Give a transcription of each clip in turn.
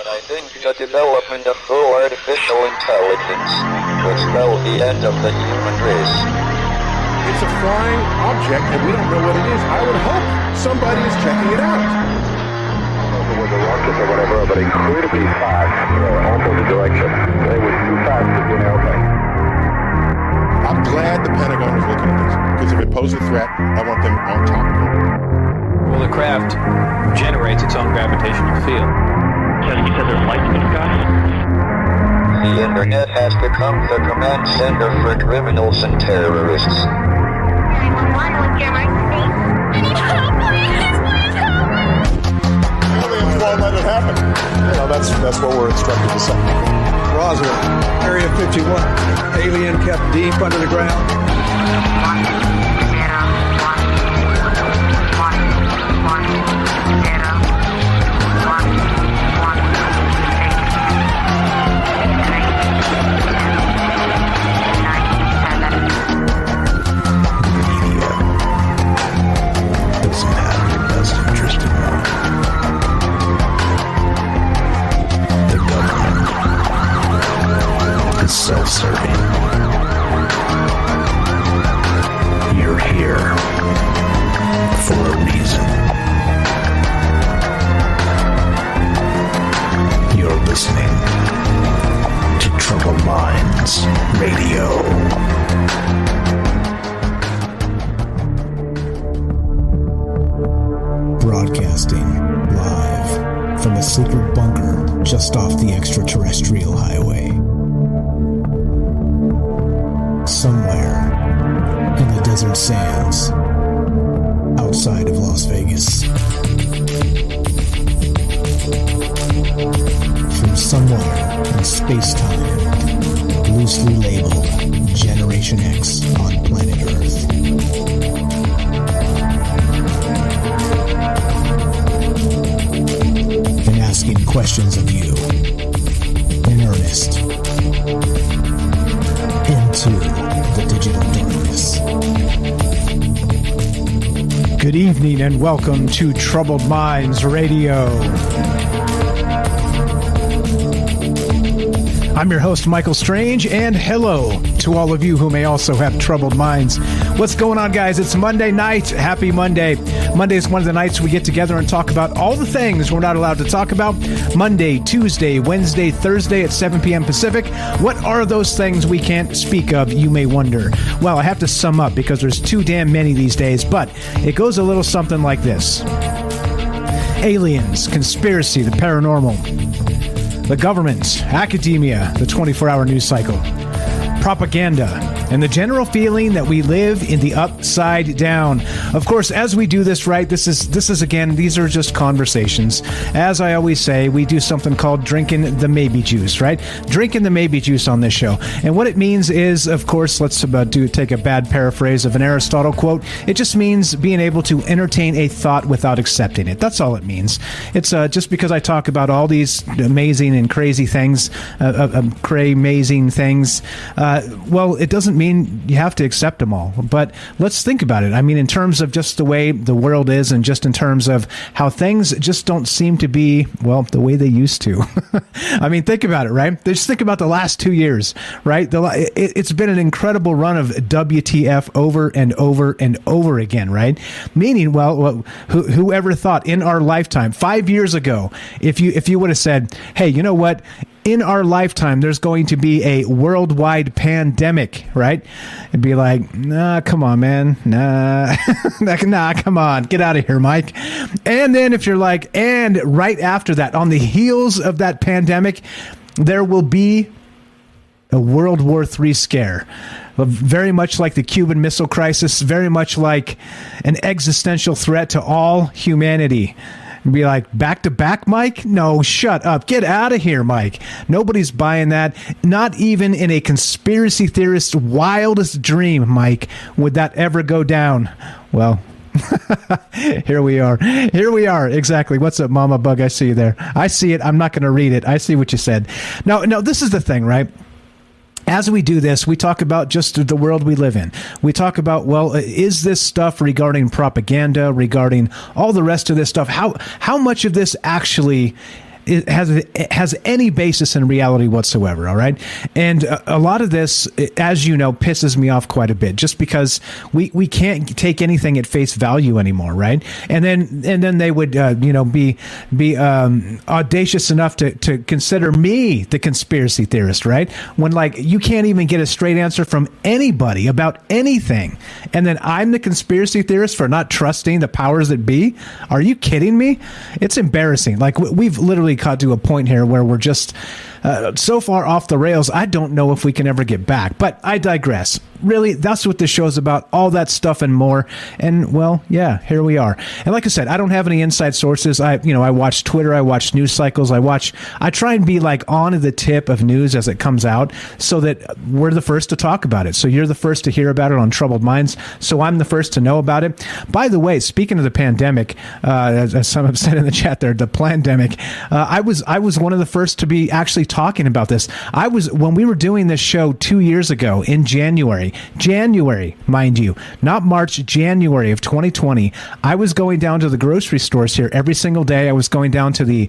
But I think the development of full artificial intelligence will spell the end of the human race. It's a flying object, and we don't know what it is. I would hope somebody is checking it out. It was a rocket or whatever, but incredibly fast, opposite direction. It was too fast to be an airplane. I'm glad the Pentagon is looking at this, because if it poses a threat, I want them on top of it. Well, the craft generates its own gravitational field. You said there's lights in the sky? The internet has become the command center for criminals and terrorists. 911, what's your emergency? I need help, please help me! Aliens won't let it happen. You know, that's what we're instructed to say. Roswell, Area 51. Alien kept deep under the ground. 1, 0, 1, 1, 1, 0. Self-serving. You're here for a reason. You're listening to Troubled Minds Radio. Broadcasting live from a secret bunker just off the extraterrestrial highway. Somewhere in the desert sands outside of Las Vegas. From somewhere in space-time, loosely labeled Generation X on planet Earth. And asking questions of you in earnest. Into the digital darkness. Good evening and welcome to Troubled Minds Radio. I'm your host, Michael Strange, and hello to all of you who may also have troubled minds. What's going on, guys? It's Monday night. Happy Monday. Monday is one of the nights we get together and talk about all the things we're not allowed to talk about. Monday, Tuesday, Wednesday, Thursday at 7 p.m. Pacific. What are those things we can't speak of, you may wonder? Well, I have to sum up because there's too damn many these days, but it goes a little something like this. Aliens, conspiracy, the paranormal. The government, academia, the 24-hour news cycle, propaganda, and the general feeling that we live in the upside down. Of course, as we do this, right, this is again, these are just conversations. As I always say, we do something called drinking the maybe juice, right? Drinking the maybe juice on this show. And what it means is, of course, let's take a bad paraphrase of an Aristotle quote. It just means being able to entertain a thought without accepting it. That's all it means. It's just because I talk about all these amazing and crazy things, cray-mazing things, well, it doesn't mean you have to accept them all. But let's think about it. I mean, in terms of just the way the world is and just in terms of how things just don't seem to be, well, the way they used to. I mean, think about it, right? Just think about the last 2 years, right? It's been an incredible run of WTF over and over and over again, right? Meaning, well, whoever thought in our lifetime, 5 years ago, if you would have said, hey, you know what? In our lifetime, there's going to be a worldwide pandemic, right? It'd be like, nah, come on, man. Nah, come on. Get out of here, Mike. And then if you're like, and right after that, on the heels of that pandemic, there will be a World War III scare. Very much like the Cuban Missile Crisis, very much like an existential threat to all humanity. And be like, back to back, Mike? No, shut up. Get out of here, Mike. Nobody's buying that. Not even in a conspiracy theorist's wildest dream, Mike, would that ever go down. Well, here we are. Here we are. Exactly. What's up, Mama Bug? I see you there. I see it. I'm not going to read it. I see what you said. No, this is the thing, right? As we do this, we talk about just the world we live in. We talk about, well, is this stuff regarding propaganda, regarding all the rest of this stuff? How much of this actually has any basis in reality whatsoever. All right, and a lot of this, as you know, pisses me off quite a bit, just because we can't take anything at face value anymore, right? And then they would be audacious enough to consider me the conspiracy theorist, right? When like you can't even get a straight answer from anybody about anything, and then I'm the conspiracy theorist for not trusting the powers that be. Are you kidding me? It's embarrassing. Like we've literally got to a point here where we're just so far off the rails, I don't know if we can ever get back. But I digress. Really, that's what this show's about, all that stuff and more. And, well, yeah, here we are. And like I said, I don't have any inside sources. I watch Twitter, I watch news cycles, I try and be like on the tip of news as it comes out so that we're the first to talk about it. So you're the first to hear about it on Troubled Minds, so I'm the first to know about it. By the way, speaking of the pandemic, as some have said in the chat there, the plandemic, I was one of the first to be actually talking about this. When we were doing this show 2 years ago in January, mind you, not March, January of 2020, I was going down to the grocery stores here every single day. I was going down to the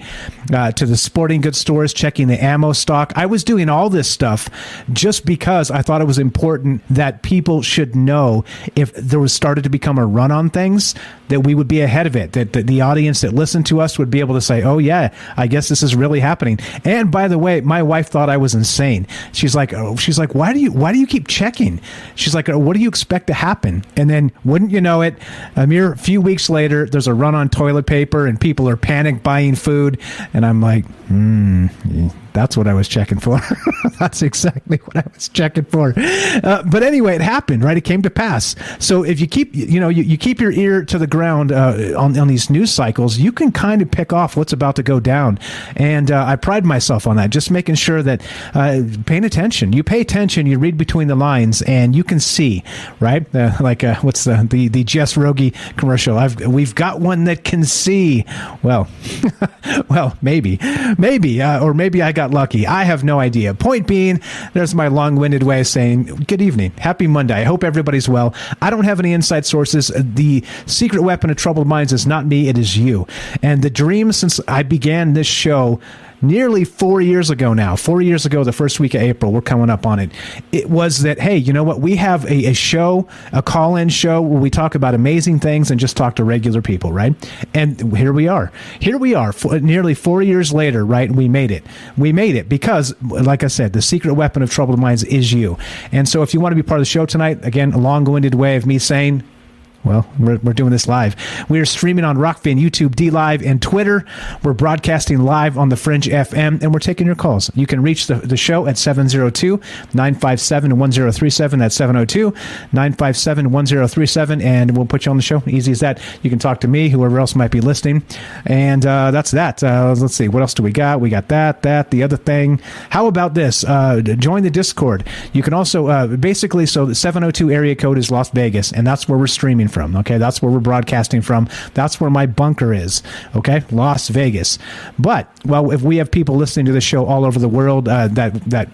sporting goods stores, checking the ammo stock. I was doing all this stuff just because I thought it was important that people should know if there was started to become a run on things, that we would be ahead of it, that the audience that listened to us would be able to say, oh yeah, I guess this is really happening. And by the way, my wife thought I was insane. She's like, why do you keep checking? She's like, what do you expect to happen? And then wouldn't you know it, a mere few weeks later, there's a run on toilet paper and people are panic buying food. And I'm like, that's what I was checking for. That's exactly what I was checking for. But anyway, it happened, right? It came to pass. So if you keep, you keep your ear to the ground on these news cycles, you can kind of pick off what's about to go down. And I pride myself on that, just making sure that paying attention. You pay attention, you read between the lines, and you can see, right? What's the Jess Rogie commercial? We've got one that can see. Well, maybe, or maybe I got lucky. I have no idea. Point being, there's my long-winded way of saying good evening. Happy Monday. I hope everybody's well. I don't have any inside sources. The secret weapon of troubled minds is not me. It is you. And the dream since I began this show nearly 4 years ago now, 4 years ago, the first week of April, we're coming up on it. It was that, hey, you know what? We have a show, a call-in show where we talk about amazing things and just talk to regular people, right? And here we are. Nearly 4 years later, right? We made it. We made it because, like I said, the secret weapon of troubled minds is you. And so if you want to be part of the show tonight, again, a long-winded way of me saying, well, we're doing this live. We are streaming on Rockfin, YouTube, DLive, and Twitter. We're broadcasting live on the Fringe FM, and we're taking your calls. You can reach the show at 702-957-1037. That's 702-957-1037, and we'll put you on the show. Easy as that. You can talk to me, whoever else might be listening. And that's that. Let's see. What else do we got? We got that, the other thing. How about this? Join the Discord. You can also, basically, so the 702 area code is Las Vegas, and that's where we're streaming from. Okay, that's where we're broadcasting from. That's where my bunker is. Okay, Las Vegas. But if we have people listening to the show all over the world, that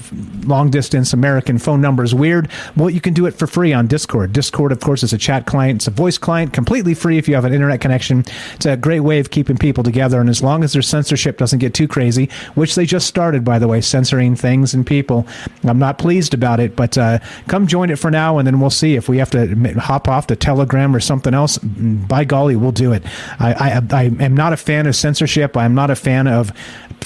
long distance American phone number is weird. Well, you can do it for free on Discord. Discord, of course, is a chat client. It's a voice client, completely free if you have an internet connection. It's a great way of keeping people together, and as long as their censorship doesn't get too crazy, which they just started, by the way, censoring things and people. I'm not pleased about it, but come join it for now, and then we'll see if we have to hop off to Telegram or something else. By golly, we'll do it. I am not a fan of censorship. I'm not a fan of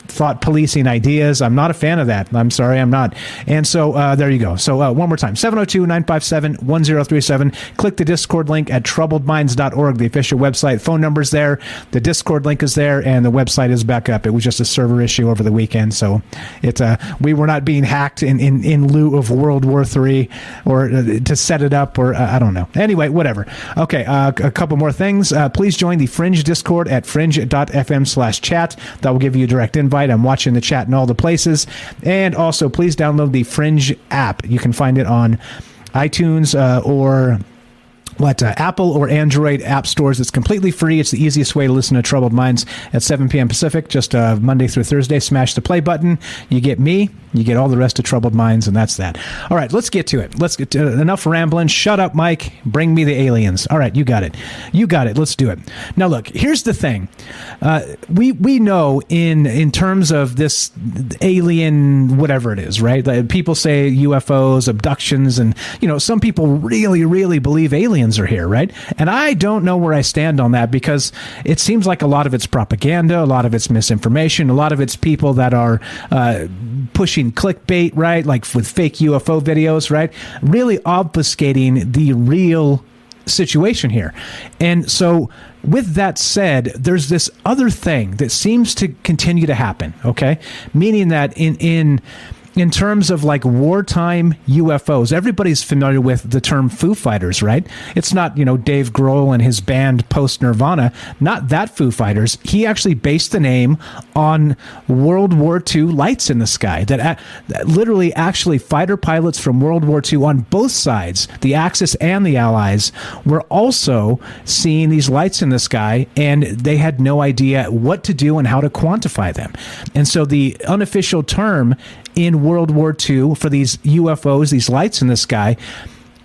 thought policing ideas. I'm not a fan of that. I'm sorry, I'm not. And so there you go. So one more time, 702-957-1037. Click the Discord link at troubledminds.org, the official website. Phone number's there. The Discord link is there, and the website is back up. It was just a server issue over the weekend, so we were not being hacked in lieu of World War III or to set it up, or I don't know. Anyway, whatever. Okay, a couple more things. Please join the Fringe Discord at fringe.fm/chat. That will give you a direct invite. I'm watching the chat in all the places. And also, please download the Fringe app. You can find it on iTunes or Apple or Android app stores. It's completely free. It's the easiest way to listen to Troubled Minds at 7 p.m. Pacific, just Monday through Thursday. Smash the play button. You get me, You get all the rest of Troubled Minds, and that's that. All right, let's get to it. Let's get to enough rambling. Shut up, Mike. Bring me the aliens. All right, you got it. You got it. Let's do it. Now, look, here's the thing. We know in terms of this alien, whatever it is, right? People say UFOs, abductions, and, some people really, really believe aliens are here, right? And I don't know where I stand on that, because it seems like a lot of it's propaganda, a lot of it's misinformation, a lot of it's people that are pushing clickbait, right? Like with fake UFO videos, right? Really obfuscating the real situation here. And so with that said, there's this other thing that seems to continue to happen, okay? Meaning that in terms of like wartime UFOs, everybody's familiar with the term Foo Fighters, right? It's not, Dave Grohl and his band post Nirvana, not that Foo Fighters. He actually based the name on World War II lights in the sky, that literally actually fighter pilots from World War II on both sides, the Axis and the Allies, were also seeing these lights in the sky, and they had no idea what to do and how to quantify them. And so the unofficial term in World War II for these UFOs, these lights in the sky,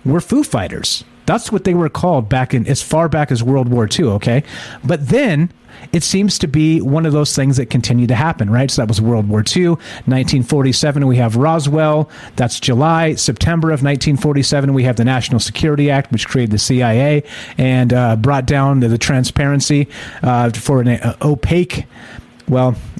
were Foo Fighters. That's what they were called back in as far back as World War II, okay? But then it seems to be one of those things that continue to happen, right? So that was World War II. 1947, we have Roswell. That's July. September of 1947, we have the National Security Act, which created the CIA and brought down the transparency for an opaque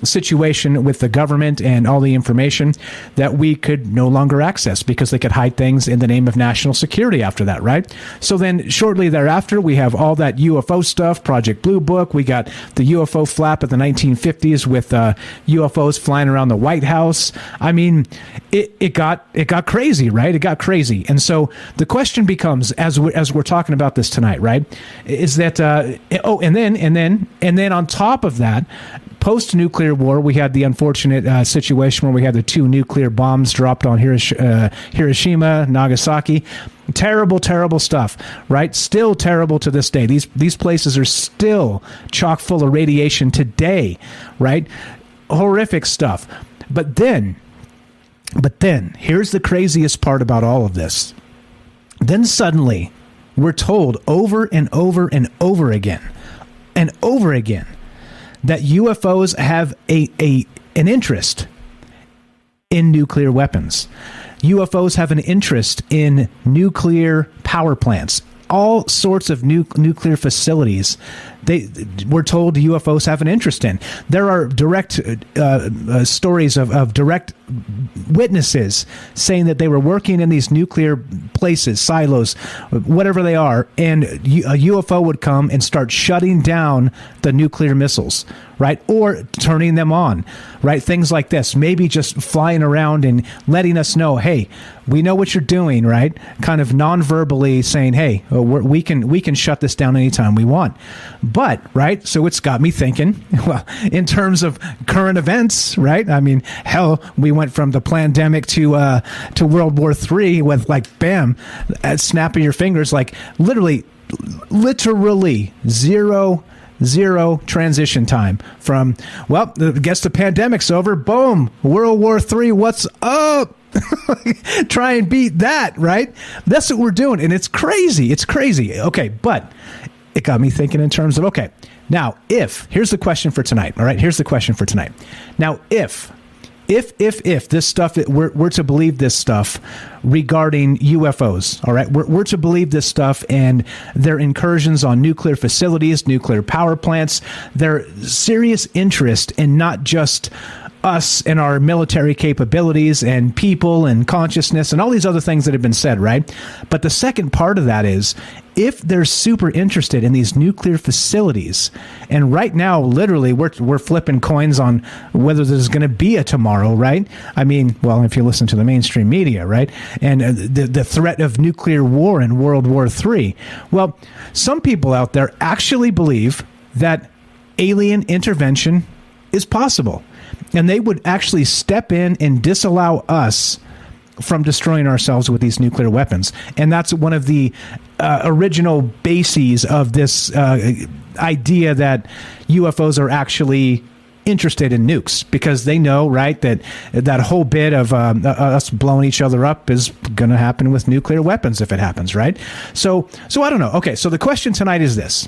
situation with the government and all the information that we could no longer access because they could hide things in the name of national security after that, right? So then shortly thereafter, we have all that UFO stuff, Project Blue Book. We got the UFO flap of the 1950s with UFOs flying around the White House. I mean, it got crazy, right? It got crazy. And so the question becomes, as we're talking about this tonight, right, is that, and then on top of that, post-nuclear war, we had the unfortunate situation where we had the 2 nuclear bombs dropped on Hiroshima, Nagasaki. Terrible, terrible stuff, right? Still terrible to this day. These places are still chock full of radiation today, right? Horrific stuff. But then, here's the craziest part about all of this. Then suddenly, we're told over and over and over again, that UFOs have an interest in nuclear weapons. UFOs have an interest in nuclear power plants, all sorts of nuclear facilities. We're told UFOs have an interest in. There are direct stories of direct witnesses saying that they were working in these nuclear places, silos, whatever they are, and a UFO would come and start shutting down the nuclear missiles, right? Or turning them on, right? Things like this. Maybe just flying around and letting us know, hey, we know what you're doing, right? Kind of non-verbally saying, hey, we can shut this down anytime we want. But, right, so it's got me thinking, well, in terms of current events, right? I mean, hell, we went from the pandemic to World War III with, like, bam, at snap of your fingers, like literally zero transition time from, well, I guess the pandemic's over, boom, World War III, what's up? Try and beat that, right? That's what we're doing, and it's crazy. Okay, but it got me thinking in terms of, okay, now here's the question for tonight, all right? Here's the question for tonight. Now, if this stuff, we're to believe this stuff regarding UFOs, all right, we're to believe this stuff and their incursions on nuclear facilities, nuclear power plants, their serious interest in not just us and our military capabilities and people and consciousness and all these other things that have been said, right? But the second part of that is, if they're super interested in these nuclear facilities, and right now, literally, we're flipping coins on whether there's going to be a tomorrow, right? I mean, well, if you listen to the mainstream media, right? And the threat of nuclear war in World War III. Well, some people out there actually believe that alien intervention is possible. And they would actually step in and disallow us from destroying ourselves with these nuclear weapons. And that's one of the original bases of this idea that UFOs are actually interested in nukes because they know, right, that whole bit of us blowing each other up is going to happen with nuclear weapons if it happens, right? So I don't know. Okay, so the question tonight is this.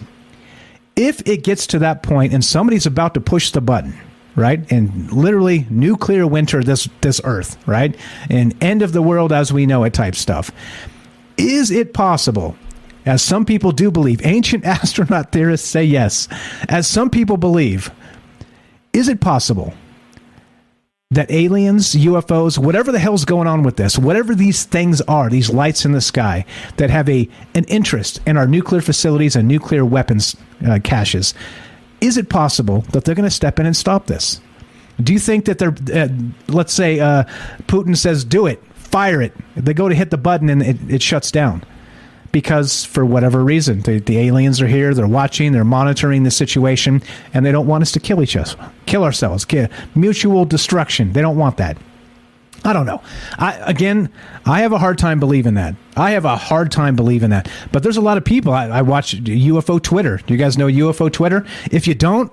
If it gets to that point and somebody's about to push the button, right, and literally nuclear winter this Earth, right, and end of the world as we know it type stuff, is it possible, as some people do believe, ancient astronaut theorists say yes, as some people believe, is it possible that aliens, UFOs, whatever the hell's going on with this, whatever these things are, these lights in the sky that have an interest in our nuclear facilities and nuclear weapons caches, is it possible that they're going to step in and stop this? Do you think that they're, let's say Putin says, do it, fire it. They go to hit the button and it shuts down. Because for whatever reason, the aliens are here, they're watching, they're monitoring the situation, and they don't want us to kill ourselves, mutual destruction. They don't want that. I don't know. I have a hard time believing that. But there's a lot of people. I watch UFO Twitter. Do you guys know UFO Twitter? If you don't,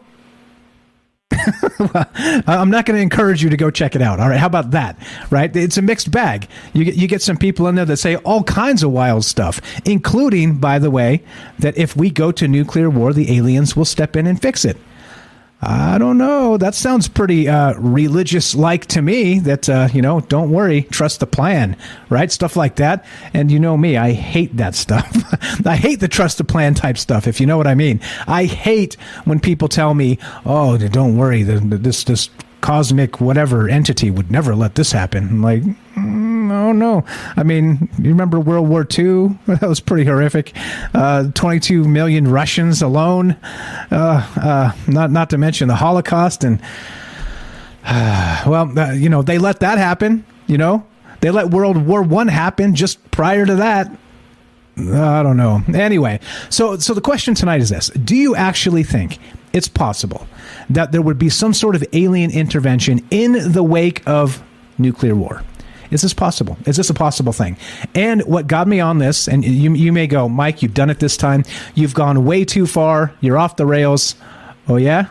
well, I'm not going to encourage you to go check it out. All right. How about that? Right. It's a mixed bag. You get some people in there that say all kinds of wild stuff, including, by the way, that if we go to nuclear war, the aliens will step in and fix it. I don't know. That sounds pretty religious-like to me. That, don't worry, trust the plan, right? Stuff like that. And you know me, I hate that stuff. I hate the trust the plan type stuff, if you know what I mean. I hate when people tell me, oh, don't worry, this cosmic whatever entity would never let this happen. I'm like, no. I mean, you remember World War II? That was pretty horrific. 22 million Russians alone. Not to mention the Holocaust. And, they let that happen. They let World War I happen just prior to that. I don't know. Anyway, so the question tonight is this. Do you actually think it's possible that there would be some sort of alien intervention in the wake of nuclear war? Is this possible? Is this a possible thing? And what got me on this, and you may go, Mike, you've done it this time. You've gone way too far. You're off the rails. Oh, yeah?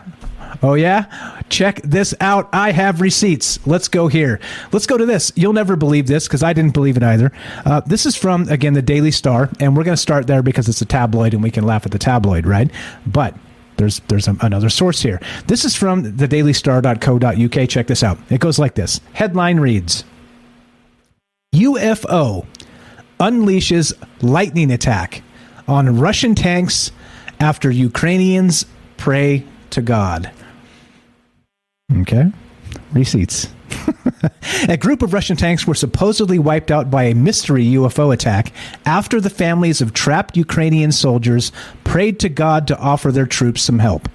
Check this out. I have receipts. Let's go here. Let's go to this. You'll never believe this because I didn't believe it either. This is from, again, the Daily Star, and we're going to start there because it's a tabloid and we can laugh at the tabloid, right? But there's another source here. This is from thedailystar.co.uk. Check this out. It goes like this. Headline reads, UFO unleashes lightning attack on Russian tanks after Ukrainians pray to God. Okay. Receipts. A group of Russian tanks were supposedly wiped out by a mystery UFO attack after the families of trapped Ukrainian soldiers prayed to God to offer their troops some help.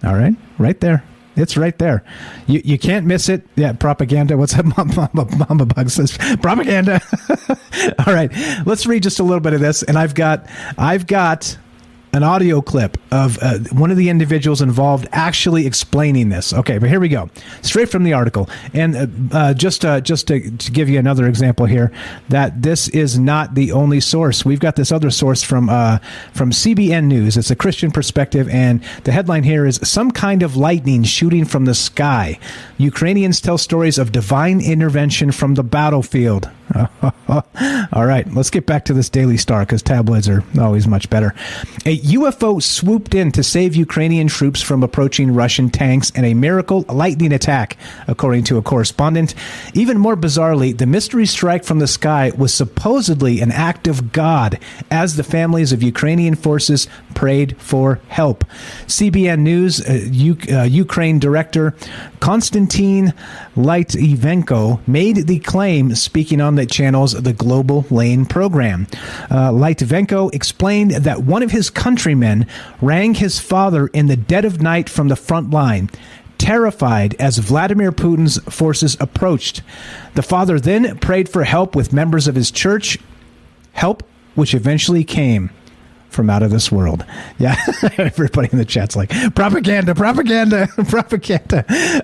All right. Right there. It's right there. You can't miss it. Yeah, propaganda. What's that? Mama Bug says propaganda. All right, let's read just a little bit of this. And I've got an audio clip of one of the individuals involved actually explaining this. Okay, but here we go. Straight from the article. And just to give you another example here, that this is not the only source. We've got this other source from CBN News. It's a Christian perspective, and the headline here is some kind of lightning shooting from the sky. Ukrainians tell stories of divine intervention from the battlefield. All right, let's get back to this Daily Star because tabloids are always much better. A UFO swooped in to save Ukrainian troops from approaching Russian tanks in a miracle lightning attack, according to a correspondent. Even more bizarrely, the mystery strike from the sky was supposedly an act of God as the families of Ukrainian forces prayed for help. CBN News, Ukraine director Konstantin Litvenko made the claim speaking on the channel's The Global Lane program. Litvenko explained that one of his countrymen rang his father in the dead of night from the front line, terrified as Vladimir Putin's forces approached. The father then prayed for help with members of his church, help which eventually came. from out of this world. Yeah, everybody in the chat's like, propaganda.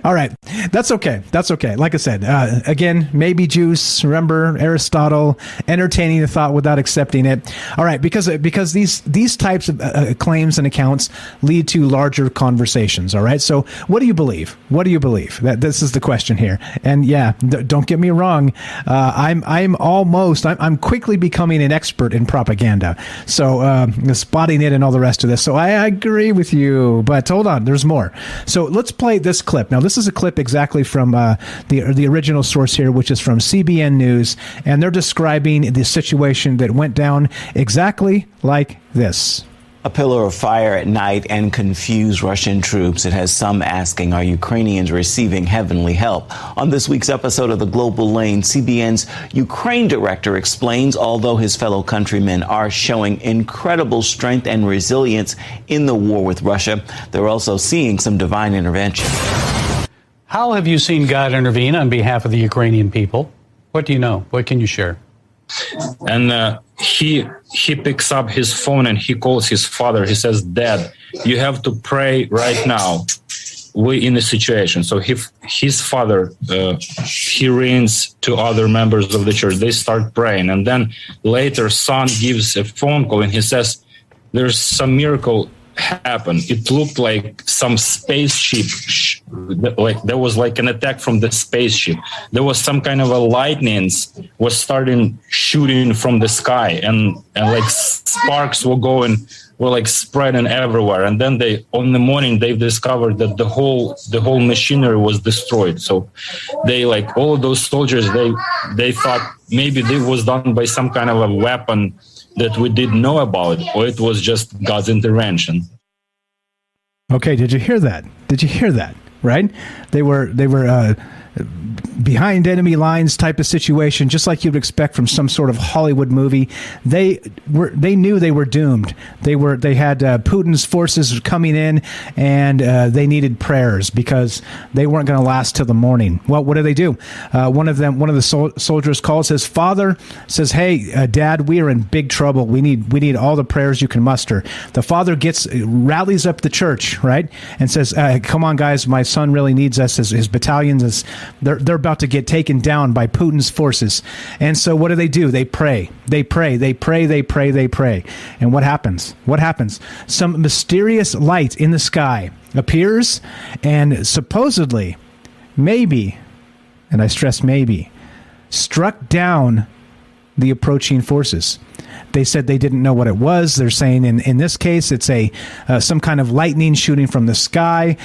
All right, that's okay. Like I said, again, maybe juice. Remember Aristotle, entertaining the thought without accepting it. All right, because these types of claims and accounts lead to larger conversations. All right, so what do you believe? This is the question here. And yeah, don't get me wrong. I'm quickly becoming an expert in propaganda. So spotting it and all the rest of this. So I agree with you, but hold on, there's more. So let's play this clip. Now, this is a clip exactly from the original source here, which is from CBN News, and they're describing the situation that went down exactly like this. A pillar of fire at night and confused Russian troops. It has some asking, are Ukrainians receiving heavenly help? On this week's episode of The Global Lane, CBN's Ukraine director explains although his fellow countrymen are showing incredible strength and resilience in the war with Russia, they're also seeing some divine intervention. How have you seen God intervene on behalf of the Ukrainian people? What do you know? What can you share? And he picks up his phone and he calls his father. He says, Dad, you have to pray right now. We're in a situation. So his father, he rings to other members of the church. They start praying. And then later, son gives a phone call and he says, there's some miracle happened. It looked like some spaceship, like there was like an attack from the spaceship. There was some kind of a lightnings was starting shooting from the sky, and like sparks were like spreading everywhere. And then on the morning they discovered that the whole machinery was destroyed. So they, like all of those soldiers, they thought maybe it was done by some kind of a weapon that we didn't know about, or it was just God's intervention. Okay, did you hear that? Right? They were behind enemy lines type of situation, just like you'd expect from some sort of Hollywood movie. They knew they were doomed. They had Putin's forces coming in, and they needed prayers because they weren't going to last till the morning. Well, what do? One of the soldiers calls his father, says, "Hey, Dad, we are in big trouble. We need all the prayers you can muster." The father rallies up the church, right, and says, "Come on, guys, my son really needs us." His battalions they're about to get taken down by Putin's forces. And so what do? They pray. And what happens? Some mysterious light in the sky appears and supposedly, maybe, and I stress maybe, struck down the approaching forces. They said they didn't know what it was. They're saying in this case, it's some kind of lightning shooting from the sky,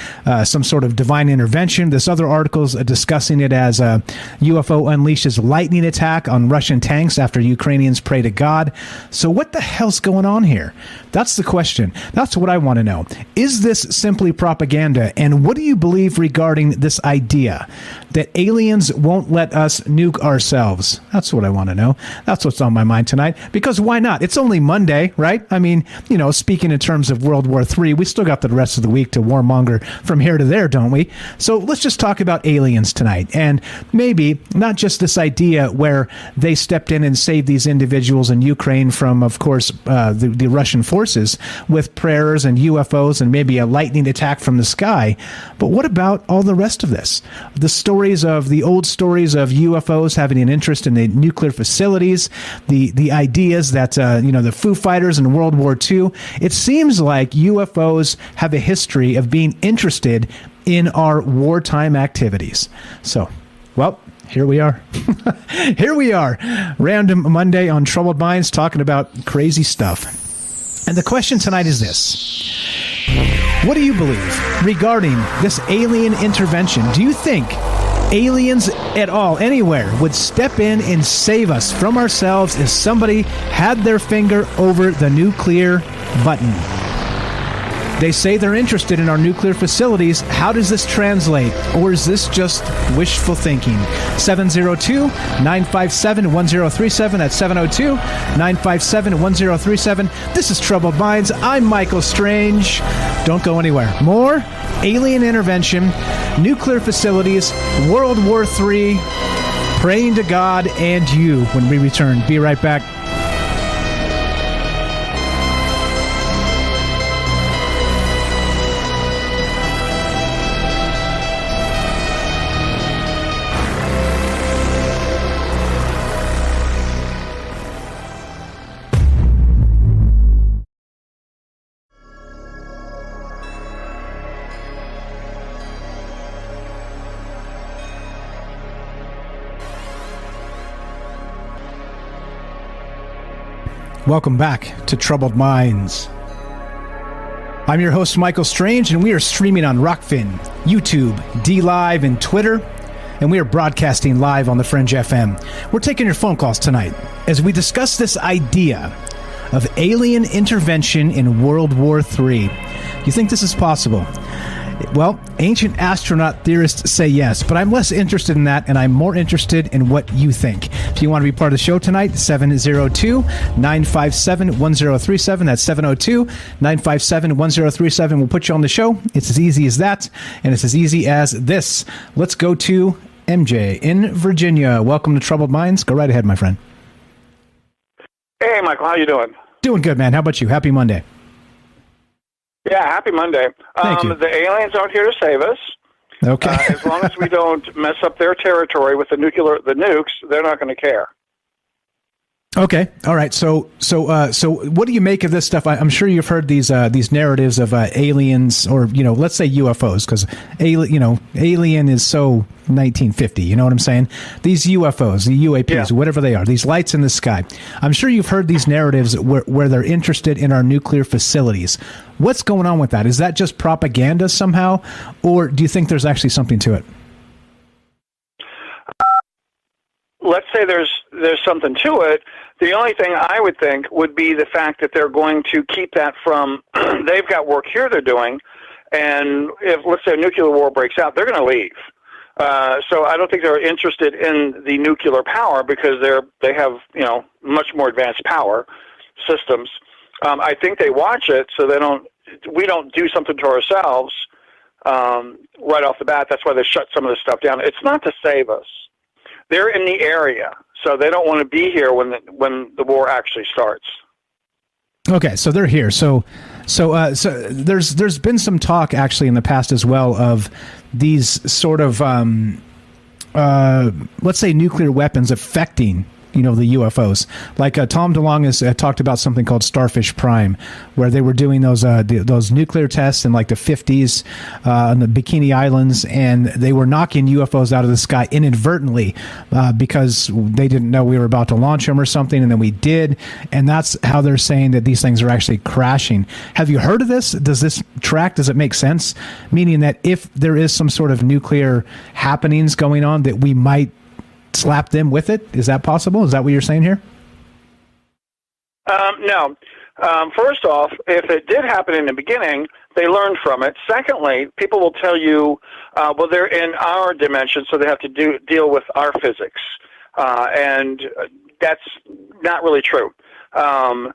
some sort of divine intervention. This other article is discussing it as a UFO unleashes lightning attack on Russian tanks after Ukrainians pray to God. So what the hell's going on here? That's the question. That's what I want to know. Is this simply propaganda? And what do you believe regarding this idea that aliens won't let us nuke ourselves? That's what I want to know. That's what's on my mind tonight. Because why not? It's only Monday, right? I mean, speaking in terms of World War III, we still got the rest of the week to warmonger from here to there, don't we? So let's just talk about aliens tonight. And maybe not just this idea where they stepped in and saved these individuals in Ukraine from, of course, the Russian forces with prayers and UFOs and maybe a lightning attack from the sky. But what about all the rest of this? The old stories of UFOs having an interest in the nuclear facilities, the ideas that, the Foo Fighters in World War II. It seems like UFOs have a history of being interested in our wartime activities. So, well, here we are. Here we are. Random Monday on Troubled Minds, talking about crazy stuff. And the question tonight is this. What do you believe regarding this alien intervention? Do you think aliens at all, anywhere, would step in and save us from ourselves if somebody had their finger over the nuclear button? They say they're interested in our nuclear facilities. How does this translate? Or is this just wishful thinking? 702-957-1037. That's 702-957-1037. This is Troubled Minds. I'm Michael Strange. Don't go anywhere. More alien intervention, nuclear facilities, World War III, praying to God, and you when we return. Be right back. Welcome back to Troubled Minds. I'm your host, Michael Strange, and we are streaming on Rockfin, YouTube, DLive, and Twitter, and we are broadcasting live on The Fringe FM. We're taking your phone calls tonight as we discuss this idea of alien intervention in World War III. You think this is possible? Well, ancient astronaut theorists say yes, but I'm less interested in that, and I'm more interested in what you think. If you want to be part of the show tonight, 702-957-1037. That's 702-957-1037. We'll put you on the show. It's as easy as that, and it's as easy as this. Let's go to MJ in Virginia. Welcome to Troubled Minds. Go right ahead, my friend. Hey, Michael, how you doing? Doing good, man. How about you? Happy Monday. Yeah, happy Monday. Thank you. The aliens aren't here to save us. Okay. As long as we don't mess up their territory with the nukes, they're not going to care. Okay. All right. So what do you make of this stuff? I'm sure you've heard these narratives of aliens, or let's say UFOs, because alien is so 1950. You know what I'm saying? These UFOs, the UAPs, whatever they are, these lights in the sky. I'm sure you've heard these narratives where they're interested in our nuclear facilities. What's going on with that? Is that just propaganda somehow, or do you think there's actually something to it? Let's say there's something to it. The only thing I would think would be the fact that they're going to keep that from, they've got work here they're doing, and if, let's say, a nuclear war breaks out, they're going to leave. So I don't think they're interested in the nuclear power because they have, much more advanced power systems. I think they watch it so we don't do something to ourselves right off the bat. That's why they shut some of this stuff down. It's not to save us. They're in the area, so they don't want to be here when the war actually starts. Okay, so they're here. So there's been some talk actually in the past as well of these sort of let's say nuclear weapons affecting the UFOs. Like Tom DeLonge has talked about something called Starfish Prime, where they were doing those nuclear tests in like the 50s on the Bikini Islands, and they were knocking UFOs out of the sky inadvertently because they didn't know we were about to launch them or something, and then we did, and that's how they're saying that these things are actually crashing. Have you heard of this? Does this track? Does it make sense? Meaning that if there is some sort of nuclear happenings going on, that we might slap them with it? Is that possible? Is that what you're saying here? No. First off, if it did happen in the beginning, they learned from it. Secondly, people will tell you, well, they're in our dimension, so they have to deal with our physics. And that's not really true. So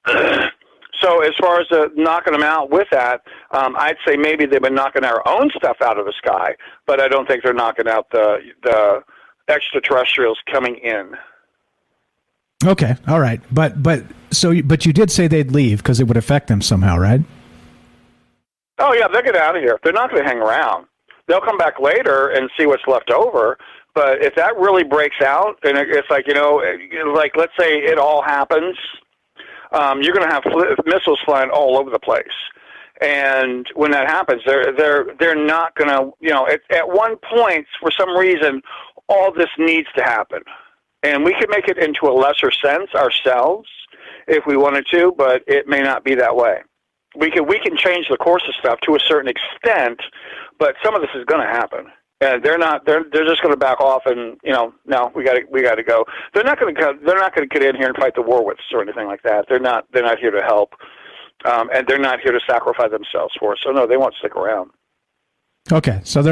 as far as knocking them out with that, I'd say maybe they've been knocking our own stuff out of the sky, but I don't think they're knocking out the extraterrestrials coming in. Okay, all right, but you did say they'd leave because it would affect them somehow, right? Oh yeah, they'll get out of here. They're not going to hang around. They'll come back later and see what's left over. But if that really breaks out, and it's like like let's say it all happens, you're going to have missiles flying all over the place. And when that happens, they're not going to at one point for some reason all this needs to happen. And we could make it into a lesser sense ourselves if we wanted to, but it may not be that way. We can change the course of stuff to a certain extent, but some of this is going to happen. And they're just going to back off and no, we got to go. They're not going to get in here and fight the war with us or anything like that. They're not here to help, and they're not here to sacrifice themselves for us. So no, they won't stick around. Okay, so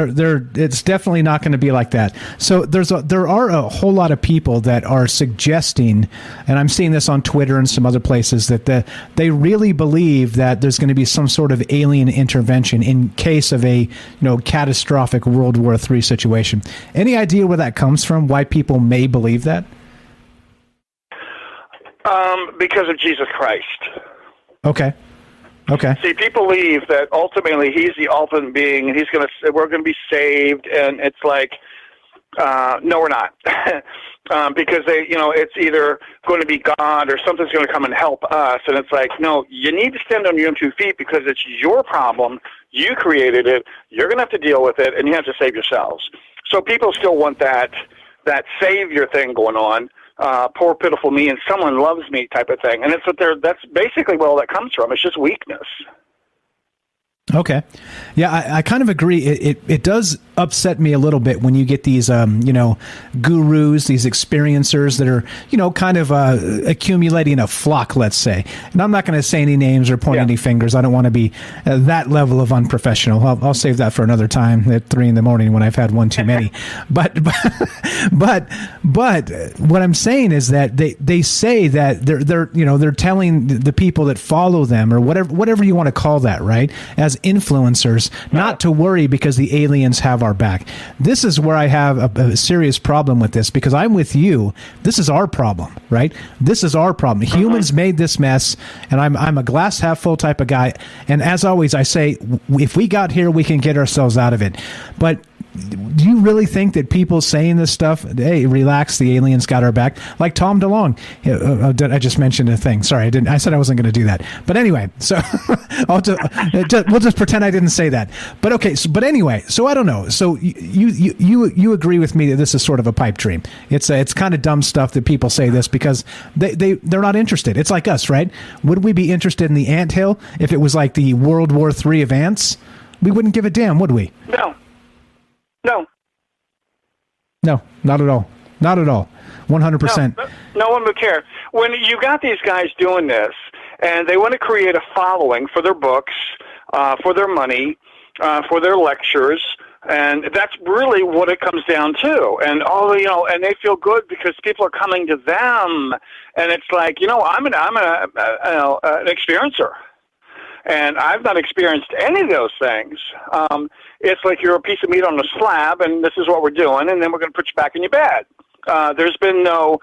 it's definitely not going to be like that. So there are a whole lot of people that are suggesting, and I'm seeing this on Twitter and some other places, that they really believe that there's going to be some sort of alien intervention in case of a catastrophic World War III situation. Any idea where that comes from? Why people may believe that? Because of Jesus Christ. Okay. See, people believe that ultimately he's the ultimate being, and we're going to be saved, and it's like, no, we're not, because it's either going to be God or something's going to come and help us, and it's like, no, you need to stand on your own 2 feet because it's your problem, you created it, you're going to have to deal with it, and you have to save yourselves. So people still want that savior thing going on. poor pitiful me and someone loves me type of thing. And that's basically where all that comes from. It's just weakness. Okay. Yeah, I kind of agree. It does upset me a little bit when you get these, gurus, these experiencers that are, kind of accumulating a flock, let's say. And I'm not going to say any names or point any fingers. I don't want to be that level of unprofessional. I'll save that for another time at 3 a.m. when I've had one too many. but what I'm saying is that they say that they're telling the people that follow them or whatever you want to call that, right? As influencers, not to worry because the aliens have our back. This is where I have a serious problem with this, because I'm with you. This is our problem, right? This is our problem. Humans made this mess, and I'm a glass half full type of guy. And as always, I say, if we got here, we can get ourselves out of it. But do you really think that people saying this stuff, hey, relax, the aliens got our back, like Tom DeLonge? I just mentioned a thing. Sorry, I didn't. I said I wasn't going to do that. But anyway, so we'll just pretend I didn't say that. But okay. But anyway, so I don't know. So you agree with me that this is sort of a pipe dream? It's kind of dumb stuff that people say this because they're not interested. It's like us, right? Would we be interested in the anthill if it was like the World War III of ants? We wouldn't give a damn, would we? No, not at all. Not at all. 100%. No one would care. When you got these guys doing this, and they want to create a following for their books, for their money, for their lectures, and that's really what it comes down to. And and they feel good because people are coming to them, and it's like, I'm an experiencer. And I've not experienced any of those things. It's like you're a piece of meat on a slab, and this is what we're doing, and then we're going to put you back in your bed. There's been no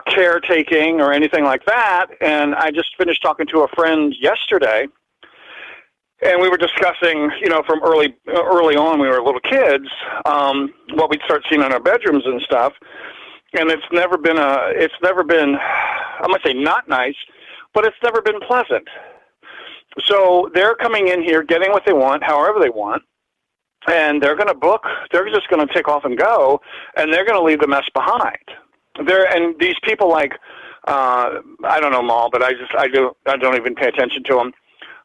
caretaking or anything like that. And I just finished talking to a friend yesterday, and we were discussing, from early on, we were little kids, what we'd start seeing in our bedrooms and stuff. And it's never been, I'm going to say not nice, but it's never been pleasant. So they're coming in here, getting what they want, however they want, and they're going to book. They're just going to take off and go, and they're going to leave the mess behind. And these people, like I don't know them all, but I don't even pay attention to them.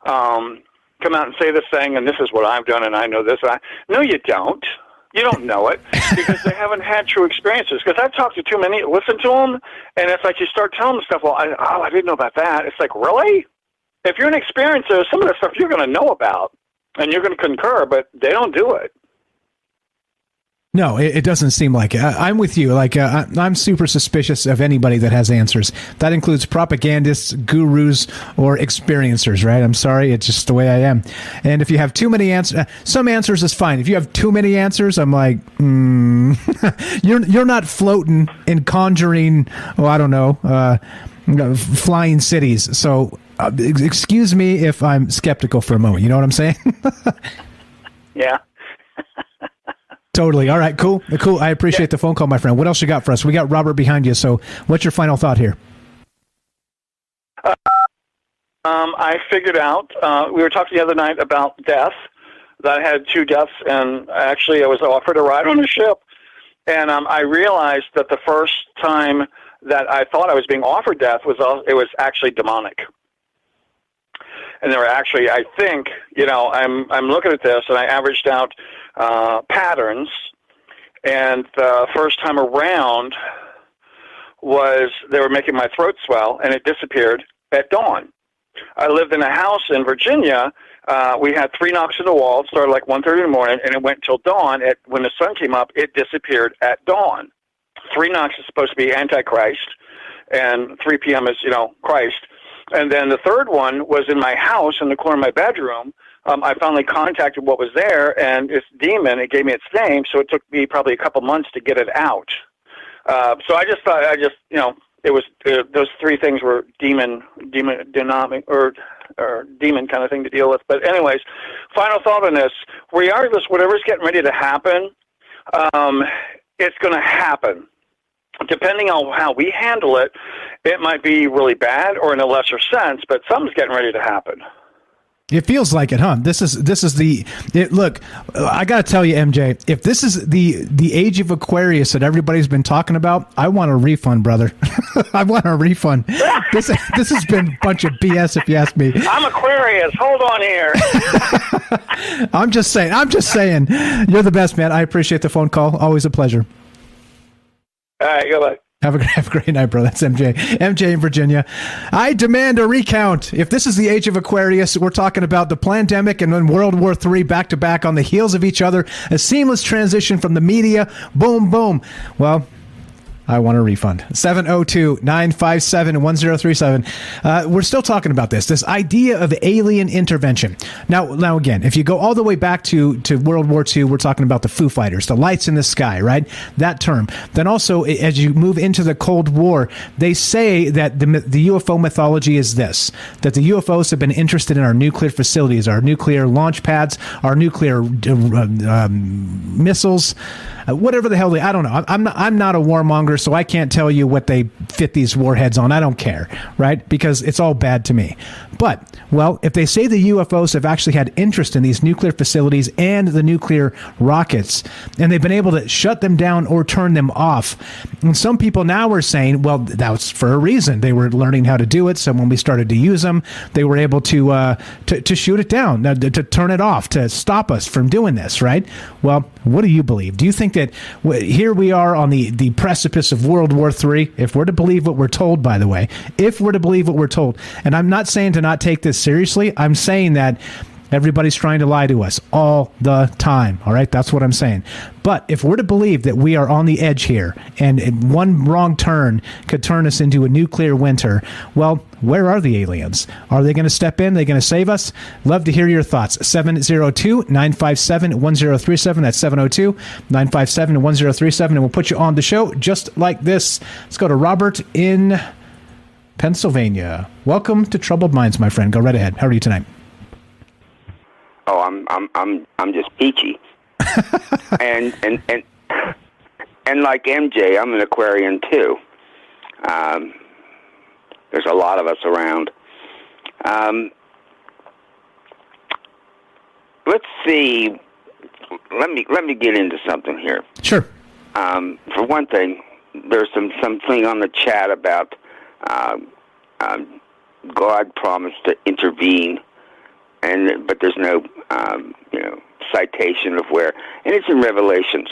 Come out and say this thing, and this is what I've done, and I know this. No, you don't. You don't know it because they haven't had true experiences. Because I've talked to too many, listen to them, and it's like you start telling them stuff. Well, I didn't know about that. It's like, really? If you're an experiencer, some of the stuff you're going to know about, and you're going to concur, but they don't do it. No, it doesn't seem like it. I'm with you. Like, I'm super suspicious of anybody that has answers. That includes propagandists, gurus, or experiencers, right? I'm sorry. It's just the way I am. And if you have too many answers, some answers is fine. If you have too many answers, I'm like, you're not floating and conjuring, I don't know, flying cities. So excuse me if I'm skeptical for a moment. You know what I'm saying? Yeah. Totally. All right, cool. I appreciate the phone call, my friend. What else you got for us? We got Robert behind you, so what's your final thought here? I figured out, we were talking the other night about death, that I had 2 deaths, and actually I was offered a ride on a ship, and I realized that the first time that I thought I was being offered death it was actually demonic. And there were actually, I think, I'm looking at this, and I averaged out patterns, and the first time around was they were making my throat swell, and it disappeared at dawn. I lived in a house in Virginia. We had 3 knocks on the wall. It started like 1:30 in the morning, and it went till dawn. When the sun came up, it disappeared at dawn. 3 knocks is supposed to be Antichrist, and 3 p.m. is, Christ. And then the third one was in my house in the corner of my bedroom. I finally contacted what was there, and this demon, it gave me its name, so it took me probably a couple months to get it out. So I just thought, it was, those 3 things were demon dynamic, or demon kind of thing to deal with. But anyways, final thought on this, regardless, whatever's getting ready to happen, it's going to happen. Depending on how we handle it, it might be really bad or in a lesser sense, but something's getting ready to happen. It feels like it, huh? This is look, I got to tell you, MJ, if this is the age of Aquarius that everybody's been talking about, I want a refund, brother. I want a refund. This has been a bunch of BS, if you ask me. I'm Aquarius. Hold on here. I'm just saying. You're the best, man. I appreciate the phone call. Always a pleasure. All right, goodbye. Have a great night, bro. That's MJ. MJ in Virginia. I demand a recount. If this is the age of Aquarius, we're talking about the pandemic and then World War III back to back on the heels of each other. A seamless transition from the media. Boom, boom. Well, I want a refund. 702-957-1037. We're still talking about this idea of alien intervention. Now again, if you go all the way back to World War II, we're talking about the Foo Fighters, the lights in the sky, right? That term. Then also, as you move into the Cold War, they say that the UFO mythology is this, that the UFOs have been interested in our nuclear facilities, our nuclear launch pads, our nuclear missiles, whatever the hell I don't know. I'm not a warmonger, so I can't tell you what they fit these warheads on. I don't care, right? Because it's all bad to me. But, well, if they say the UFOs have actually had interest in these nuclear facilities and the nuclear rockets, and they've been able to shut them down or turn them off, and some people now are saying, well, that's for a reason. They were learning how to do it, so when we started to use them, they were able to shoot it down, to turn it off, to stop us from doing this, right? Well, what do you believe? Do you think that here we are on the precipice of World War III, if we're to believe what we're told, by the way, if we're to believe what we're told, and I'm not saying to not take this seriously, I'm saying that everybody's trying to lie to us all the time, all right? That's what I'm saying. But if we're to believe that we are on the edge here, and one wrong turn could turn us into a nuclear winter, well, where are the aliens? Are they going to step in? Are they going to save us? Love to hear your thoughts. 702-957-1037. That's 702-957-1037. And we'll put you on the show just like this. Let's go to Robert in Pennsylvania. Welcome to Troubled Minds, my friend. Go right ahead. How are you tonight? Oh, I'm just peachy. and like MJ, I'm an Aquarian too. There's a lot of us around. Let's see. Let me get into something here. Sure. For one thing, there's something on the chat about God promised to intervene, but there's no citation of where, and it's in Revelations.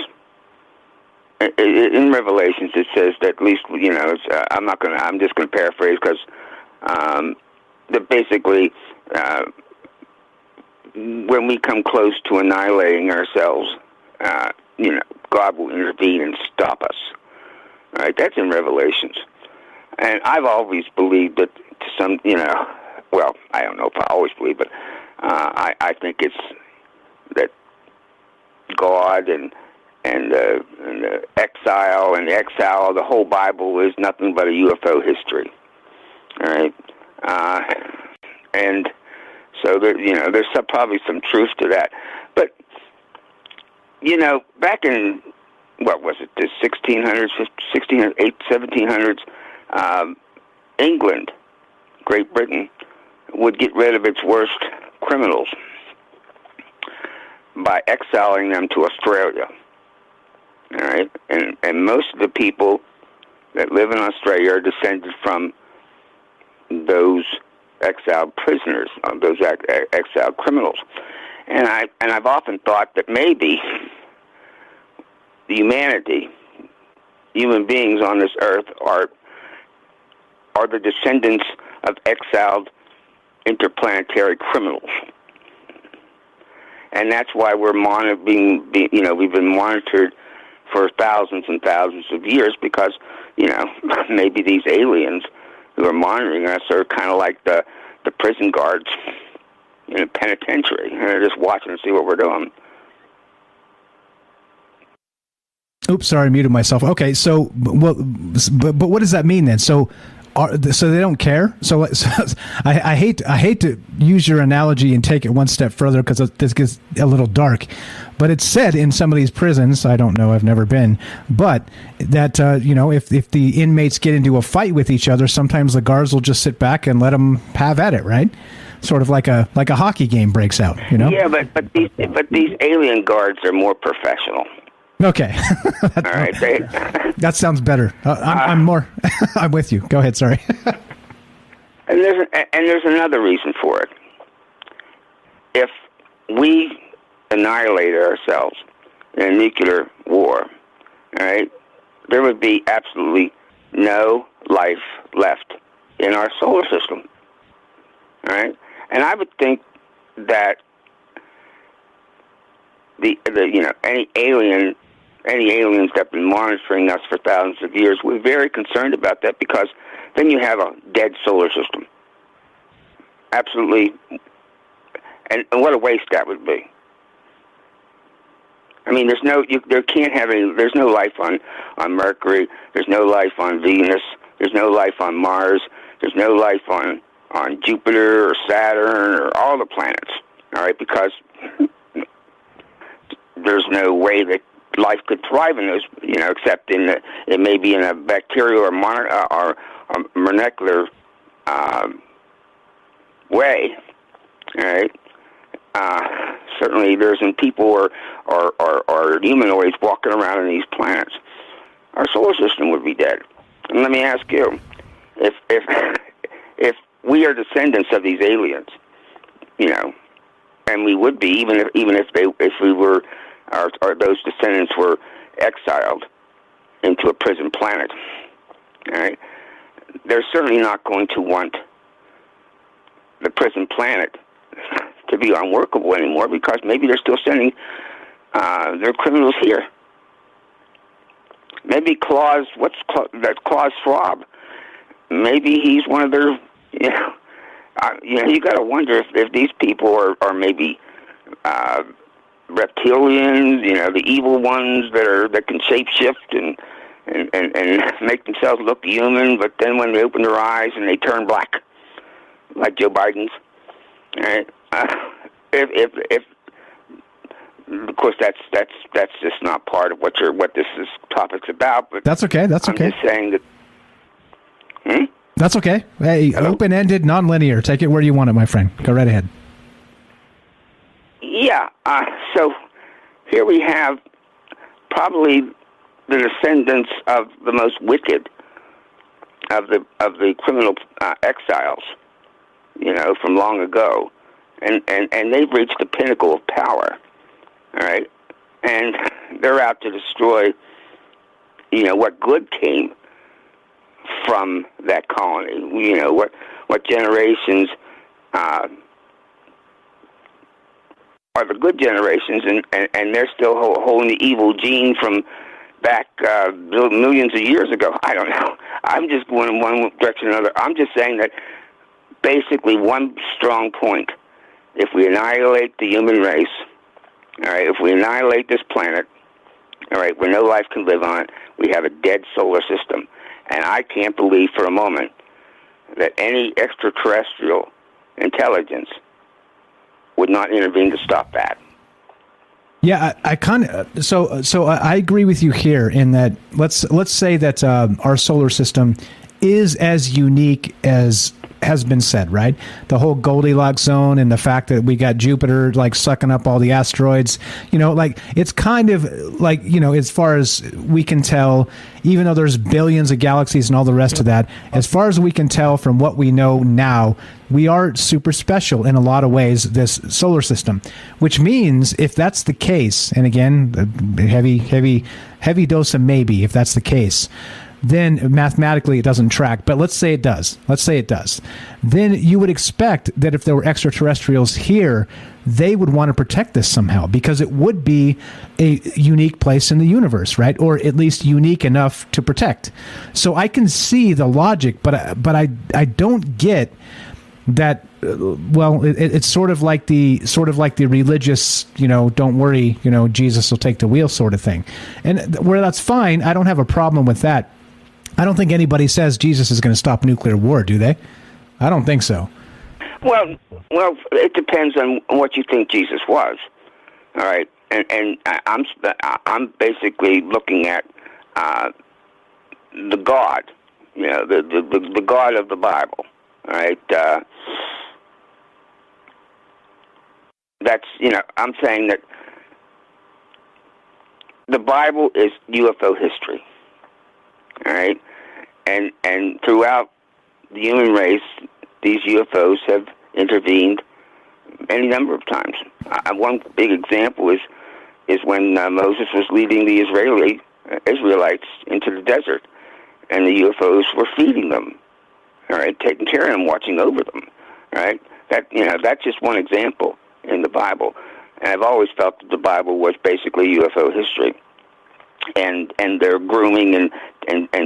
In Revelations, it says that at least I'm just going to paraphrase because that basically when we come close to annihilating ourselves, God will intervene and stop us. All right, that's in Revelations, and I've always believed that well, I don't know if I always believe, but I think it's that God and the exile and the exile, the whole Bible is nothing but a UFO history. All right, and so there's probably some truth to that. But back in what was it, the 1600s, 1700s, England, Great Britain, would get rid of its worst criminals by exiling them to Australia. All right, and most of the people that live in Australia are descended from those exiled prisoners, those exiled criminals. And I've often thought that maybe human beings on this earth, are the descendants of exiled interplanetary criminals. And that's why we're we've been monitored for thousands and thousands of years, because, maybe these aliens who are monitoring us are kind of like the prison guards in a penitentiary. And they're just watching to see what we're doing. Oops, sorry, I muted myself. Okay, so, but what does that mean then? So they don't care. So I hate to use your analogy and take it one step further, because this gets a little dark. But it's said in some of these prisons, I don't know, I've never been, but that if the inmates get into a fight with each other, sometimes the guards will just sit back and let them have at it, right? sort of like a hockey game breaks out, you know? Yeah, but these alien guards are more professional. Okay. All right. That sounds better. I'm more. I'm with you. Go ahead. Sorry. and there's another reason for it. If we annihilated ourselves in a nuclear war, all right, there would be absolutely no life left in our solar system. All right, and I would think that any aliens that have been monitoring us for thousands of years, we're very concerned about that, because then you have a dead solar system. Absolutely, and what a waste that would be. I mean, there's no life on Mercury. There's no life on Venus. There's no life on Mars. There's no life on Jupiter or Saturn or all the planets. All right, because there's no way that life could thrive in those, except it may be in a bacterial or molecular way. All right. Certainly, there isn't people or humanoids walking around on these planets. Our solar system would be dead. And let me ask you, if we are descendants of these aliens, and we would be, even if we were, or those descendants were exiled into a prison planet, all right, they're certainly not going to want the prison planet to be unworkable anymore, because maybe they're still sending their criminals here. Maybe Klaus Schwab. Maybe he's one of their. You got to wonder if these people are maybe reptilians. The evil ones that can shapeshift and make themselves look human, but then when they open their eyes and they turn black, like Joe Biden's. All right. If of course that's just not part of what this topic's about. But that's okay. That's okay. I'm just saying that. That's okay. Hey, open-ended, non-linear. Take it where you want it, my friend. Go right ahead. Yeah. So here we have probably the descendants of the most wicked of the criminal exiles, from long ago. And they've reached the pinnacle of power, all right? And they're out to destroy, what good came from that colony. What generations are the good generations, and they're still holding the evil gene from back millions of years ago. I don't know. I'm just going in one direction or another. I'm just saying that basically one strong point. If we annihilate the human race, all right, if we annihilate this planet, all right, where no life can live on it, we have a dead solar system. And I can't believe for a moment that any extraterrestrial intelligence would not intervene to stop that. Yeah, I kind of so I agree with you here in that let's say that our solar system is as unique as has been said, right? The whole Goldilocks zone and the fact that we got Jupiter like sucking up all the asteroids, it's kind of like, as far as we can tell, even though there's billions of galaxies and all the rest of that, as far as we can tell from what we know now, we are super special in a lot of ways, this solar system, which means if that's the case, and again, heavy dose of maybe, if that's the case, then mathematically it doesn't track. But let's say it does. Then you would expect that if there were extraterrestrials here, they would want to protect this somehow, because it would be a unique place in the universe, right? Or at least unique enough to protect. So I can see the logic, but I don't get that. It's sort of like the religious, don't worry, Jesus will take the wheel sort of thing. And where that's fine, I don't have a problem with that. I don't think anybody says Jesus is going to stop nuclear war, do they? I don't think so. Well, it depends on what you think Jesus was. All right, and I'm basically looking at the God, the God of the Bible. All right, that's, I'm saying that the Bible is UFO history, all right? And throughout the human race, these UFOs have intervened any number of times. One big example is when Moses was leading the Israelites into the desert, and the UFOs were feeding them, all right, taking care of them, watching over them, all right? That's just one example in the Bible. And I've always felt that the Bible was basically UFO history. And they're grooming and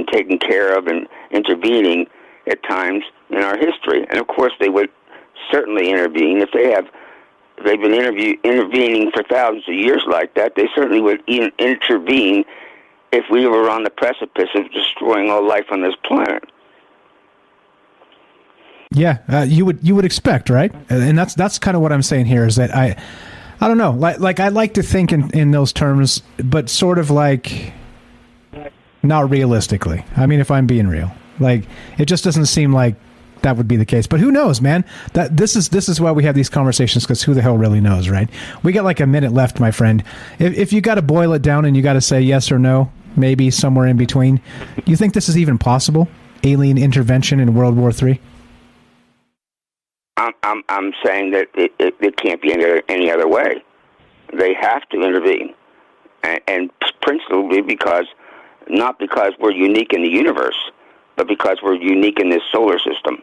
taking care of and intervening at times in our history. And of course they would certainly intervene if they've been intervening for thousands of years like that. They certainly would intervene if we were on the precipice of destroying all life on this planet. Yeah, you would expect, right? And that's kind of what I'm saying here is that I don't know, like I like to think in those terms, but sort of like not realistically. I mean, if I'm being real, like it just doesn't seem like that would be the case. But who knows, man? That this is why we have these conversations, because who the hell really knows, right? We got like a minute left, my friend. If you got to boil it down and you got to say yes or no, maybe somewhere in between, you think this is even possible? Alien intervention in World War III? I'm saying that it can't be any other way. They have to intervene, and principally not because we're unique in the universe, but because we're unique in this solar system.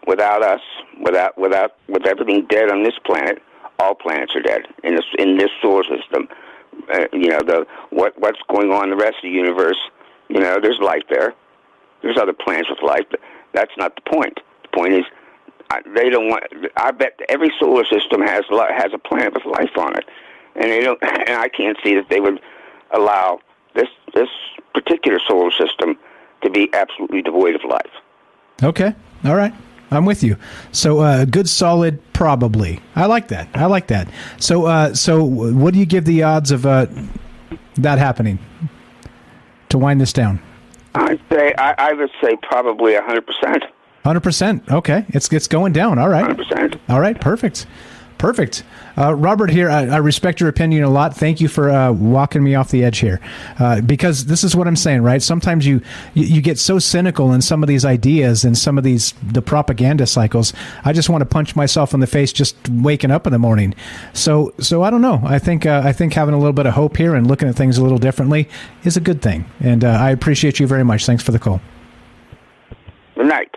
Without us, with everything dead on this planet, all planets are dead in this solar system. What's going on in the rest of the universe? There's life there. There's other planets with life, but that's not the point. The point is, they don't want. I bet every solar system has a planet with life on it, and they don't. And I can't see that they would allow this particular solar system to be absolutely devoid of life. Okay, all right, I'm with you. So, good, solid, probably. I like that. So what do you give the odds of that happening? To wind this down, I would say probably 100%. 100%. Okay. It's going down. All right. 100%. All right. Perfect. Robert here, I respect your opinion a lot. Thank you for walking me off the edge here. Because this is what I'm saying, right? Sometimes you get so cynical in some of these ideas and some of the propaganda cycles. I just want to punch myself in the face just waking up in the morning. So I don't know. I think having a little bit of hope here and looking at things a little differently is a good thing. And I appreciate you very much. Thanks for the call. Good night.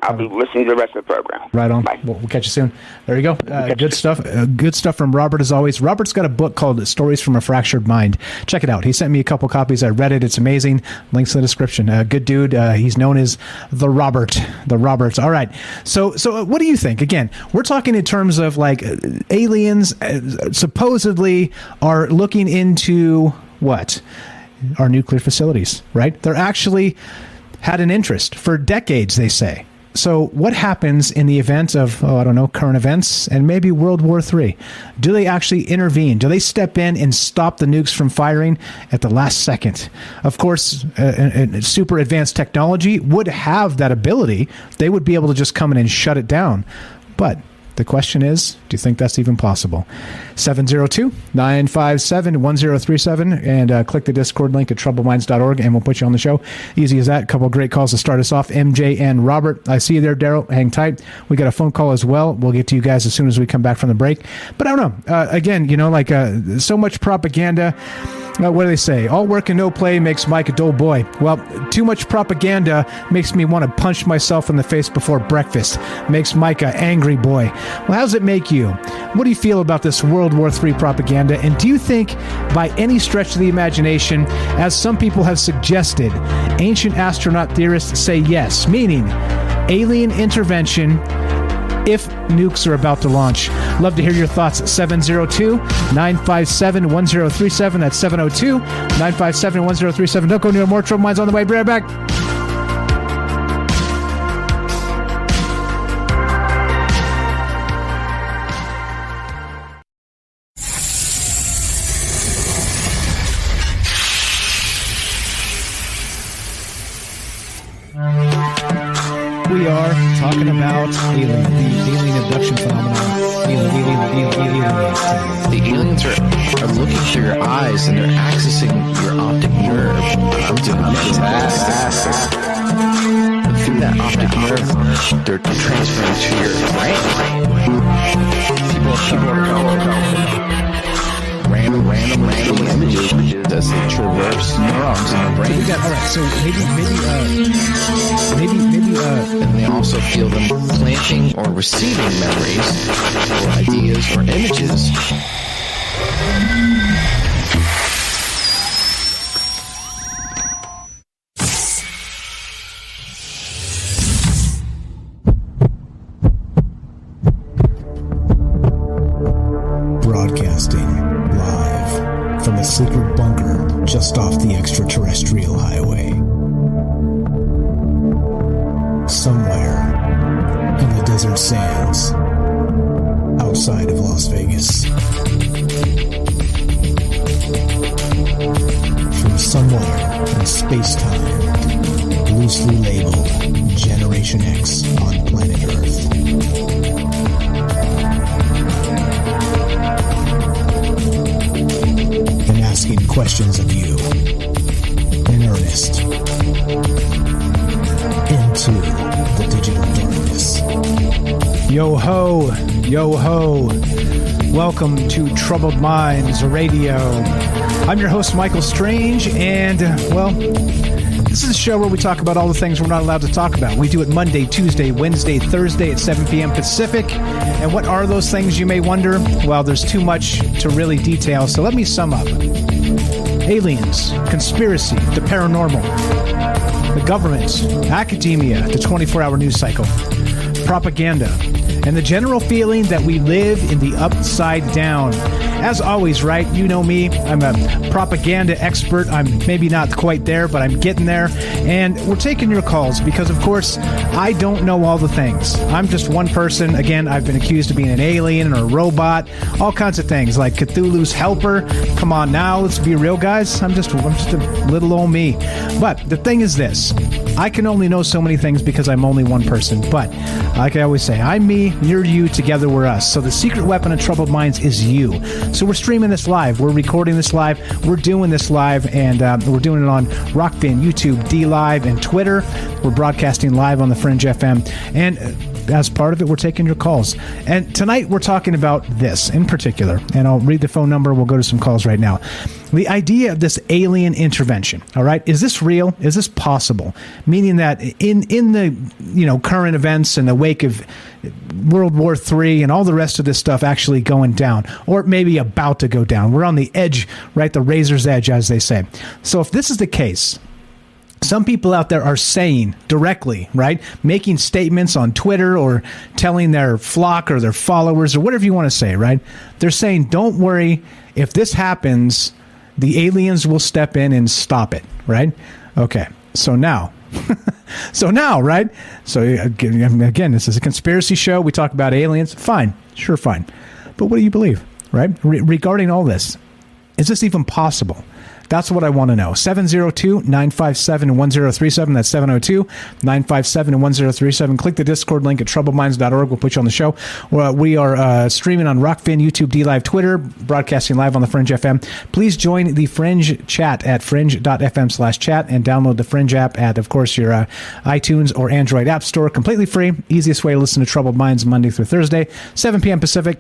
I'll be listening to the rest of the program. Right on. Bye. We'll catch you soon. There you go. Good stuff. Good stuff from Robert, as always. Robert's got a book called Stories from a Fractured Mind. Check it out. He sent me a couple copies. I read it. It's amazing. Links in the description. Good dude. He's known as the Robert. The Roberts. All right. So what do you think? Again, we're talking in terms of like aliens supposedly are looking into what? Our nuclear facilities, right? They're actually had an interest for decades, they say. So what happens in the event of, current events and maybe World War III? Do they actually intervene? Do they step in and stop the nukes from firing at the last second? Of course, super advanced technology would have that ability. They would be able to just come in and shut it down. But the question is, do you think that's even possible? 702-957-1037 and click the Discord link at troubleminds.org and we'll put you on the show. Easy as that. A couple of great calls to start us off. MJ and Robert. I see you there, Daryl. Hang tight. We got a phone call as well. We'll get to you guys as soon as we come back from the break. But I don't know. Again, so much propaganda. What do they say? All work and no play makes Mike a dull boy. Well, too much propaganda makes me want to punch myself in the face before breakfast. Makes Mike an angry boy. Well, how does it make you? What do you feel about this World War III propaganda? And do you think, by any stretch of the imagination, as some people have suggested, ancient astronaut theorists say yes, meaning alien intervention if nukes are about to launch? Love to hear your thoughts. 702-957-1037. That's 702-957-1037. Don't go near more Trouble Minds on the way. Be right back. we are talking about the alien abduction phenomenon. The aliens are looking through your eyes and they're accessing your optic nerve. I'm doing fantastic. Through that optic nerve, they're transferring to your brain. People are calling random images as they traverse neurons in the brain. All right, so maybe, and they also feel them planting or receiving memories or ideas or images. Broadcasting live from a secret bunker just off the extraterrestrial highway. Somewhere in the desert sands outside of Las Vegas. From somewhere in space-time, loosely labeled Generation X on planet Earth. And asking questions of you in earnest into the digital darkness. Yo ho, yo ho. Welcome to Troubled Minds Radio. I'm your host, Michael Strange, and, well, this is a show where we talk about all the things we're not allowed to talk about. We do it Monday, Tuesday, Wednesday, Thursday at 7 p.m. Pacific. And what are those things, you may wonder? Well, there's too much to really detail, so let me sum up. Aliens, conspiracy, the paranormal, the government, academia, the 24-hour news cycle, propaganda, and the general feeling that we live in the upside down. As always, right, you know me, I'm a propaganda expert. I'm maybe not quite there, but I'm getting there. And we're taking your calls because, of course, I don't know all the things. I'm just one person. Again, I've been accused of being an alien or a robot, all kinds of things, like Cthulhu's helper. Come on now, let's be real, guys. I'm just a little old me. But the thing is this. I can only know so many things because I'm only one person. But like I always say, I'm me, you're you, together we're us. So the secret weapon of Troubled Minds is you. So we're streaming this live. We're recording this live. We're doing this live, and we're doing it on Rockfin, YouTube, D-Live, and Twitter. We're broadcasting live on the Fringe FM. And as part of it, we're taking your calls. And tonight we're talking about this in particular. And I'll read the phone number. We'll go to some calls right now. The idea of this alien intervention, all right, is this real? Is this possible? Meaning that in the current events in the wake of World War III and all the rest of this stuff actually going down, or maybe about to go down. We're on the edge, right? The razor's edge, as they say. So if this is the case, some people out there are saying directly, right, making statements on Twitter or telling their flock or their followers or whatever you want to say, right? They're saying, don't worry, if this happens, the aliens will step in and stop it, right? Okay, so now, right? So again, this is a conspiracy show. We talk about aliens. Fine, sure, fine. But what do you believe, right? Regarding all this, is this even possible? That's what I want to know. 702-957-1037. That's 702-957-1037. Click the Discord link at troubledminds.org. We'll put you on the show. We are streaming on Rockfin, YouTube, D-Live, Twitter, broadcasting live on the Fringe FM. Please join the Fringe chat at fringe.fm/chat and download the Fringe app at, of course, your iTunes or Android App Store. Completely free. Easiest way to listen to Troubled Minds Monday through Thursday, 7 p.m. Pacific.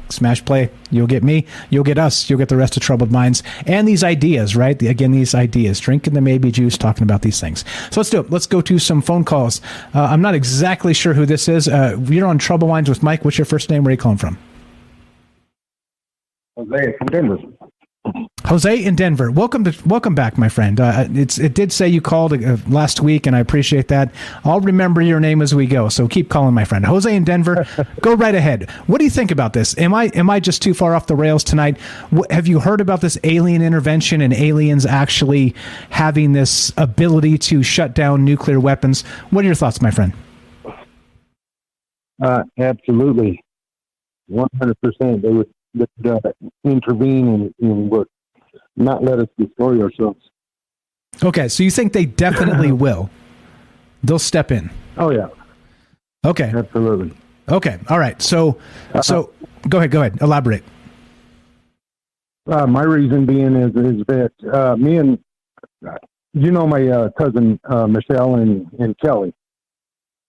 Smash play. You'll get me. You'll get us. You'll get the rest of Troubled Minds. And these ideas, right? These ideas. Drinking the maybe juice, talking about these things. So let's do it. Let's go to some phone calls. I'm not exactly sure who this is. You're on Troubled Minds with Mike. What's your first name? Where are you calling from? Jose from Denver. Jose in Denver. Welcome back, my friend. It did say you called last week, and I appreciate that. I'll remember your name as we go, so keep calling, my friend. Jose in Denver, go right ahead. What do you think about this? Am I just too far off the rails tonight? Have you heard about this alien intervention and aliens actually having this ability to shut down nuclear weapons? What are your thoughts, my friend? Absolutely. 100%. They would intervene and would not let us destroy ourselves. Okay, so you think they definitely will? They'll step in. Oh yeah. Okay. Absolutely. Okay. All right. So go ahead. Elaborate. My reason being is that me and my cousin Michelle and Kelly.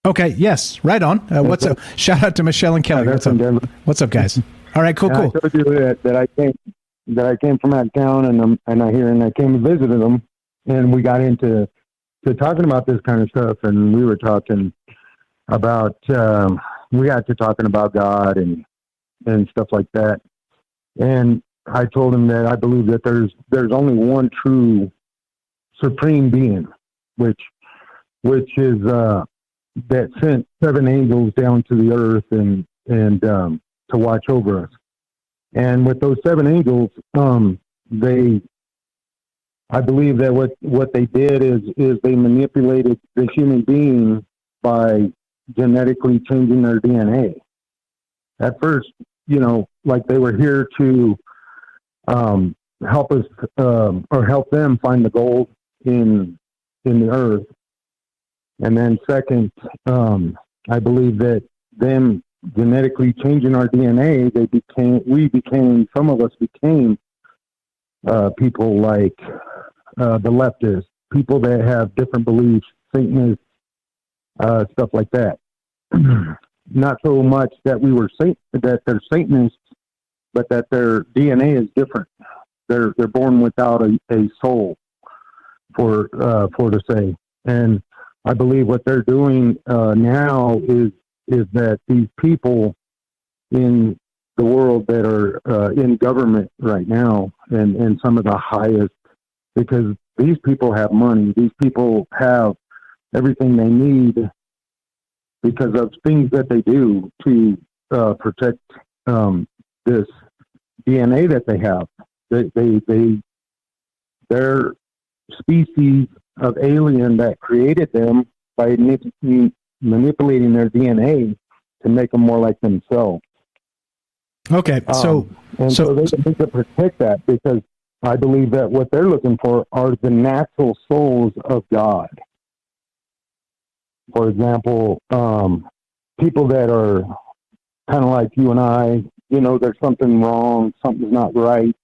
Okay. Yes. Right on. What's up? Shout out to Michelle and Kelly. What's up? What's up, guys? All right. Cool. I told you that I came from out of town and I came and visited them, and we got into talking about this kind of stuff, and we were talking about we got to talking about God and stuff like that, and I told him that I believe that there's only one true supreme being, which is that sent 7 angels down to the earth and to watch over us. And with those 7 angels, I believe that what they did is they manipulated the human being by genetically changing their DNA. At first, like they were here to help us or help them find the gold in the earth. And then second, I believe that them genetically changing our DNA, some of us became people like the leftists, people that have different beliefs, Satanists, stuff like that. Not so much that that they're Satanists, but that their DNA is different. They're born without a soul, for to say. And I believe what they're doing now is that these people in the world that are in government right now and some of the highest, because these people have money, these people have everything they need because of things that they do to protect this DNA that they have. They're species of alien that created them by manipulating their DNA to make them more like themselves. Okay, so they need to protect that, because I believe that what they're looking for are the natural souls of God. For example, people that are kind of like you and I, there's something wrong, something's not right.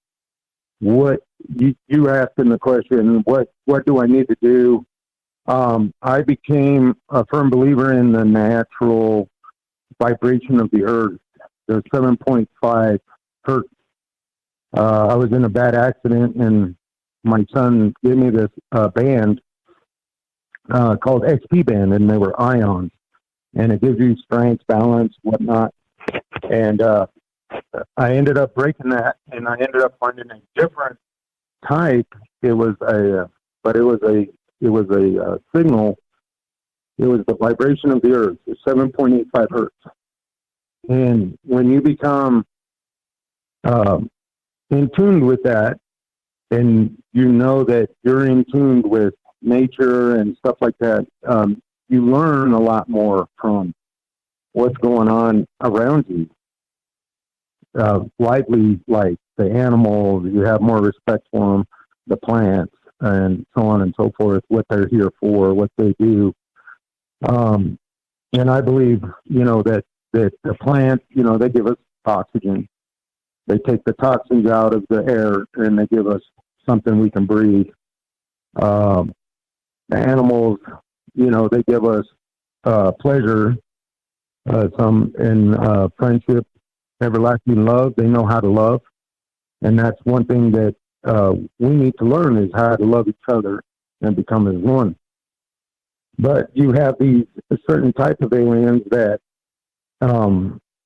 What you asking the question, what do I need to do? I became a firm believer in the natural vibration of the earth. There's 7.5 hertz. I was in a bad accident, and my son gave me this band called XP band, and they were ions, and it gives you strength, balance, whatnot. And I ended up breaking that, and I ended up finding a different type. It was a signal. It was the vibration of the earth, 7.85 hertz. And when you become in tune with that, and you know that you're in tune with nature and stuff like that, you learn a lot more from what's going on around you. Lively, like the animals, you have more respect for them, the plants, and so on and so forth, what they're here for, what they do. And I believe, that the plants, they give us oxygen. They take the toxins out of the air, and they give us something we can breathe. The animals, they give us pleasure, some in friendship, everlasting love. They know how to love. And that's one thing that we need to learn, is how to love each other and become as one. But you have these certain type of aliens that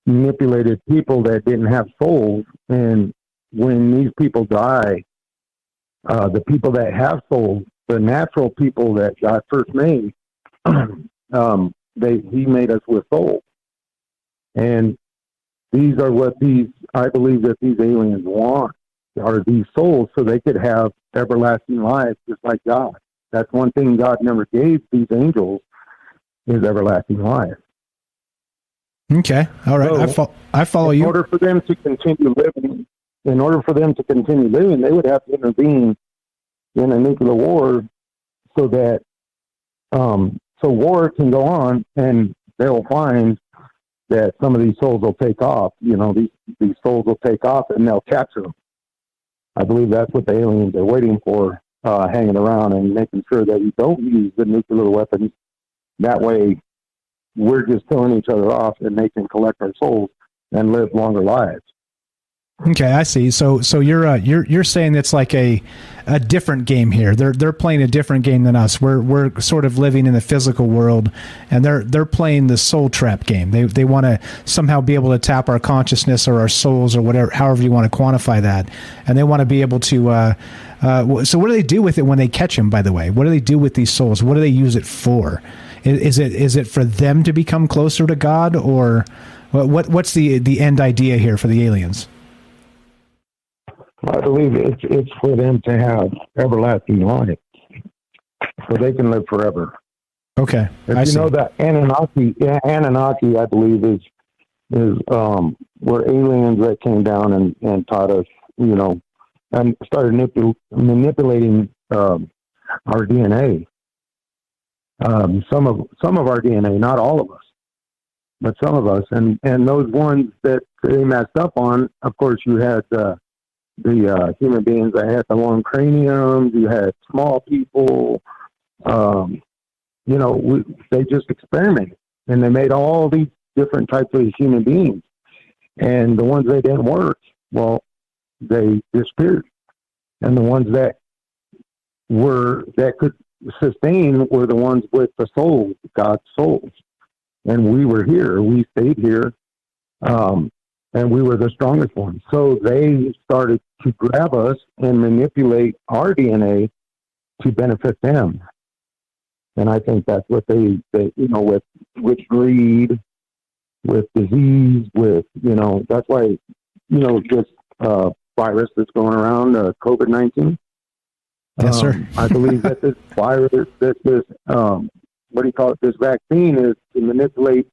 manipulated people that didn't have souls. And when these people die, the people that have souls, the natural people that God first made, he made us with souls. And these are what I believe that these aliens want, are these souls, so they could have everlasting life just like God. That's one thing God never gave these angels, is everlasting life. Okay. All right. So, I follow you. In order for them to continue living, they would have to intervene in a nuclear war so so war can go on, and they'll find that some of these souls will take off. You know, these souls will take off, and they'll capture them. I believe that's what the aliens are waiting for, hanging around and making sure that we don't use the nuclear weapons. That way, we're just killing each other off, and they can collect our souls and live longer lives. Okay, I see. So you're saying it's like a different game here. They're playing a different game than us. We're sort of living in the physical world, and they're playing the soul trap game. They want to somehow be able to tap our consciousness or our souls or whatever, however you want to quantify that, and they want to be able to. So what do they do with it when they catch them? By the way, what do they do with these souls? What do they use it for? Is it for them to become closer to God, or what's the end idea here for the aliens? I believe it's for them to have everlasting life, so they can live forever. Okay, if you know that Anunnaki, I believe is were aliens that came down and taught us, you know, and started manipulating our DNA. Some of our DNA, not all of us, but some of us, and those ones that they messed up on. Of course, you had the human beings that had the long craniums. You had small people. You know, they just experimented, and they made all these different types of human beings. And the ones that didn't work, well, they disappeared. And the ones that could sustain were the ones with the souls, God's souls. And we were here. We stayed here. And we were the strongest ones. So they started to grab us and manipulate our DNA to benefit them. And I think that's what they you know, with greed, with disease, with, you know, that's why, you know, this virus that's going around, COVID-19. Yes, sir. I believe that this virus, this what do you call it? This vaccine is to manipulate.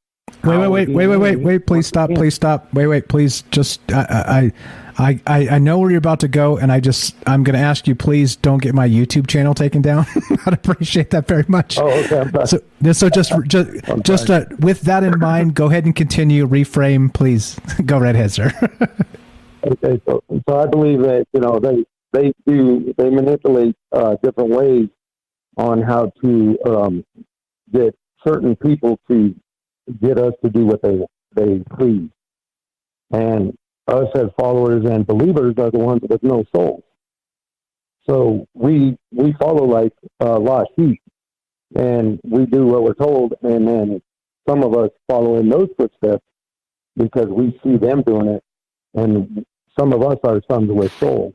Wait, please stop. Wait, please. Just, I know where you're about to go, and I'm going to ask you, please don't get my YouTube channel taken down. I'd appreciate that very much. Oh, okay. So just with that in mind, go ahead and continue, reframe, please. Go right ahead, sir. Okay. So I believe that, you know, they manipulate different ways on how to get certain people to get us to do what they please. And us as followers and believers are the ones with no souls. So we follow like lost sheep, and we do what we're told, and then some of us follow in those footsteps because we see them doing it, and some of us are sons with souls,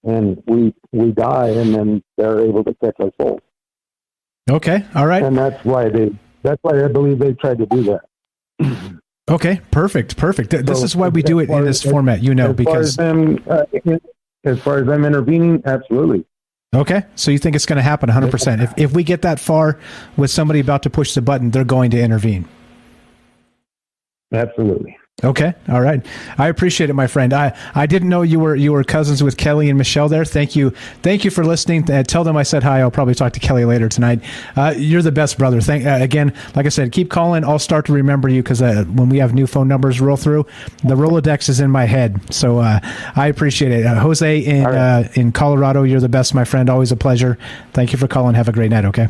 and we die, and then they're able to catch our souls. Okay, all right. And that's why I believe they tried to do that. Okay, perfect. This is why we do it in this format, you know, because as far as them intervening, absolutely. Okay, so you think it's going to happen 100%. If we get that far with somebody about to push the button, they're going to intervene. Absolutely. Okay, all right. I appreciate it, my friend. I didn't know you were cousins with Kelly and Michelle there. Thank you for listening. Tell them I said hi. I'll probably talk to Kelly later tonight. You're the best, brother. Again, like I said, keep calling. I'll start to remember you because when we have new phone numbers roll through, the Rolodex is in my head. So I appreciate it. Jose in Colorado, you're the best, my friend. Always a pleasure. Thank you for calling. Have a great night. Okay.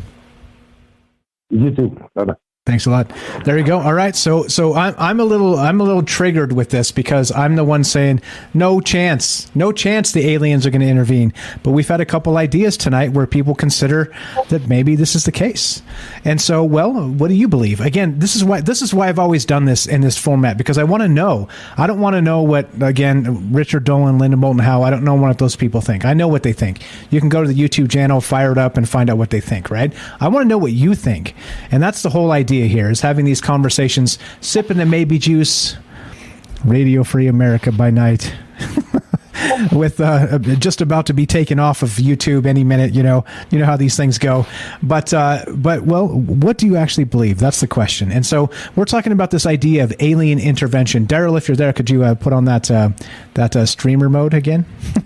You too. Bye-bye. Thanks a lot. There you go. All right. So I'm a little triggered with this because I'm the one saying no chance the aliens are going to intervene. But we've had a couple ideas tonight where people consider that maybe this is the case. And so, well, what do you believe? Again, this is why I've always done this in this format, because I want to know. I don't want to know what, again, Richard Dolan, Linda Moulton Howe, I don't know what those people think. I know what they think. You can go to the YouTube channel, fire it up, and find out what they think, right? I want to know what you think. And that's the whole idea here, is having these conversations, sipping the maybe juice, Radio Free America by night. with just about to be taken off of YouTube any minute. You know how these things go. But well, what do you actually believe? That's the question. And so we're talking about this idea of alien intervention. Daryl, if you're there, could you put on that streamer mode again? I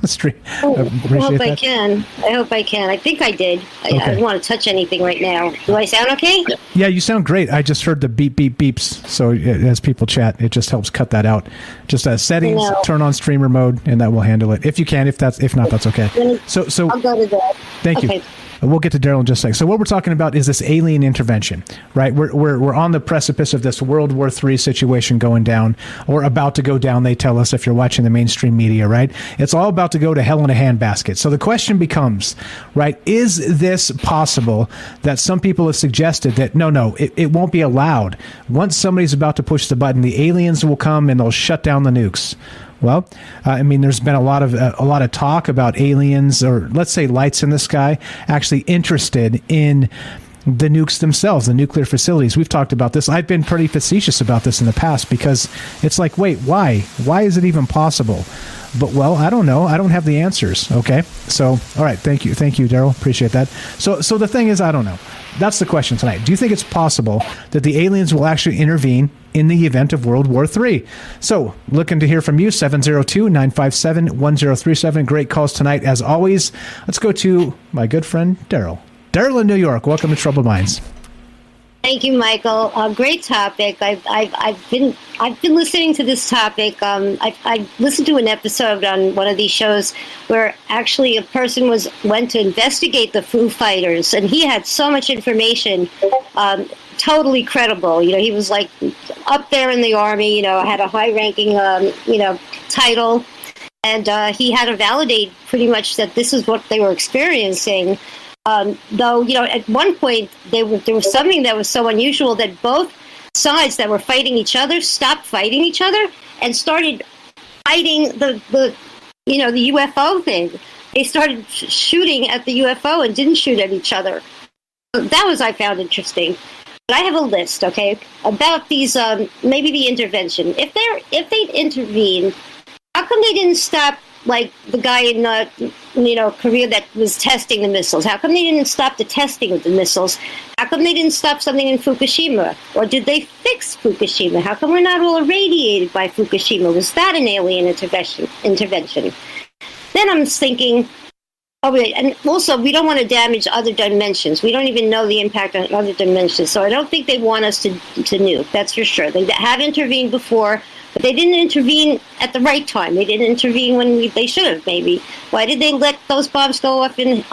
hope I can. I think I did. Okay. I don't want to touch anything right now. Do I sound okay? Yeah, you sound great. I just heard the beep, beep, beeps. So as people chat, it just helps cut that out. Just settings, turn on streamer mode, and that will handle it. If you can, if not, that's okay. So I'll go to that. Thank you. We'll get to Daryl in just a second. So what we're talking about is this alien intervention, right? We're on the precipice of this World War III situation going down, or about to go down, they tell us, if you're watching the mainstream media, right? It's all about to go to hell in a handbasket. So the question becomes, right, is this possible that some people have suggested that, no, it won't be allowed. Once somebody's about to push the button, the aliens will come and they'll shut down the nukes. Well, I mean, there's been a lot of talk about aliens, or let's say lights in the sky, actually interested in the nukes themselves, the nuclear facilities. We've talked about this. I've been pretty facetious about this in the past because it's like, wait, why? Why is it even possible? But, well, I don't know. I don't have the answers. Okay. So, all right. Thank you, Daryl. Appreciate that. So the thing is, I don't know. That's the question tonight. Do you think it's possible that the aliens will actually intervene in the event of World War III? So, looking to hear from you, 702-957-1037. Great calls tonight, as always. Let's go to my good friend, Daryl. Daryl in New York. Welcome to Troubled Minds. Thank you, Michael. Great topic. I've been listening to this topic. I listened to an episode on one of these shows where actually a person went to investigate the Foo Fighters, and he had so much information, totally credible. He was like up there in the Army. Had a high-ranking title, and he had to validate pretty much that this is what they were experiencing. Though, at one point there was something that was so unusual that both sides that were fighting each other stopped fighting each other and started fighting the UFO thing. They started shooting at the UFO and didn't shoot at each other. That I found interesting. But I have a list, okay, about these maybe the intervention. If they'd intervened, how come they didn't stop? Like the guy in Korea that was testing the missiles. How come they didn't stop the testing of the missiles? How come they didn't stop something in Fukushima? Or did they fix Fukushima? How come we're not all irradiated by Fukushima? Was that an alien intervention? Then I'm thinking, and also we don't want to damage other dimensions. We don't even know the impact on other dimensions. So I don't think they want us to nuke. That's for sure. They have intervened before. But they didn't intervene at the right time. They didn't intervene when they should have, maybe. Why did they let those bombs go off in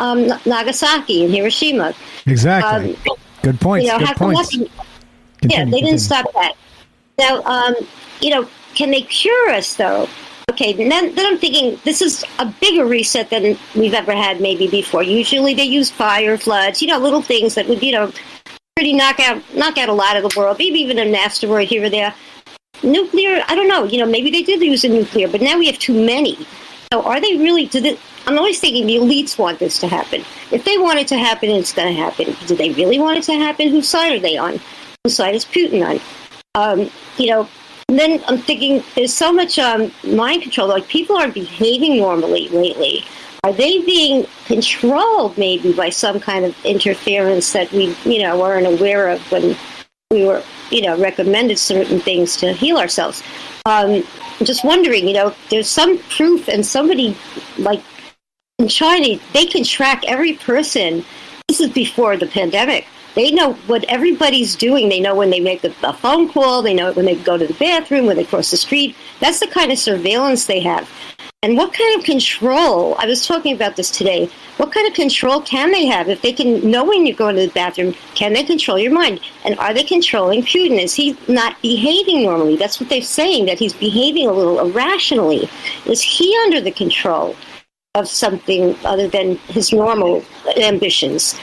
Nagasaki and Hiroshima? Exactly. Good point. Good points. They didn't stop that. Now, can they cure us, though? Okay, then I'm thinking this is a bigger reset than we've ever had maybe before. Usually they use fire, floods, little things that would, pretty knock out a lot of the world, maybe even an asteroid here or there. Nuclear, I don't know. Maybe they did use a nuclear, but now we have too many. So are they really? I'm always thinking the elites want this to happen. If they want it to happen, it's going to happen. Do they really want it to happen? Whose side are they on? Whose side is Putin on? And then I'm thinking there's so much mind control. Like people aren't behaving normally lately. Are they being controlled maybe by some kind of interference that we, weren't aware of when we were, recommended certain things to heal ourselves? I'm just wondering, there's some proof, and somebody like in China, they can track every person. This is before the pandemic. They know what everybody's doing. They know when they make a phone call. They know when they go to the bathroom, when they cross the street. That's the kind of surveillance they have. And what kind of control, I was talking about this today, what kind of control can they have? If they can know when you're going to the bathroom, can they control your mind? And are they controlling Putin? Is he not behaving normally? That's what they're saying, that he's behaving a little irrationally. Is he under the control of something other than his normal ambitions?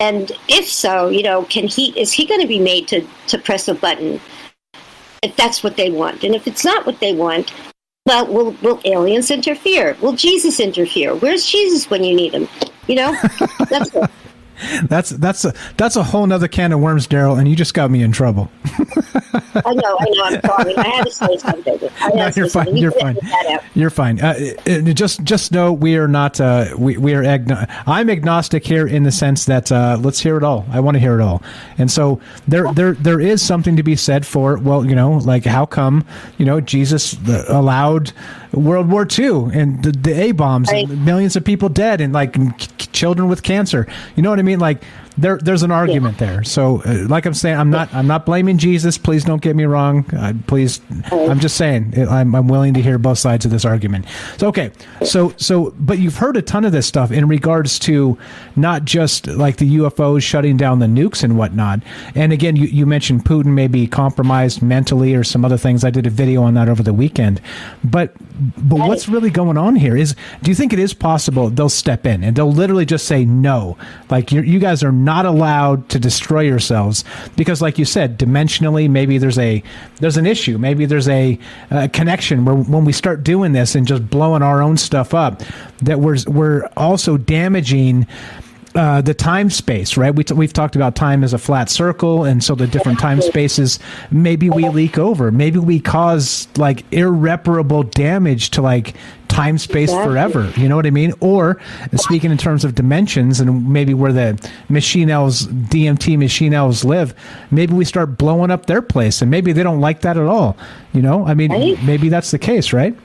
And if so, is he going to be made to press a button if that's what they want? And if it's not what they want, well, will aliens interfere? Will Jesus interfere? Where's Jesus when you need him? That's it. That's a whole nother can of worms, Daryl, and you just got me in trouble. I know. I'm sorry. I had to say something. No, you're fine. You're fine. Just know we are not. We are. I'm agnostic here in the sense that let's hear it all. I want to hear it all. And so there is something to be said for, well, like how come Jesus allowed World War II and the A bombs, right, and millions of people dead, and like children with cancer. You know what I mean? Like there's an argument there. So like I'm saying, I'm not blaming Jesus. Please don't get me wrong. Please, I'm just saying I'm willing to hear both sides of this argument. So okay, so but you've heard a ton of this stuff in regards to not just like the UFOs shutting down the nukes and whatnot. And again, you mentioned Putin may be compromised mentally or some other things. I did a video on that over the weekend. But what's really going on here is, do you think it is possible they'll step in and they'll literally just say no? Like you guys are not allowed to destroy yourselves because, like you said, dimensionally, maybe there's an issue. Maybe there's a connection where when we start doing this and just blowing our own stuff up, that we're also damaging the time space, right? We've talked about time as a flat circle, and so the different time spaces, maybe we leak over. Maybe we cause like irreparable damage to like time space forever. You know what I mean? Or speaking in terms of dimensions and maybe where the machine elves, DMT machine elves live, maybe we start blowing up their place, and maybe they don't like that at all. I mean, maybe that's the case, right?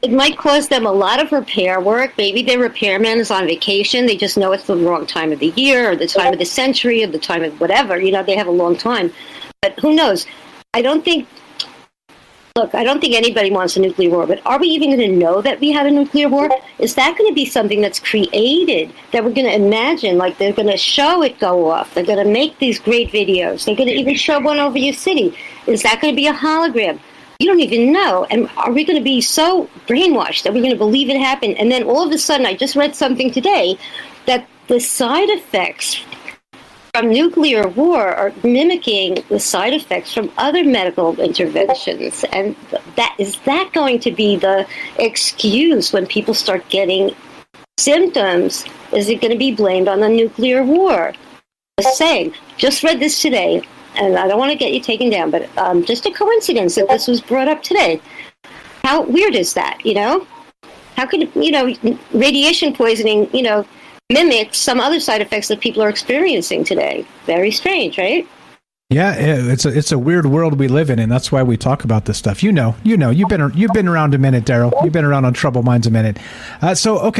It might cause them a lot of repair work. Maybe their repairman is on vacation. They just know it's the wrong time of the year or the time of the century or the time of whatever. They have a long time. But who knows? I don't think anybody wants a nuclear war, but are we even going to know that we have a nuclear war? Is that going to be something that's created, that we're going to imagine, like they're going to show it go off? They're going to make these great videos. They're going to even show one over your city. Is that going to be a hologram? You don't even know. And are we going to be so brainwashed that we're going to believe it happened? And then all of a sudden, I just read something today that the side effects from nuclear war are mimicking the side effects from other medical interventions. And is that going to be the excuse when people start getting symptoms? Is it going to be blamed on the nuclear war? Just saying. Just read this today. And I don't want to get you taken down, but just a coincidence that this was brought up today. How weird is that, How could, radiation poisoning, mimic some other side effects that people are experiencing today? Very strange, right? Yeah, it's a weird world we live in, and that's why we talk about this stuff. You've been around a minute, Daryl. You've been around on Troubled Minds a minute. So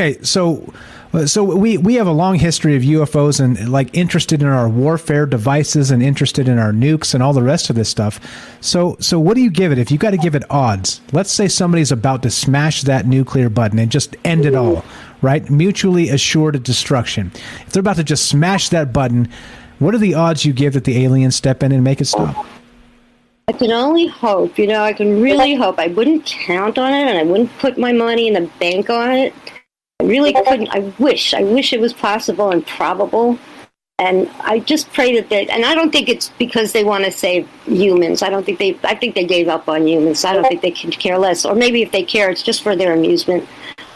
we have a long history of UFOs and like interested in our warfare devices and interested in our nukes and all the rest of this stuff. So what do you give it if you got to give it odds? Let's say somebody's about to smash that nuclear button and just end it all, right? Mutually assured destruction. If they're about to just smash that button, what are the odds you give that the aliens step in and make it stop? I can only hope, I can really hope. I wouldn't count on it, and I wouldn't put my money in the bank on it. I really couldn't. I wish it was possible and probable. And I just pray that and I don't think it's because they want to save humans. I think they gave up on humans. I don't think they could care less. Or maybe if they care, it's just for their amusement.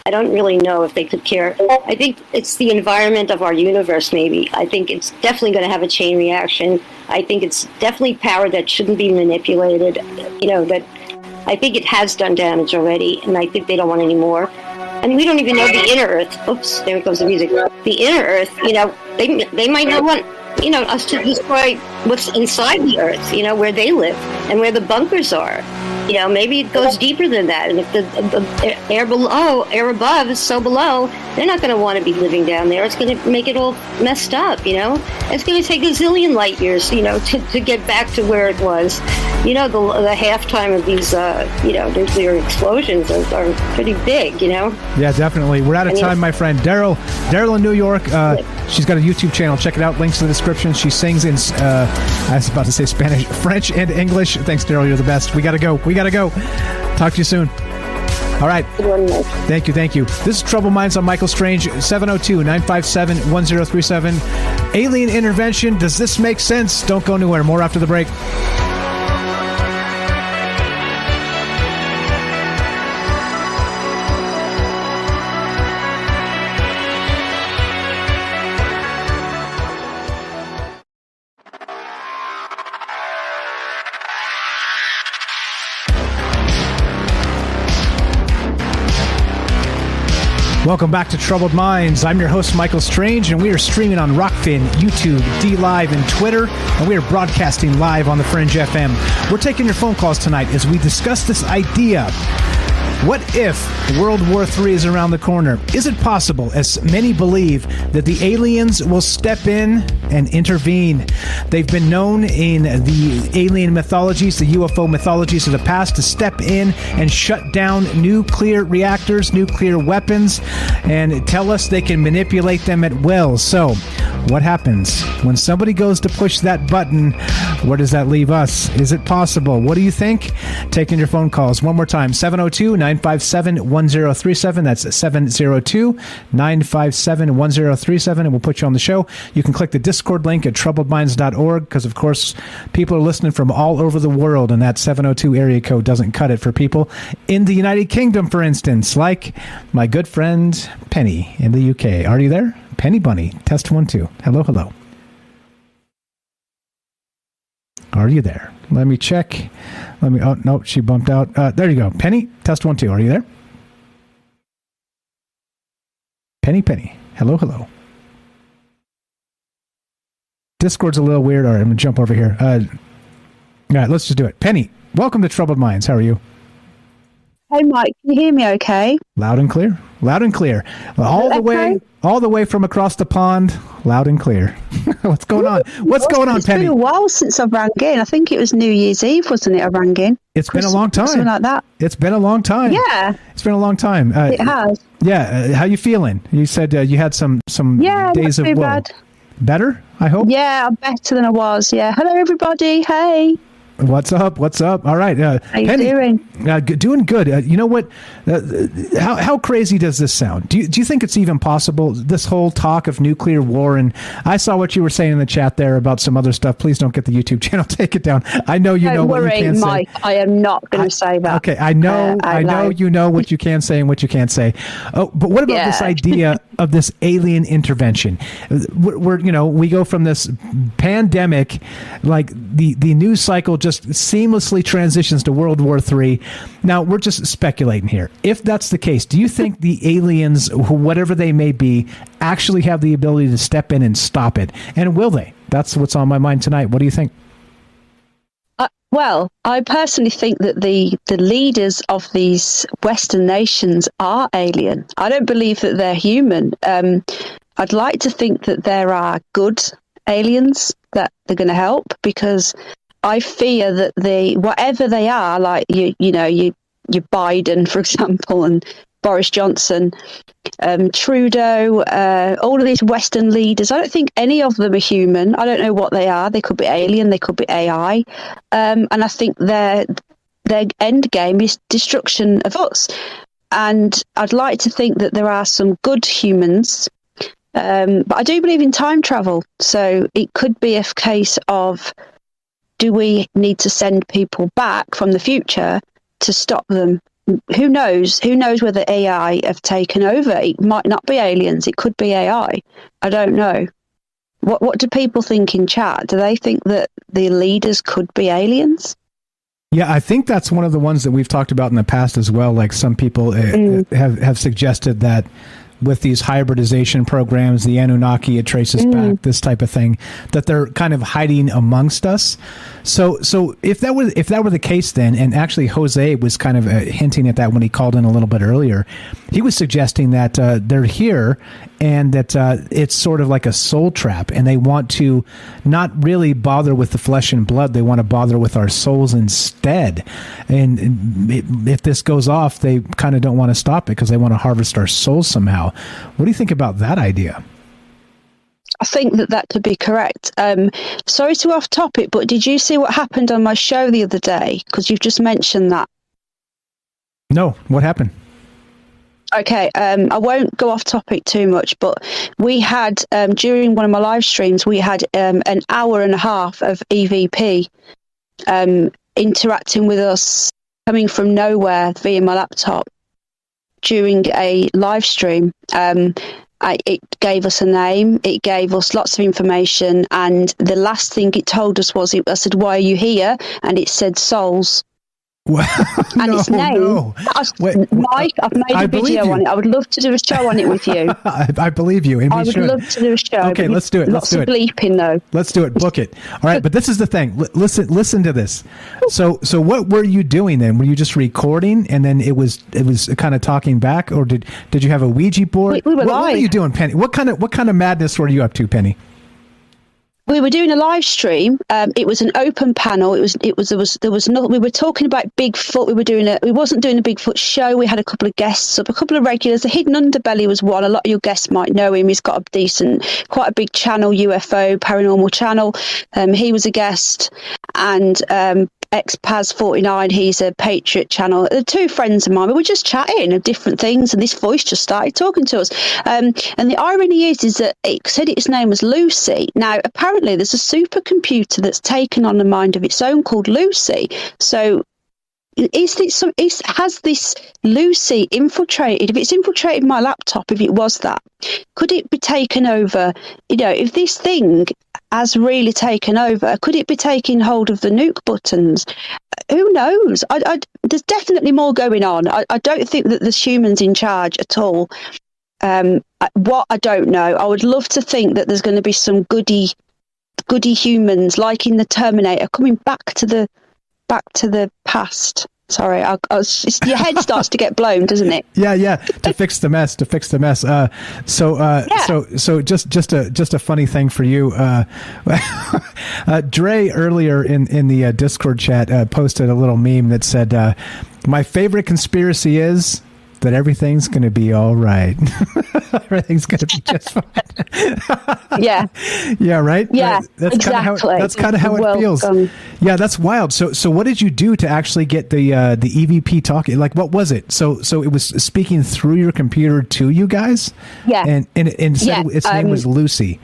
I don't really know if they could care. I think it's the environment of our universe, maybe. I think it's definitely going to have a chain reaction. I think it's definitely power that shouldn't be manipulated. That I think it has done damage already, and I think they don't want any more. And we don't even know the inner Earth. Oops, there goes the music. The inner Earth, they might not want, us to destroy what's inside the Earth, where they live and where the bunkers are. Maybe it goes deeper than that. And if the air above is so below, they're not going to want to be living down there. It's going to make it all messed up, It's going to take a zillion light years, to get back to where it was. The halftime of these, nuclear explosions are pretty big, Yeah, definitely. We're out of time, my friend. Daryl in New York. She's got a YouTube channel. Check it out. Links in the description. She sings in, I was about to say Spanish, French, and English. Thanks, Daryl. You're the best. We got to go. Talk to you soon. All right. Thank you. This is Troubled Minds on Michael Strange, 702-957-1037. Alien intervention. Does this make sense? Don't go anywhere. More after the break. Welcome back to Troubled Minds. I'm your host, Michael Strange, and we are streaming on Rockfin, YouTube, DLive, and Twitter, and we are broadcasting live on the Fringe FM. We're taking your phone calls tonight as we discuss this idea. What if World War III is around the corner? Is it possible, as many believe, that the aliens will step in and intervene? They've been known in the alien mythologies, the UFO mythologies of the past, to step in and shut down nuclear reactors, nuclear weapons, and tell us they can manipulate them at will. So, what happens when somebody goes to push that button? Where does that leave us? Is it possible? What do you think? Taking your phone calls one more time, 702-957-1037. That's 702-957-1037, and we'll put you on the show. You can click the Discord link at troubledminds.org because, of course, people are listening from all over the world, and that 702 area code doesn't cut it for people in the United Kingdom, for instance, like my good friend Penny in the UK. Are you there? Penny Bunny, test 1 2. Hello, hello. Are you there? Let me check. Oh, no, she bumped out. There you go. Penny, test 1 2. Are you there? Penny. Hello, hello. Discord's a little weird. All right, I'm going to jump over here. All right, let's just do it. Penny, welcome to Troubled Minds. How are you? Hey, Mike, can you hear me okay? Loud and clear. Loud and clear. All the way from across the pond, loud and clear. What's going on? What's going on, Penny? It's been a while since I rang in. I think it was New Year's Eve, wasn't it? I rang in. It's been a long time. Something like that. It's been a long time. Yeah. It's been a long time. It has. Yeah. How you feeling? You said you had some days of woe. Bad. Better, I hope? Yeah, I'm better than I was. Yeah. Hello, everybody. Hey. What's up? All right. How Penny, you doing? Doing good. You know what? How crazy does this sound? Do you think it's even possible, this whole talk of nuclear war? And I saw what you were saying in the chat there about some other stuff. Please don't get the YouTube channel. Take it down. I know you know what you can say. Don't worry, Mike. I am not going to say that. Okay. I know you know what you can say and what you can't say. Oh, but what about this idea of this alien intervention? We go from this pandemic, like the news cycle just seamlessly transitions to World War III. Now, we're just speculating here. If that's the case, do you think the aliens, whatever they may be, actually have the ability to step in and stop it? And will they? That's what's on my mind tonight. What do you think? Well, I personally think that the leaders of these Western nations are alien. I don't believe that they're human. I'd like to think that there are good aliens that they're going to help, because I fear that whatever they are, like you Biden, for example, and Boris Johnson, Trudeau, all of these Western leaders, I don't think any of them are human. I don't know what they are. They could be alien, they could be AI, and I think their end game is destruction of us. And I'd like to think that there are some good humans, but I do believe in time travel. So it could be a case of, do we need to send people back from the future to stop them? Who knows? Who knows whether AI have taken over? It might not be aliens. It could be AI. I don't know. What do people think in chat? Do they think that the leaders could be aliens? Yeah, I think that's one of the ones that we've talked about in the past as well. Like some people have suggested that with these hybridization programs, the Anunnaki, it traces back, this type of thing, that they're kind of hiding amongst us. So if that were the case then, and actually Jose was kind of hinting at that when he called in a little bit earlier, he was suggesting that they're here and that it's sort of like a soul trap, and they want to not really bother with the flesh and blood. They want to bother with our souls instead. And if this goes off, they kind of don't want to stop it because they want to harvest our souls somehow. What do you think about that idea? I think that could be correct. Sorry to off topic, but did you see what happened on my show the other day? Because you've just mentioned that. No, what happened? Okay, I won't go off topic too much, but we had, during one of my live streams, we had an hour and a half of EVP interacting with us, coming from nowhere via my laptop during a live stream. It gave us a name, it gave us lots of information, and the last thing it told us was, I said, "Why are you here?" And it said souls. And its name, Mike, I've made a video on it. I would love to do a show on it with you. I believe you. And I would love to do a show. Okay, let's do it. Lots of bleeping, though. Let's do it. Book it. All right, but this is the thing. Listen to this. So what were you doing then? Were you just recording, and then it was kind of talking back, or did you have a Ouija board? We were live. What were you doing, Penny? What kind of madness were you up to, Penny? We were doing a live stream. It was an open panel. There was no. We were talking about Bigfoot. We wasn't doing a Bigfoot show. We had a couple of guests up, a couple of regulars. The Hidden Underbelly was one. A lot of your guests might know him. He's got quite a big channel, UFO paranormal channel. He was a guest, and XPaz49. He's a Patriot channel. They're two friends of mine. We were just chatting of different things, and this voice just started talking to us. And the irony is that it said its name was Lucy. Now, apparently, there's a supercomputer that's taken on a mind of its own called Lucy. So, has this Lucy infiltrated? If it's infiltrated my laptop, if it was that, could it be taken over? If this thing has really taken over, could it be taking hold of the nuke buttons? Who knows? There's definitely more going on. I don't think that there's humans in charge at all. What I don't know. I would love to think that there's going to be some goody humans, like in the Terminator, coming back to the past. Sorry, your head starts to get blown, doesn't it? Yeah. To fix the mess. So just a funny thing for you. Dre earlier in the Discord chat posted a little meme that said, "My favorite conspiracy is that everything's going to be all right." Everything's going to be just fine. Yeah. Yeah, right? Yeah, that's exactly. That's kind of how it feels. Yeah, that's wild. So what did you do to actually get the EVP talking? Like, what was it? So it was speaking through your computer to you guys? Yeah. And said its name was Lucy.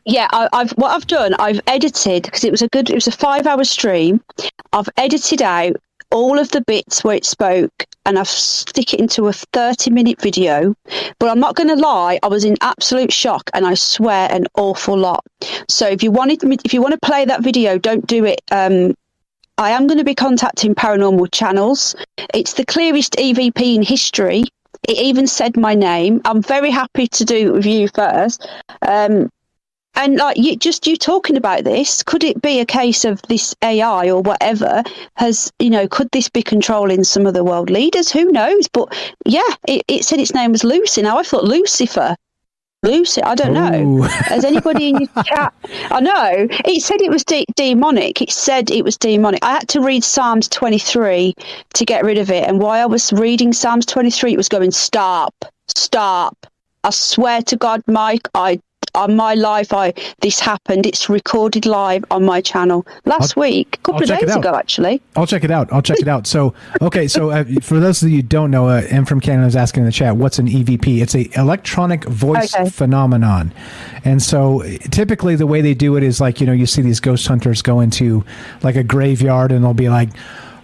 Yeah, I've edited, because it was a 5-hour stream. I've edited out all of the bits where it spoke, and I've stick it into a 30-minute video. But I'm not going to lie, I was in absolute shock, and I swear an awful lot. So if you want to play that video, don't do it. I am going to be contacting paranormal channels. It's the clearest EVP in history. It even said my name. I'm very happy to do it with you first. And like you talking about this, could it be a case of this AI or whatever could this be controlling some of the world leaders? Who knows? But yeah, it said its name was Lucy. Now I thought Lucifer. Lucy, I don't know. Has anybody in your chat? I know. It said it was demonic. It said it was demonic. I had to read Psalms 23 to get rid of it. And while I was reading Psalms 23, it was going, stop. I swear to God, Mike, on my live, this happened. It's recorded live on my channel last week, a couple of days ago, actually. I'll check it out. So, okay, so for those of you who don't know, M from Canada is asking in the chat, what's an EVP? It's a electronic voice phenomenon. And so typically the way they do it is like, you see these ghost hunters go into like a graveyard and they'll be like,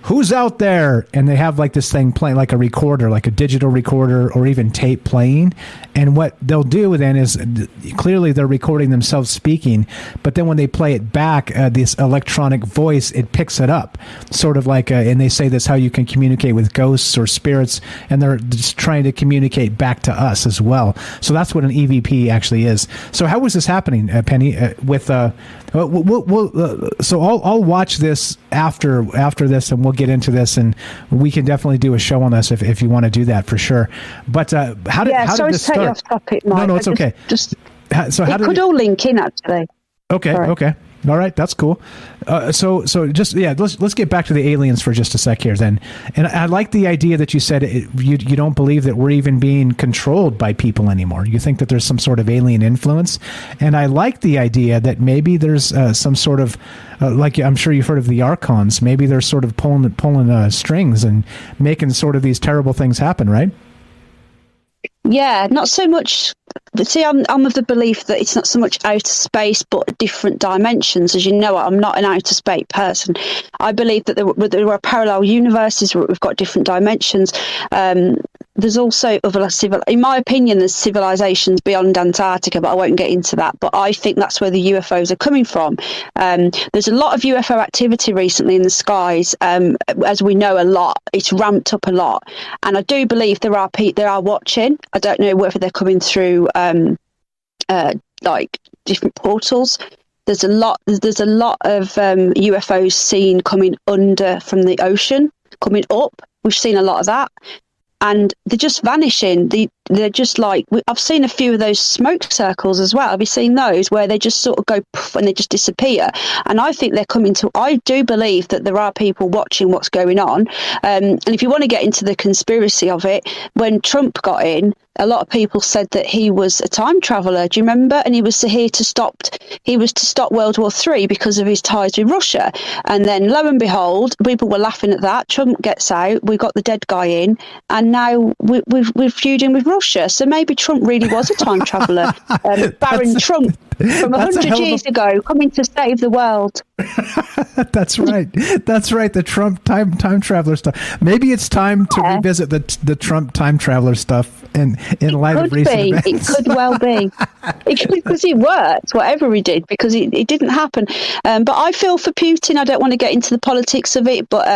who's out there? And they have like this thing playing, like a recorder, like a digital recorder or even tape playing. And what they'll do then is clearly they're recording themselves speaking, but then when they play it back, this electronic voice, it picks it up. Sort of like, and they say that's how you can communicate with ghosts or spirits, and they're just trying to communicate back to us as well. So that's what an EVP actually is. So how was this happening, Penny? So I'll watch this after this, and we'll get into this, and we can definitely do a show on this if you want to do that for sure. But how did this start? Off topic, Mike. No, it's okay. It could all link in actually. Okay, sorry. Okay. All right, that's cool. So let's get back to the aliens for just a sec here then. And I like the idea that you said you don't believe that we're even being controlled by people anymore. You think that there's some sort of alien influence. And I like the idea that maybe there's some sort of, like I'm sure you've heard of the Archons, maybe they're sort of pulling strings and making sort of these terrible things happen, right? Yeah, not so much I'm of the belief that it's not so much outer space, but different dimensions. As you know, I'm not an outer space person. I believe that there are parallel universes where we've got different dimensions. There's also in my opinion, there's civilizations beyond Antarctica, but I won't get into that. But I think that's where the UFOs are coming from. There's a lot of UFO activity recently in the skies. As we know, a lot. It's ramped up a lot, and I do believe there are watching. I don't know whether they're coming through like different portals. There's a lot of UFOs seen coming under from the ocean, coming up. We've seen a lot of that. And they're just vanishing. They're just like, I've seen a few of those smoke circles as well. Have you seen those where they just sort of go poof and they just disappear? And I think they're coming to, I do believe that there are people watching what's going on. And if you want to get into the conspiracy of it, when Trump got in, a lot of people said that he was a time traveller. Do you remember? And he was to stop World War III because of his ties with Russia. And then lo and behold, people were laughing at that. Trump gets out. We got the dead guy in, and now we're feuding with Russia. So maybe Trump really was a time traveller. Baron Trump from 100 years ago, coming to save the world. That's right. That's right. The Trump time traveler stuff. Maybe it's time to revisit the Trump time traveler stuff in light of recent events. It could well be. Because it worked, whatever he did, because it didn't happen. But I feel for Putin. I don't want to get into the politics of it, but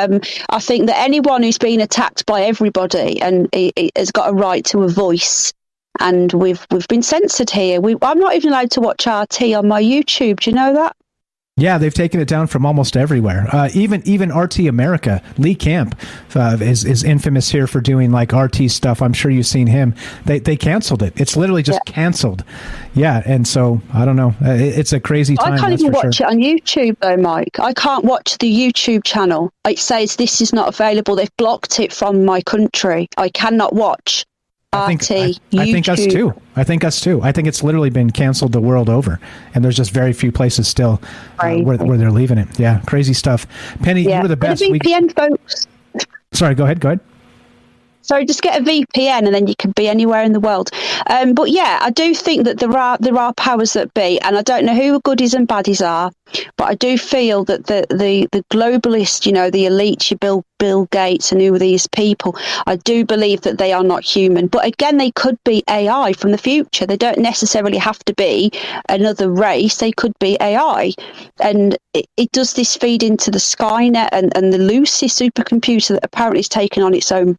I think that anyone who's been attacked by everybody and he has got a right to a voice. And we've been censored here. I'm not even allowed to watch RT on my YouTube. Do you know that? Yeah, they've taken it down from almost everywhere. Even RT America, Lee Camp is infamous here for doing like RT stuff. I'm sure you've seen him. They canceled it. It's literally just canceled. Yeah, and so I don't know. It's a crazy time. I can't even watch it on YouTube though, Mike. I can't watch the YouTube channel. It says this is not available. They've blocked it from my country. I cannot watch. I think us too. I think it's literally been canceled the world over, and there's just very few places still where they're leaving it. Yeah, crazy stuff. Penny, you were the best. VPN, folks. Sorry, go ahead. So just get a VPN and then you can be anywhere in the world. But yeah, I do think that there are powers that be, and I don't know who goodies and baddies are, but I do feel that the globalist, the elite, your Bill Gates and who are these people, I do believe that they are not human. But again, they could be AI from the future. They don't necessarily have to be another race. They could be AI. And it does this feed into the Skynet and the Lucy supercomputer that apparently is taken on its own.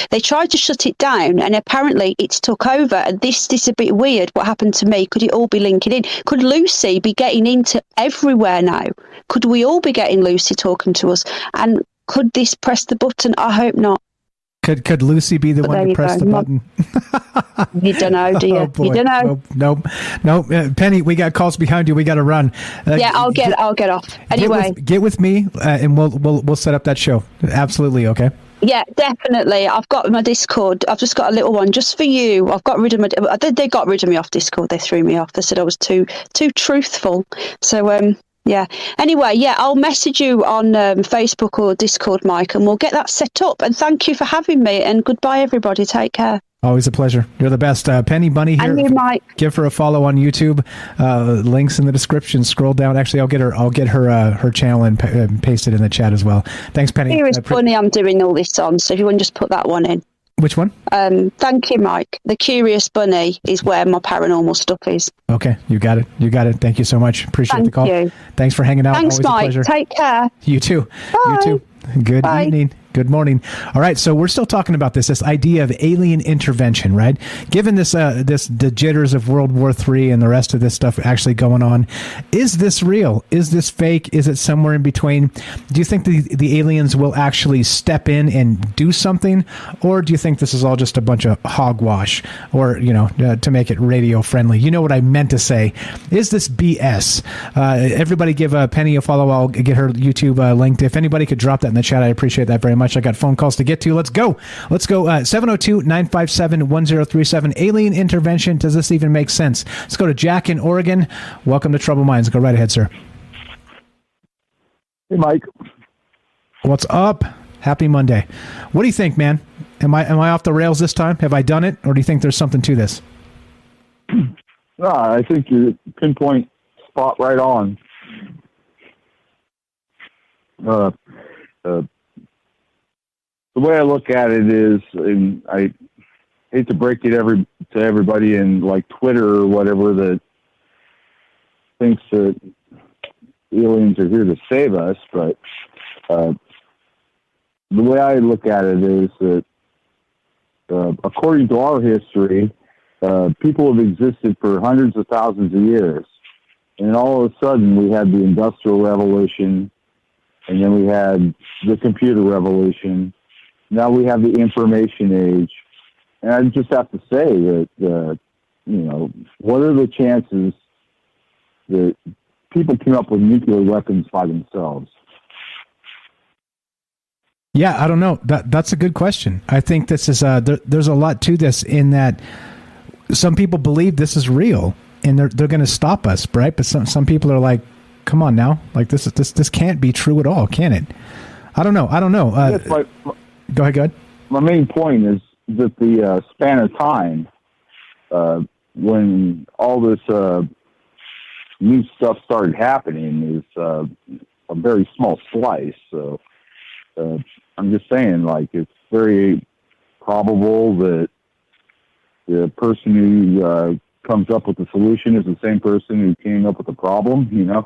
They tried to shut it down, and apparently it's took over. And this is a bit weird. What happened to me? Could it all be linking in? Could Lucy be getting into everywhere now? Could we all be getting Lucy talking to us? And could this press the button? I hope not. Could Lucy be the one to press the button? You don't know, do you? Oh, you don't know. No. Penny, we got calls behind you. We got to run. I'll get off. Anyway, get with me, and we'll set up that show. Absolutely, okay. Yeah, definitely. I've got my Discord. I've just got a little one just for you. I've got rid of my. They got rid of me off Discord. They threw me off. They said I was too truthful. So yeah. Anyway, I'll message you on Facebook or Discord, Mike, and we'll get that set up. And thank you for having me. And goodbye, everybody. Take care. Always a pleasure. You're the best. Penny Bunny here. And you, Mike. Give her a follow on YouTube. Links in the description. Scroll down. Actually, I'll get her channel and paste it in the chat as well. Thanks, Penny. Curious Bunny, I'm doing all this on. So if you want to just put that one in. Which one? Thank you, Mike. The Curious Bunny is where my paranormal stuff is. Okay, you got it. Thank you so much. Appreciate the call. Thank you. Thanks for hanging out. Thanks, Always Mike. a pleasure. Take care. You too. Bye. You too. Good Bye. evening. Good morning. All right, so we're still talking about this idea of alien intervention, right? Given the jitters of World War III and the rest of this stuff actually going on, is this real? Is this fake? Is it somewhere in between? Do you think the aliens will actually step in and do something, or do you think this is all just a bunch of hogwash, or to make it radio friendly? You know what I meant to say? Is this BS? Everybody give Penny a follow. I'll get her YouTube linked. If anybody could drop that in the chat, I appreciate that very much. I got phone calls to get to. Let's go. 702-957-1037. Alien intervention. Does this even make sense? Let's go to Jack in Oregon. Welcome to Troubled Minds. Go right ahead, sir. Hey, Mike. What's up? Happy Monday. What do you think, man? Am I off the rails this time? Have I done it, or do you think there's something to this? No, I think you pinpoint spot right on. The way I look at it is, and I hate to break it to everybody in like Twitter or whatever that thinks that aliens are here to save us, but the way I look at it is that according to our history, people have existed for hundreds of thousands of years, and all of a sudden we had the Industrial Revolution, and then we had the computer revolution. Now we have the information age. And I just have to say that, what are the chances that people came up with nuclear weapons by themselves? Yeah, I don't know. That's a good question. I think this is there's a lot to this in that some people believe this is real and they're going to stop us, right? But some people are like, come on now, like this can't be true at all, can it? I don't know. Go ahead. My main point is that the span of time when all this new stuff started happening is a very small slice. So I'm just saying, like, it's very probable that the person who comes up with the solution is the same person who came up with the problem, you know?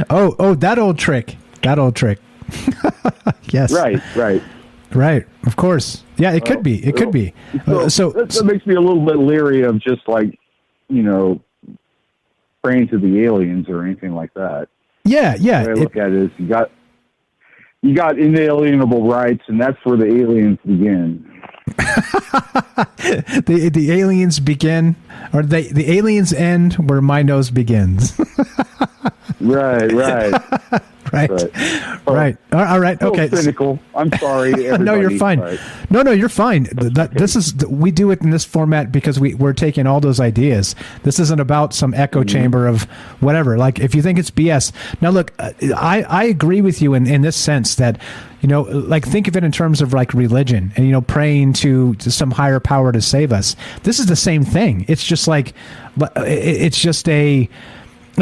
oh, that old trick. Yes. Right. Of course. Yeah, it could be. It could be. So that makes me a little bit leery of just like, praying to the aliens or anything like that. Yeah. The way I look at it is you got inalienable rights, and that's where the aliens begin. the aliens begin, or the aliens end where my nose begins. Right. Right. All right. Okay. Cynical. I'm sorry. No, you're fine. But... No, you're fine. We do it in this format because we're taking all those ideas. This isn't about some echo chamber of whatever. Like, if you think it's BS. Now, look, I agree with you in this sense that, like, think of it in terms of like religion and, praying to some higher power to save us. This is the same thing. It's just like, it's just a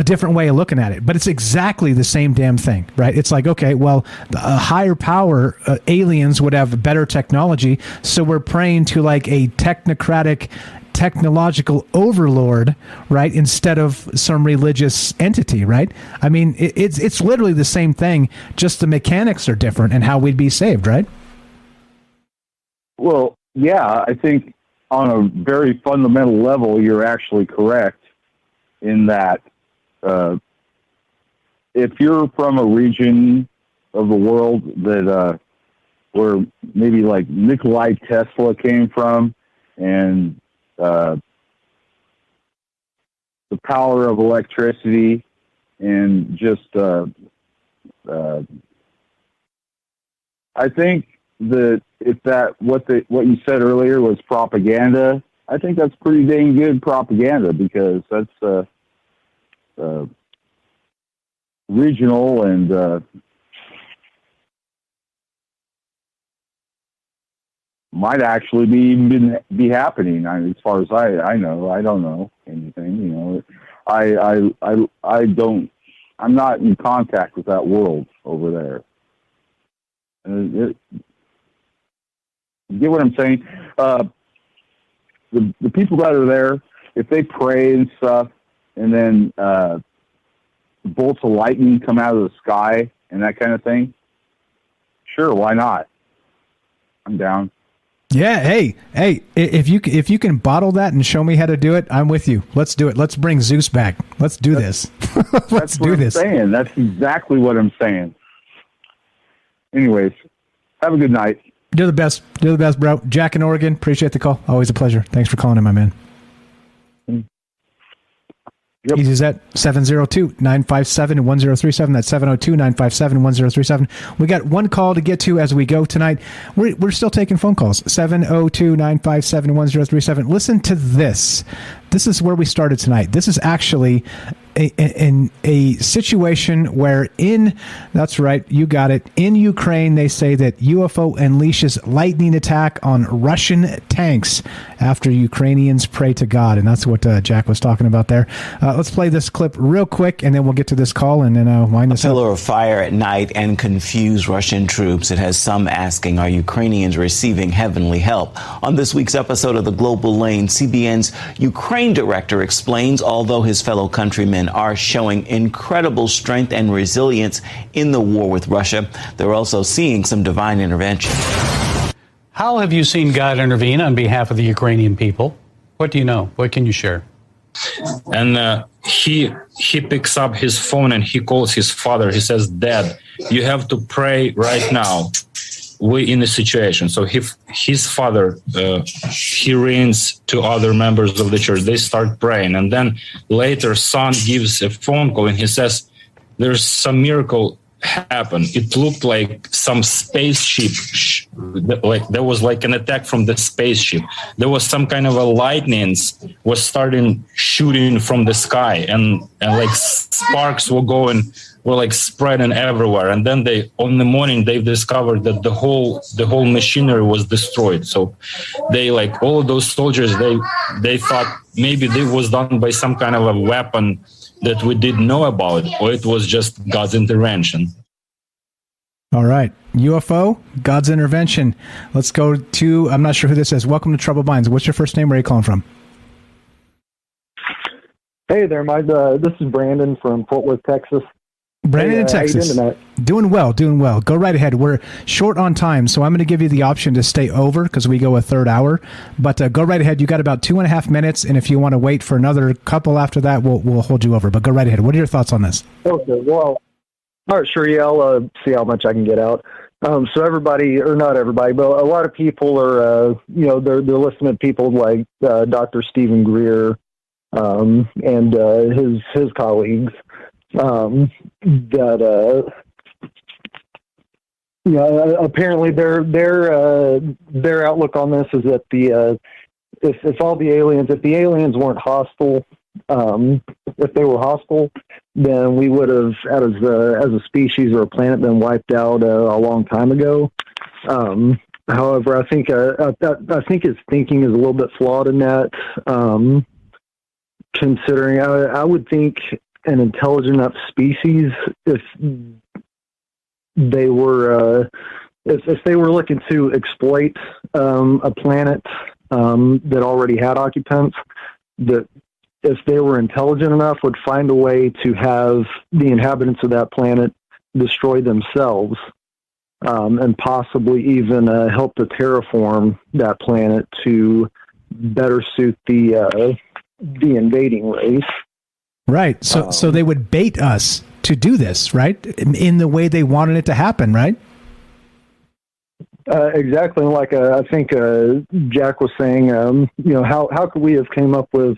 different way of looking at it, but it's exactly the same damn thing, right? It's like, okay, well, a higher power, aliens would have better technology, so we're praying to like a technocratic, technological overlord, right, instead of some religious entity, right? I mean, it's literally the same thing, just the mechanics are different and how we'd be saved, right? Well, yeah, I think on a very fundamental level, you're actually correct in that if you're from a region of the world that where maybe like Nikolai Tesla came from, and the power of electricity, and just I think that if what you said earlier was propaganda, I think that's pretty dang good propaganda, because that's regional and might actually be happening. As far as I know, I don't know anything. I'm not in contact with that world over there. You get what I'm saying? The people that are there, if they pray and stuff, and then bolts of lightning come out of the sky and that kind of thing, sure, why not? I'm down. Yeah, hey, if you can bottle that and show me how to do it, I'm with you. Let's do it. Let's bring Zeus back. Let's do this. Let's do this. That's exactly what I'm saying. Anyways, have a good night. You're the best. You're the best, bro. Jack in Oregon, appreciate the call. Always a pleasure. Thanks for calling in, my man. Yep. Easy as that. 702-957-1037. That's 702-957-1037. We got one call to get to as we go tonight. We're still taking phone calls. 702-957-1037. Listen to this. This is where we started tonight. This is actually a situation where that's right, you got it, in Ukraine they say that UFO unleashes lightning attack on Russian tanks after Ukrainians pray to God, and that's what Jack was talking about there. Let's play this clip real quick, and then we'll get to this call and then wind this up. A pillar of fire at night and confused Russian troops. It has some asking, are Ukrainians receiving heavenly help? On this week's episode of The Global Lane, CBN's Ukraine director explains although his fellow countrymen are showing incredible strength and resilience in the war with Russia, they're also seeing some divine intervention. How have you seen God intervene on behalf of the Ukrainian people? What do you know? What can you share? And he picks up his phone and he calls his father. He says, "Dad, you have to pray right now. We're in a situation." So his father, he rings to other members of the church. They start praying. And then later, son gives a phone call and he says, there's some miracle happen. It looked like some spaceship, like there was like an attack from the spaceship. There was some kind of a lightning was starting shooting from the sky, and like sparks were like spreading everywhere. And then on the morning they've discovered that the whole machinery was destroyed. So they, like, all of those soldiers, they thought maybe it was done by some kind of a weapon that we didn't know about, or it was just God's intervention. All right. UFO, God's intervention. Let's go to, I'm not sure who this is. Welcome to Troubled Minds. What's your first name? Where are you calling from? Hey there, Mike. This is Brandon from Fort Worth, Texas. Brandon in Texas. How you doing well. Go right ahead. We're short on time, so I'm going to give you the option to stay over because we go a third hour. But go right ahead. You got about 2.5 minutes, and if you want to wait for another couple after that, we'll hold you over. But go right ahead. What are your thoughts on this? Okay. Well, all right, sure. Yeah, I'll see how much I can get out. So everybody, or not everybody, but a lot of people are, they're listening to people like Dr. Stephen Greer and his colleagues. Apparently their outlook on this is that if all the aliens, if the aliens weren't hostile, if they were hostile, then we would have, as a species or a planet, been wiped out a long time ago. However, I think his thinking is a little bit flawed in that. Considering, I would think an intelligent enough species, if they were looking to exploit a planet that already had occupants, that if they were intelligent enough, would find a way to have the inhabitants of that planet destroy themselves, and possibly even help to terraform that planet to better suit the invading race. Right. So they would bait us to do this, right? In the way they wanted it to happen, right? Exactly. Like I think Jack was saying, how could we have came up with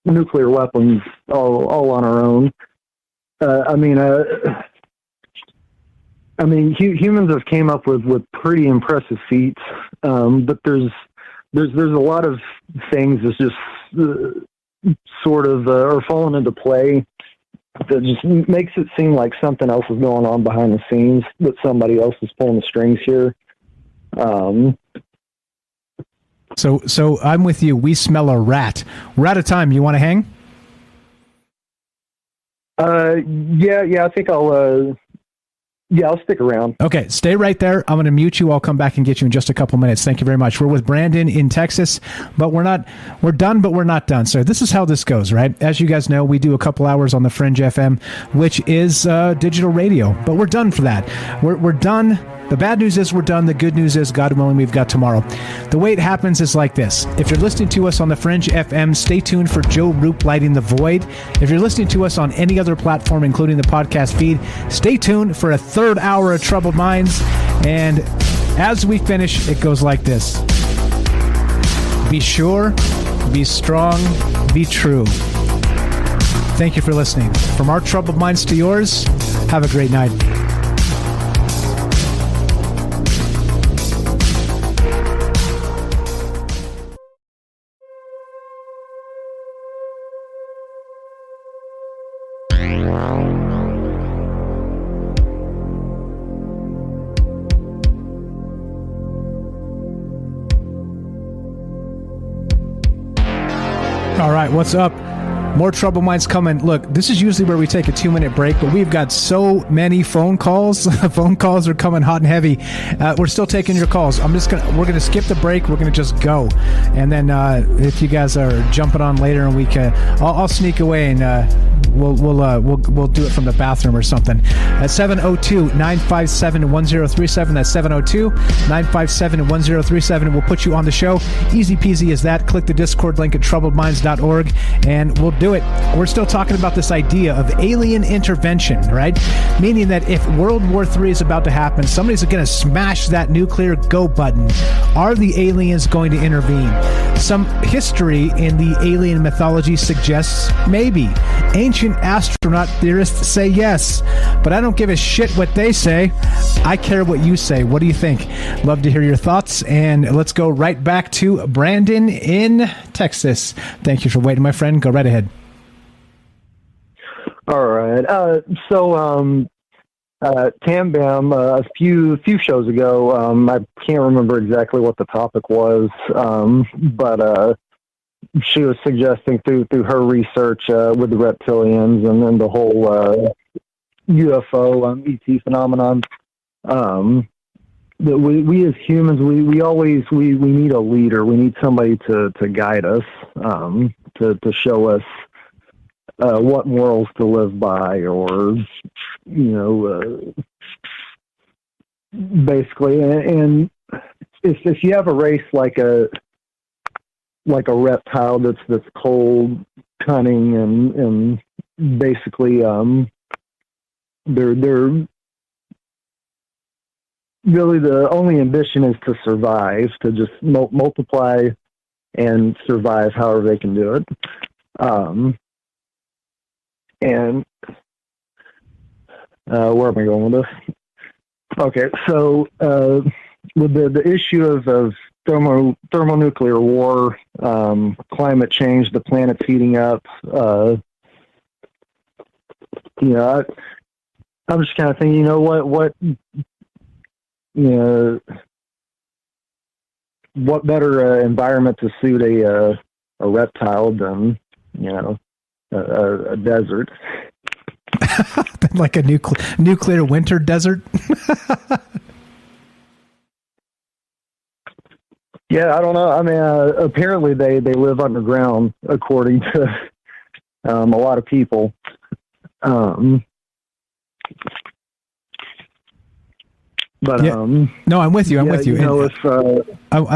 nuclear weapons all on our own? Humans have came up with pretty impressive feats, but there's a lot of things that's just sort of are falling into play that just makes it seem like something else is going on behind the scenes, that somebody else is pulling the strings here. So I'm with you. We smell a rat. We're out of time. You want to hang? Yeah. I think I'll stick around. Okay, stay right there. I'm going to mute you. I'll come back and get you in just a couple minutes. Thank you very much. We're with Brandon in Texas, but we're done, but we're not done. So this is how this goes, right? As you guys know, we do a couple hours on the Fringe FM, which is digital radio, but we're done for that. We're done. The bad news is we're done. The good news is, God willing, we've got tomorrow. The way it happens is like this. If you're listening to us on the Fringe FM, stay tuned for Joe Roop Lighting the Void. If you're listening to us on any other platform, including the podcast feed, stay tuned for a third hour of Troubled Minds. And as we finish, it goes like this. Be sure, be strong, be true. Thank you for listening. From our Troubled Minds to yours, have a great night. right, what's up? More Troubled Minds coming. Look, this is usually where we take a 2-minute break, but we've got so many phone calls. Phone calls are coming hot and heavy. We're still taking your calls. We're gonna skip the break. We're gonna just go, and then if you guys are jumping on later, and we can, I'll sneak away and we'll do it from the bathroom or something. At 702-957-1037. That's 702-957-1037. We'll put you on the show. Easy peasy as that. Click the Discord link at troubledminds.org, and we'll do it. We're still talking about this idea of alien intervention, right? Meaning that if World War III is about to happen, somebody's going to smash that nuclear go button. Are the aliens going to intervene? Some history in the alien mythology suggests maybe. Ancient astronaut theorists say yes, but I don't give a shit what they say. I care what you say. What do you think? Love to hear your thoughts, and let's go right back to Brandon in Texas. Thank you for waiting, my friend. Go right ahead. All right. Tam Bam, a few shows ago, I can't remember exactly what the topic was, but she was suggesting through her research with the reptilians and then the whole UFO ET phenomenon, that we as humans, we always need a leader. We need somebody to guide us, to show us what morals to live by, or basically. And if you have a race like a reptile that's cold, cunning, and basically they're really, the only ambition is to survive, to just multiply and survive however they can do it. And where am I going with this? Okay, so with the issue of thermonuclear war, climate change, the planet's heating up, I'm just kind of thinking, what better environment to suit a reptile than, a desert. Like a nuclear winter desert? Yeah, I don't know. I mean, apparently they live underground, according to a lot of people. But yeah. No, I'm with you. I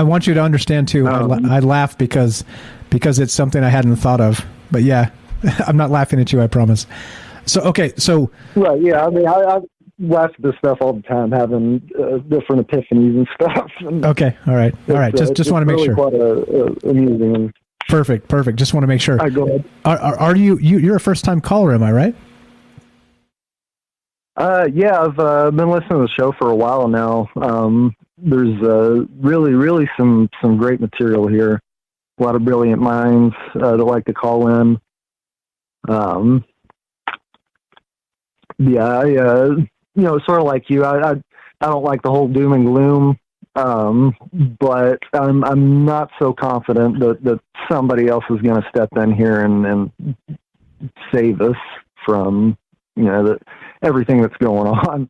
want you to understand too. I laugh because it's something I hadn't thought of. But yeah, I'm not laughing at you, I promise. So right, yeah. I mean, I laugh at this stuff all the time, having different epiphanies and stuff. And okay, all right. Just want to make sure. Quite amusing. Perfect. Just want to make sure. All right, go ahead. Are you're a first time caller? Am I right? Yeah, I've been listening to the show for a while now. There's really some great material here. A lot of brilliant minds that like to call in. Yeah, sort of like you. I don't like the whole doom and gloom, but I'm not so confident that somebody else is going to step in here and save us from everything that's going on.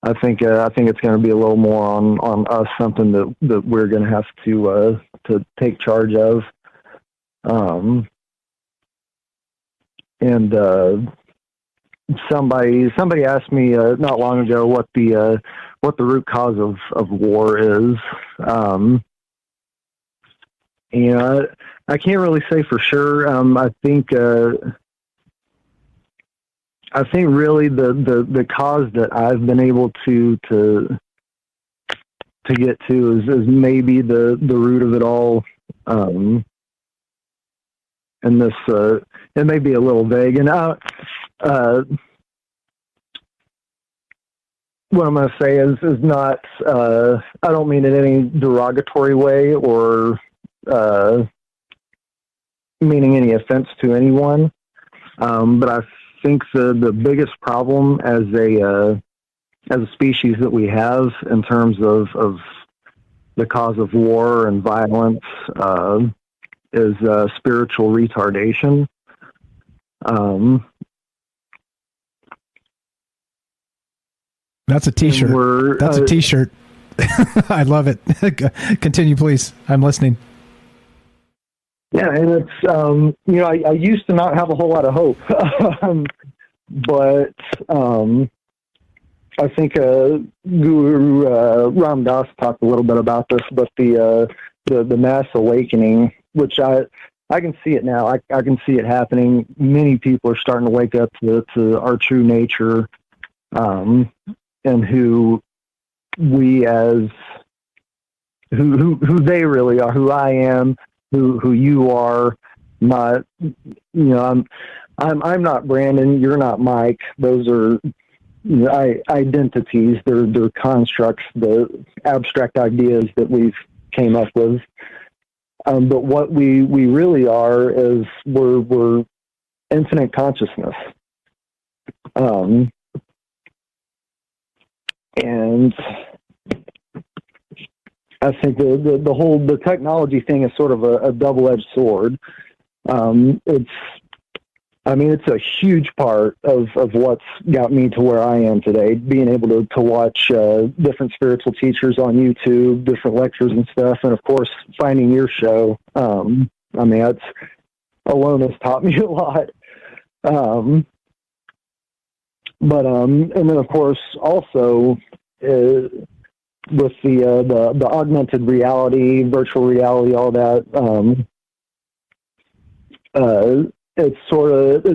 I think it's going to be a little more on us, something that we're going to have to take charge of. Somebody asked me not long ago what the root cause of war is. And I can't really say for sure. I think really the cause that I've been able to get to is maybe the root of it all. And this it may be a little vague, and what I'm going to say is not, I don't mean in any derogatory way or meaning any offense to anyone, but I think the biggest problem as a species that we have in terms of the cause of war and violence is spiritual retardation. That's a T-shirt. That's a T-shirt. I love it. Continue, please. I'm listening. Yeah, and it's I used to not have a whole lot of hope, but I think Guru Ram Dass talked a little bit about this, but the mass awakening, which I can see it now. I can see it happening. Many people are starting to wake up to our true nature, and who we as who they really are, who I am, who you are. Not, I'm not Brandon. You're not Mike. Those are identities. They're constructs, the abstract ideas that we've came up with. But what we really are is we're infinite consciousness. And I think the technology thing is sort of a double-edged sword. It's a huge part of what's got me to where I am today, being able to watch different spiritual teachers on YouTube, different lectures and stuff, and of course, finding your show. That's alone has taught me a lot. And then of course, also with the augmented reality, virtual reality, all that. It's sort of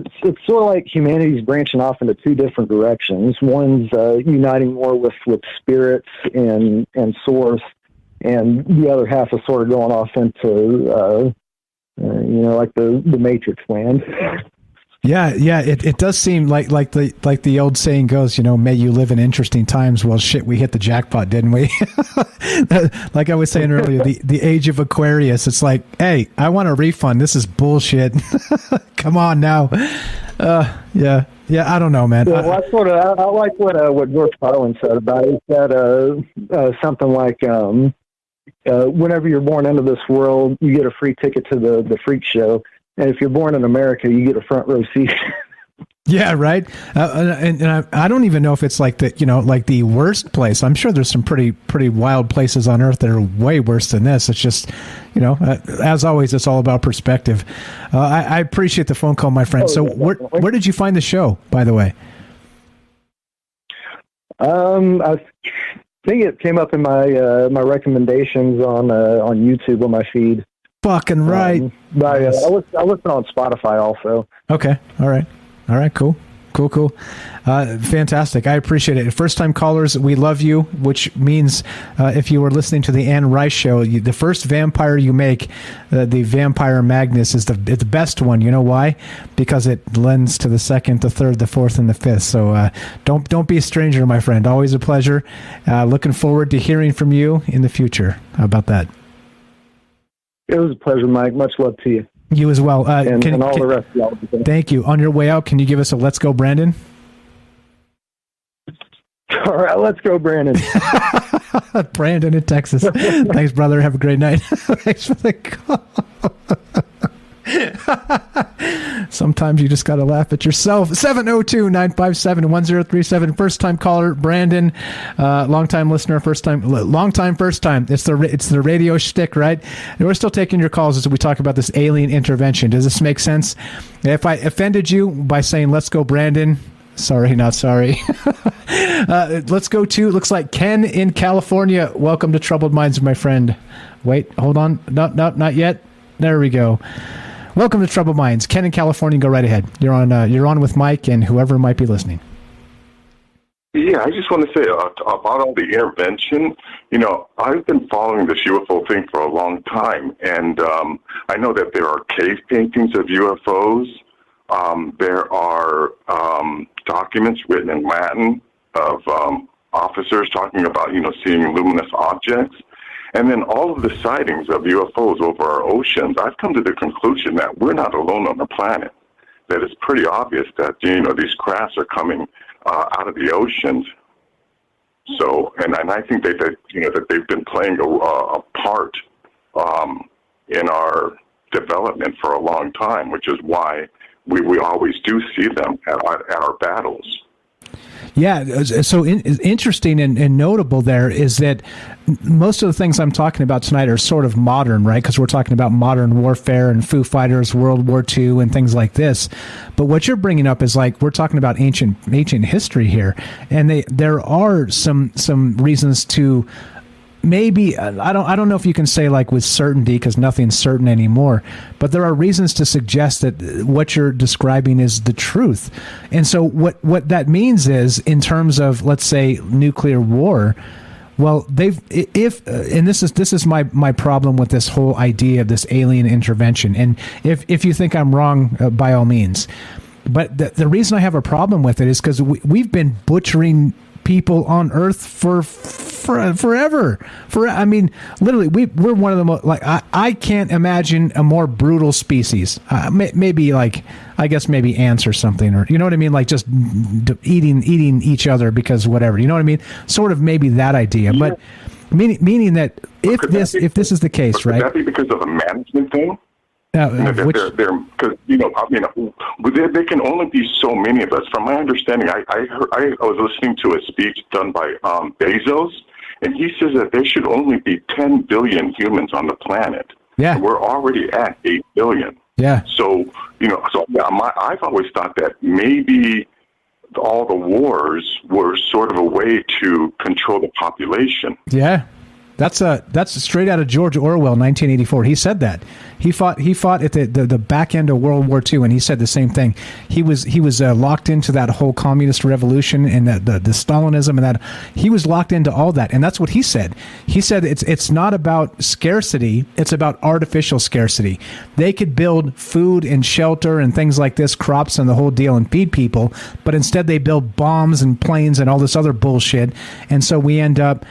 like humanity's branching off into two different directions. One's uniting more with spirits and source, and the other half is sort of going off into like the Matrix land. Yeah. It does seem like the old saying goes, may you live in interesting times. Well, shit, we hit the jackpot, didn't we? Like I was saying earlier, the age of Aquarius. It's like, hey, I want a refund. This is bullshit. Come on now. Yeah. I don't know, man. Well, I like what George Carlin said about it. He said something like, whenever you're born into this world, you get a free ticket to the freak show. And if you're born in America, you get a front row seat. Yeah, right. And I don't even know if it's like the worst place. I'm sure there's some pretty wild places on Earth that are way worse than this. It's just, as always, it's all about perspective. I appreciate the phone call, my friend. So where did you find the show, by the way? I think it came up in my recommendations on YouTube on my feed. Fucking right. I listen on Spotify also. Okay. All right. Cool. Fantastic. I appreciate it. First-time callers, we love you, which means if you were listening to the Anne Rice show, the first vampire you make, the Vampire Magnus, is the best one. You know why? Because it lends to the second, the third, the fourth, and the fifth. So don't be a stranger, my friend. Always a pleasure. Looking forward to hearing from you in the future. How about that? It was a pleasure, Mike. Much love to you. You as well. And all the rest of y'all. Thank you. On your way out, can you give us a Let's Go, Brandon? All right, let's go, Brandon. Brandon in Texas. Thanks, brother. Have a great night. Thanks for the call. Sometimes you just got to laugh at yourself. 702-957-1037. First time caller, Brandon. Long time listener, first time. It's the radio shtick, right? And we're still taking your calls as we talk about this alien intervention. Does this make sense? If I offended you by saying let's go, Brandon, sorry, not sorry. Let's go to, looks like Ken in California. Welcome to Troubled Minds, my friend. Wait, hold on. No, not yet. There we go. Welcome to Troubled Minds. Ken in California, go right ahead. You're on with Mike and whoever might be listening. Yeah, I just want to say about all the intervention, I've been following this UFO thing for a long time, and I know that there are cave paintings of UFOs. There are documents written in Latin of officers talking about, seeing luminous objects. And then all of the sightings of UFOs over our oceans, I've come to the conclusion that we're not alone on the planet. That it's pretty obvious that, these crafts are coming out of the oceans. So, and I think that they've been playing a part in our development for a long time, which is why we always do see them at our battles. Yeah, so interesting and notable there is that most of the things I'm talking about tonight are sort of modern, right? Because we're talking about modern warfare and Foo Fighters, World War II, and things like this. But what you're bringing up is like we're talking about ancient history here, and there are some reasons to. Maybe I don't know if you can say like with certainty because nothing's certain anymore, but there are reasons to suggest that what you're describing is the truth. And so what that means is in terms of, let's say, nuclear war, well, and this is my problem with this whole idea of this alien intervention. And if you think I'm wrong, by all means. But the reason I have a problem with it is because we've been butchering people on Earth for forever. I mean, literally, we're one of the most, like, I can't imagine a more brutal species. Maybe like, I guess maybe ants or something, or you know what I mean, like just eating each other because whatever. You know what I mean? Sort of maybe that idea, yeah. But meaning that if this is the case, right? Could that be because of a management thing? Because there can only be so many of us. From my understanding, I was listening to a speech done by Bezos, and he says that there should only be 10 billion humans on the planet. Yeah, and we're already at 8 billion. Yeah. So I've always thought that maybe all the wars were sort of a way to control the population. Yeah. That's straight out of George Orwell, 1984. He said that. He fought at the back end of World War II, and he said the same thing. He was locked into that whole communist revolution and the Stalinism, and that he was locked into all that. And that's what he said. He said it's not about scarcity; it's about artificial scarcity. They could build food and shelter and things like this, crops and the whole deal, and feed people, but instead they build bombs and planes and all this other bullshit. And so we end up,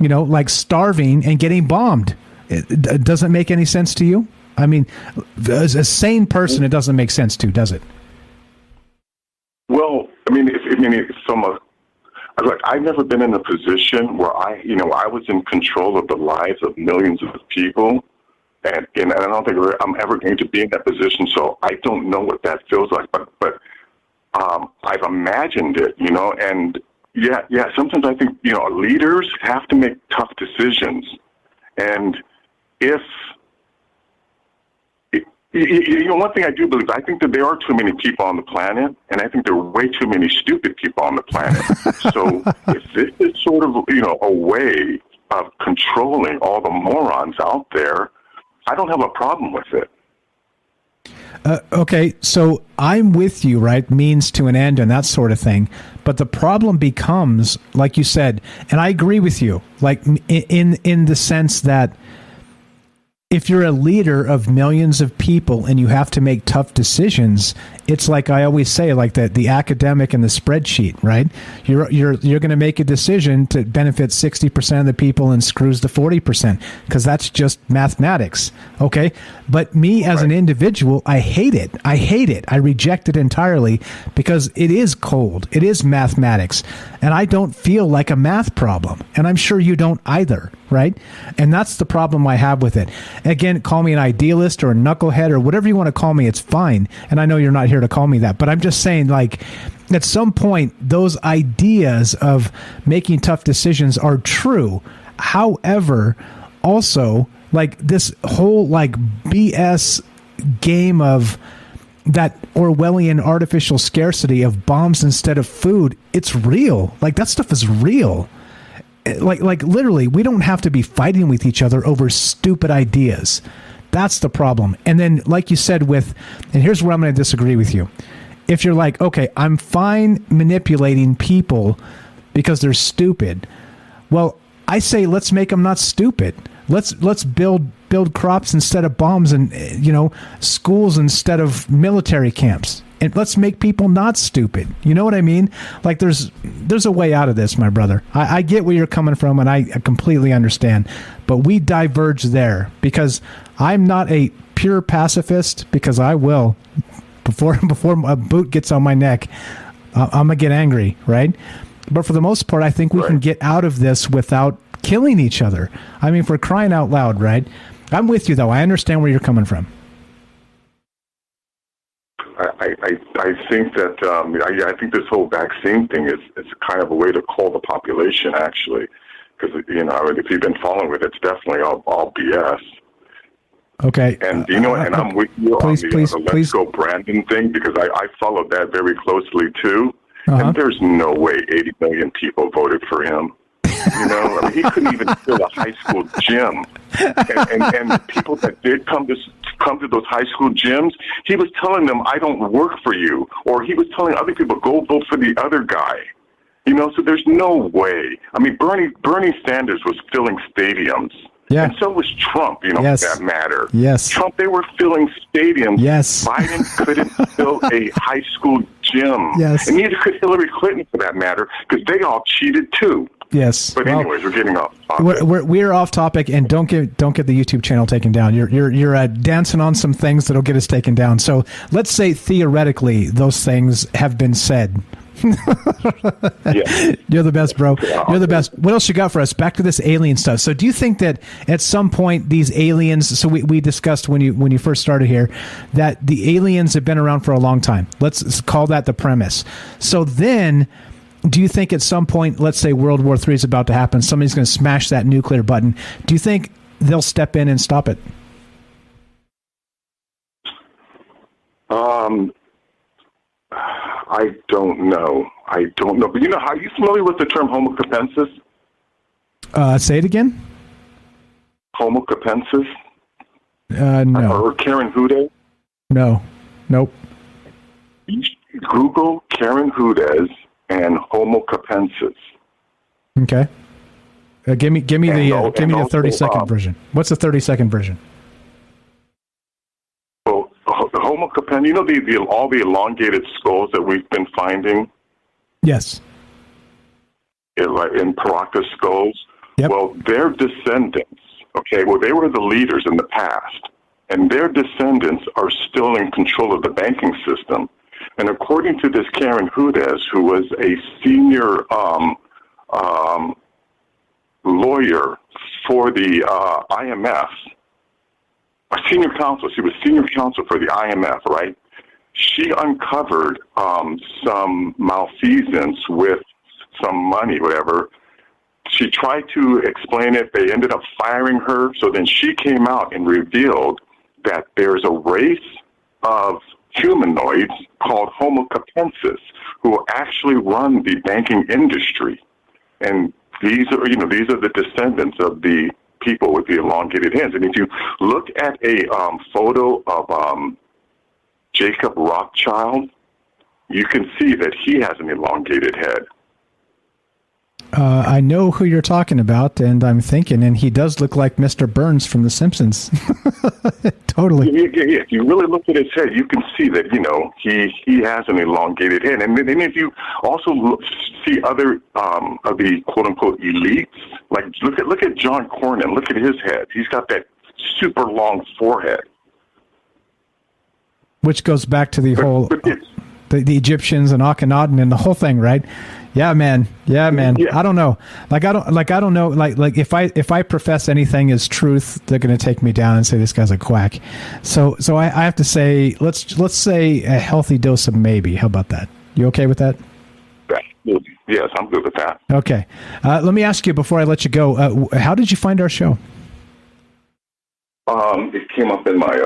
like starving and getting bombed. It doesn't make any sense to you? I mean, as a sane person, it doesn't make sense to, does it? Well, I've never been in a position where I was in control of the lives of millions of people, and I don't think I'm ever going to be in that position. So I don't know what that feels like, but I've imagined it, and. Yeah. Sometimes I think, leaders have to make tough decisions. And one thing I do believe, I think that there are too many people on the planet, and I think there are way too many stupid people on the planet. So if this is sort of, a way of controlling all the morons out there, I don't have a problem with it. Okay, so I'm with you, right? Means to an end and that sort of thing. But the problem becomes, like you said, and I agree with you, like in the sense that if you're a leader of millions of people and you have to make tough decisions, it's like I always say, like the academic and the spreadsheet, right? You're going to make a decision to benefit 60% of the people and screws the 40% because that's just mathematics, okay? But me as an individual, I hate it. I reject it entirely because it is cold. It is mathematics, and I don't feel like a math problem, and I'm sure you don't either, right? And that's the problem I have with it. Again, call me an idealist or a knucklehead or whatever you want to call me. It's fine. And I know you're not here to call me that, but I'm just saying, like, at some point, those ideas of making tough decisions are true. However, also, like, this whole, like, BS game of that Orwellian artificial scarcity of bombs instead of food, it's real. Like, that stuff is real. Like literally, we don't have to be fighting with each other over stupid ideas. That's the problem. And then, like you said, and here's where I'm going to disagree with you. If you're like, okay, I'm fine manipulating people because they're stupid. Well, I say let's make them not stupid. Let's build crops instead of bombs, and schools instead of military camps. And let's make people not stupid. You know what I mean? Like there's a way out of this, my brother. I get where you're coming from, and I completely understand. But we diverge there because I'm not a pure pacifist, because I will, before a boot gets on my neck, I'm going to get angry, right? But for the most part, I think we can get out of this without killing each other. I mean, for crying out loud, right? I'm with you, though. I understand where you're coming from. I think that I think this whole vaccine thing is kind of a way to call the population, actually, because if you've been following it, it's definitely all BS. Okay. And and I'm with you on the Let's Go Brandon thing, because I followed that very closely too. And there's no way 80 million people voted for him. He couldn't even fill a high school gym. And people that did come to those high school gyms, he was telling them, "I don't work for you," or he was telling other people, "Go vote for the other guy." So there's no way. I mean, Bernie Sanders was filling stadiums. Yeah. And so was Trump, for that matter. Yes. Trump, they were filling stadiums. Yes. Biden couldn't fill a high school gym. Yes. And neither could Hillary Clinton, for that matter, because they all cheated too. Yes. But anyways, we're getting off topic. We're off topic, and don't get the YouTube channel taken down. You're dancing on some things that'll get us taken down. So let's say theoretically those things have been said. Yeah. You're the best, bro. You're the best. What else you got for us? Back to this alien stuff. So do you think that at some point these aliens, so we discussed when you first started here, that the aliens have been around for a long time. Let's call that the premise. So then, do you think at some point, let's say World War III is about to happen, somebody's going to smash that nuclear button. Do you think they'll step in and stop it? I don't know. But are you familiar with the term Homo capensis? Say it again. Homo capensis? No. Or Karen Hudes? No. Nope. Google Karen Hudes and Homo capensis. Okay. Give me the 30-second version. What's the 30-second version? Homo capensis, all the elongated skulls that we've been finding? Yes. In Paracas skulls? Yep. Well, their descendants, they were the leaders in the past, and their descendants are still in control of the banking system. And according to this Karen Hudes, who was a senior lawyer for the IMF, a senior counsel. She was senior counsel for the IMF, right? She uncovered some malfeasance with some money, whatever. She tried to explain it. They ended up firing her. So then she came out and revealed that there's a race of humanoids called Homo capensis who actually run the banking industry. And these are the descendants of the people with the elongated hands. And if you look at a photo of Jacob Rothschild, you can see that he has an elongated head. I know who you're talking about, and I'm thinking, and he does look like Mr. Burns from The Simpsons. Totally. Yeah, if you really look at his head, you can see that, he has an elongated head. And then if you also see other of the quote-unquote elites, like look at John Cornyn, look at his head. He's got that super long forehead. Which goes back to the whole... The Egyptians and Akhenaten and the whole thing, right? Yeah, man. Yeah. I don't know. I don't know. Like if I profess anything as truth, they're going to take me down and say this guy's a quack. So I have to say, let's say a healthy dose of maybe. How about that? You okay with that? Yes, I'm good with that. Okay. Let me ask you before I let you go. How did you find our show? It came up in my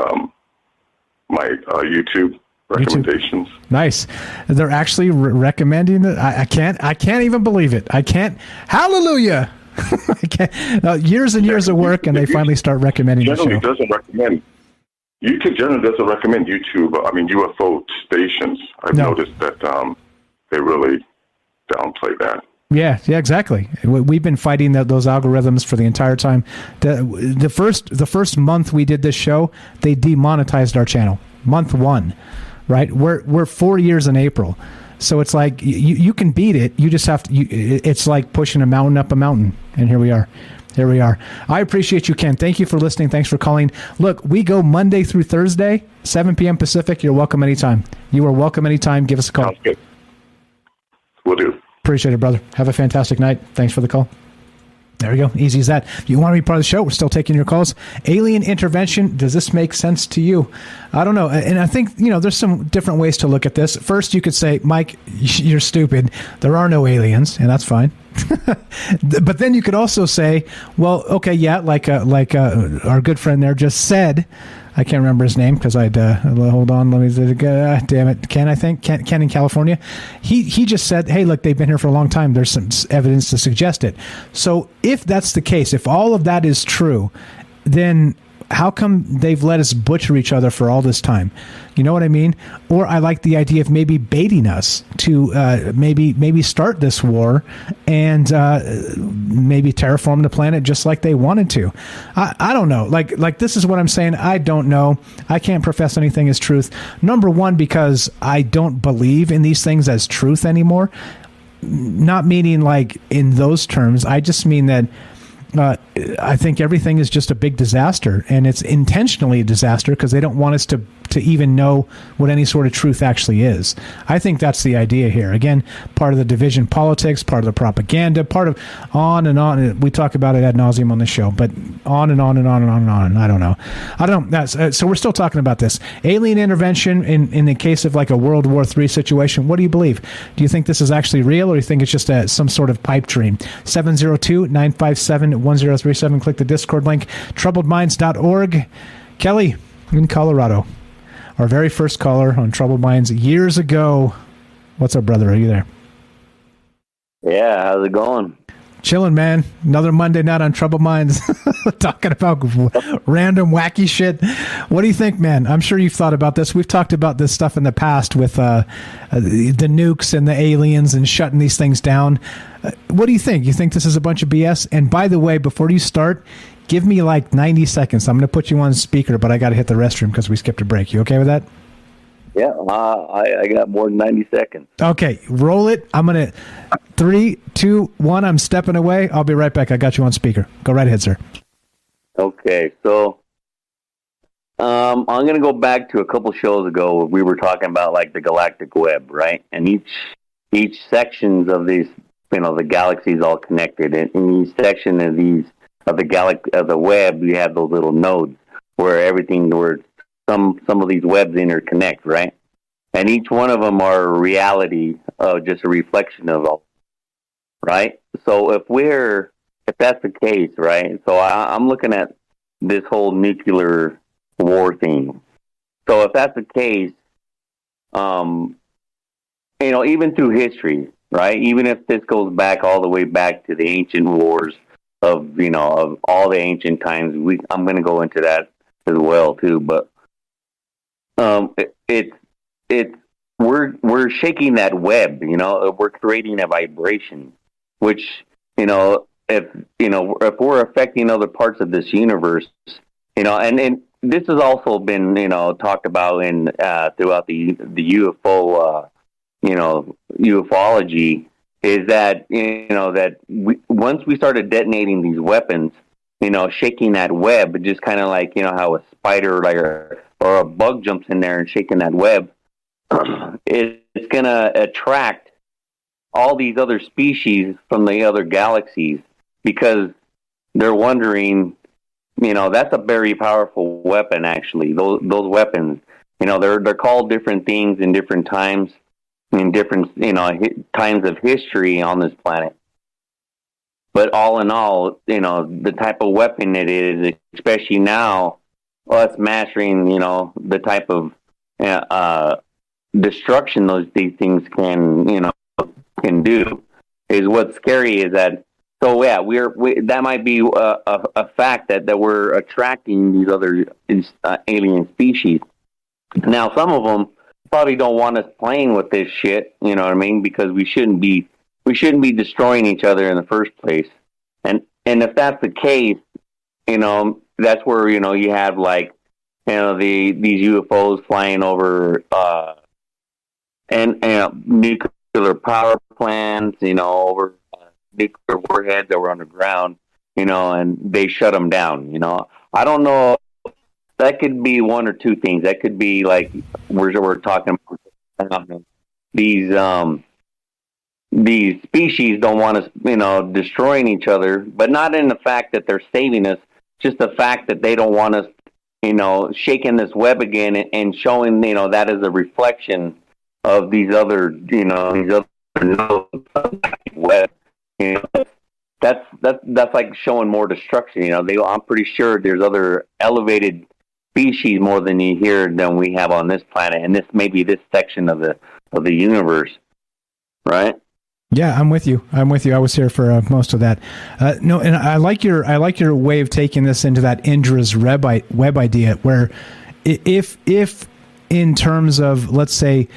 YouTube recommendations. Nice. They're actually recommending it. I can't even believe it. I can't. Hallelujah. I can't. Years and years of work, and they finally start recommending the show. YouTube generally doesn't recommend UFO stations. I've noticed that they really downplay that. Yeah, exactly. We've been fighting those algorithms for the entire time. The first month we did this show, they demonetized our channel. Month 1. Right, we're 4 years in April, so it's like you can beat it. You just have to. It's like pushing a mountain up a mountain, and here we are. I appreciate you, Ken. Thank you for listening. Thanks for calling. Look, we go Monday through Thursday, 7 p.m. Pacific. You're welcome anytime. You are welcome anytime. Give us a call. Sounds good. Will do. Appreciate it, brother. Have a fantastic night. Thanks for the call. There we go. Easy as that. If you want to be part of the show, we're still taking your calls. Alien intervention, does this make sense to you? I don't know. And I think, there's some different ways to look at this. First, you could say, Mike, you're stupid. There are no aliens, and that's fine. But then you could also say, well, okay, yeah, like our good friend there just said, I can't remember his name because hold on, let me, damn it, Ken, I think, Ken in California. He just said, hey, look, they've been here for a long time. There's some evidence to suggest it. So if that's the case, if all of that is true, then how come they've let us butcher each other for all this time? You know what I mean? Or I like the idea of maybe baiting us to maybe start this war and maybe terraform the planet just like they wanted to. I don't know. Like this is what I'm saying. I don't know. I can't profess anything as truth. Number one, because I don't believe in these things as truth anymore. Not meaning like in those terms. I just mean that I think everything is just a big disaster, and it's intentionally a disaster because they don't want us to even know what any sort of truth actually is. I think that's the idea here. Again, part of the division politics, part of the propaganda, part of on and on. We talk about it ad nauseum on the show, but on and on and on and on and on. I don't know. So we're still talking about this. Alien intervention in the case of like a World War III situation, what do you believe? Do you think this is actually real, or do you think it's just some sort of pipe dream? 702-957-1037. Click the Discord link, troubledminds.org. Kelly in Colorado, our very first caller on Troubled Minds years ago. What's up, brother? Are you there? Yeah, how's it going? Chilling, man. Another Monday night on Troubled Minds, talking about random wacky shit. What do you think, man? I'm sure you've thought about this. We've talked about this stuff in the past with the nukes and the aliens and shutting these things down. What do you think? You think this is a bunch of BS? And by the way, before you start, give me like 90 seconds. I'm going to put you on speaker, but I got to hit the restroom because we skipped a break. You okay with that? Yeah, I got more than 90 seconds. Okay, roll it. I'm going to 3, 2, 1. I'm stepping away. I'll be right back. I got you on speaker. Go right ahead, sir. Okay, so I'm going to go back to a couple shows ago where we were talking about like the galactic web, right? And each sections of these, the galaxies all connected. And in each section of the web, you have those little nodes where some of these webs interconnect, right? And each one of them are a reality, just a reflection of all, right? So if that's the case, right? So I'm looking at this whole nuclear war thing. So if that's the case, even through history, right? Even if this goes back all the way back to the ancient wars of all the ancient times, I'm going to go into that as well too. But we're shaking that web. We're creating a vibration, which if we're affecting other parts of this universe, and this has also been talked about in throughout the UFO ufology, is that once we started detonating these weapons, shaking that web, just kind of like how a spider or a bug jumps in there and shaking that web, it's gonna attract all these other species from the other galaxies, because they're wondering, that's a very powerful weapon. Actually, those weapons, they're called different things in different times, in different times of history on this planet. But all in all, the type of weapon it is, especially now, us mastering, the type of destruction these things can do, is what's scary. Is that so? Yeah, that might be a fact that we're attracting these other alien species. Now, some of them probably don't want us playing with this shit. You know what I mean? Because we shouldn't be destroying each other in the first place. And if that's the case, that's where you have like these UFOs flying over and nuclear power plants, over nuclear warheads that were underground, and they shut them down. I don't know. That could be one or two things. That could be like we're talking about these these species don't want us, destroying each other, but not in the fact that they're saving us, just the fact that they don't want us, shaking this web again and showing, that is a reflection of these other, these other web. That's like showing more destruction. I'm pretty sure there's other elevated species more than you hear than we have on this planet, and this maybe this section of the universe, right? Yeah, I'm with you. I was here for most of that. No, and I like your way of taking this into that Indra's web idea, where if in terms of, let's say,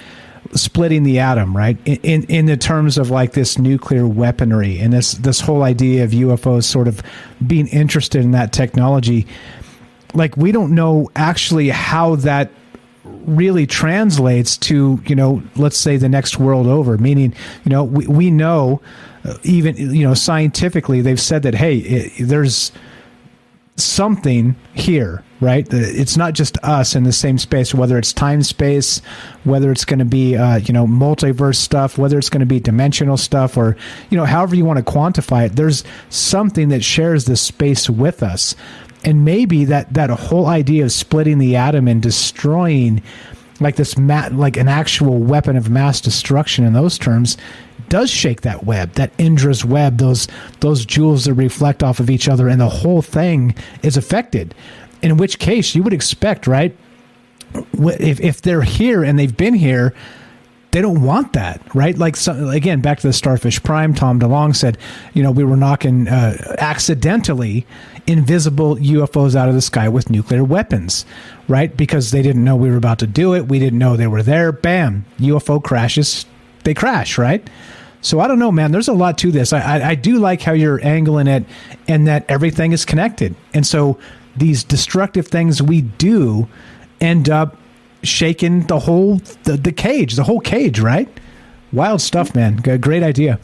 splitting the atom, right? In the terms of like this nuclear weaponry and this whole idea of UFOs sort of being interested in that technology, like we don't know actually how that really translates to, let's say the next world over, meaning, we know even, scientifically they've said that, hey, there's something here, right? It's not just us in the same space, whether it's time space, whether it's going to be, multiverse stuff, whether it's going to be dimensional stuff, or, however you want to quantify it, there's something that shares this space with us. And maybe that whole idea of splitting the atom and destroying like this like an actual weapon of mass destruction in those terms does shake that web, that Indra's web, those jewels that reflect off of each other, and the whole thing is affected. In which case you would expect, right? If they're here and they've been here, they don't want that, right? Like, again, back to the Starfish Prime, Tom DeLonge said, we were knocking accidentally invisible UFOs out of the sky with nuclear weapons, right? Because they didn't know we were about to do it. We didn't know they were there. Bam, UFO crashes. They crash, right? So I don't know, man. There's a lot to this. I do like how you're angling it and that everything is connected. And so these destructive things we do end up shaking the whole the cage, right? Wild stuff, man. Great idea.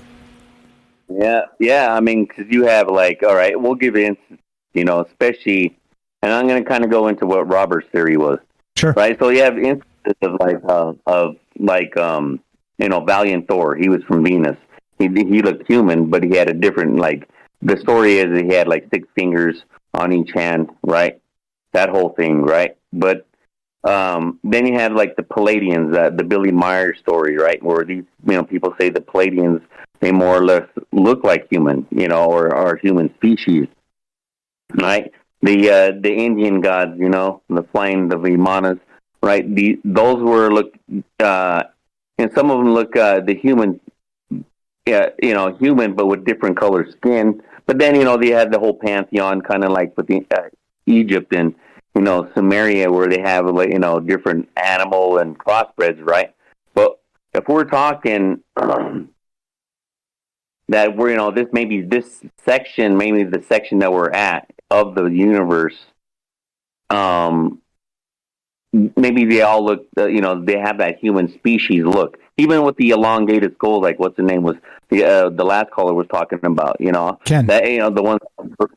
Yeah. I mean, because you have like, all right, we'll give in, especially, and I'm going to kind of go into what Robert's theory was. Sure. Right. So you have instances of Valiant Thor. He was from Venus. He looked human, but he had a different, like, the story is he had like 6 fingers on each hand, right? That whole thing, right? But then you had like the Palladians, the Billy Meyer story, right? Where these, people say the Palladians, they more or less look like human, or human species, right? The Indian gods, the flying, the Vimanas, right? Those were and some of them look the human, human, but with different colored skin. But then, they had the whole pantheon, kind of like with the Egypt and Samaria, where they have different animal and crossbreds, right? But if we're talking that we're this section, maybe the section that we're at of the universe, maybe they all look, they have that human species look. Even with the elongated skull, like what's the name was the last caller was talking about, Ken. That the one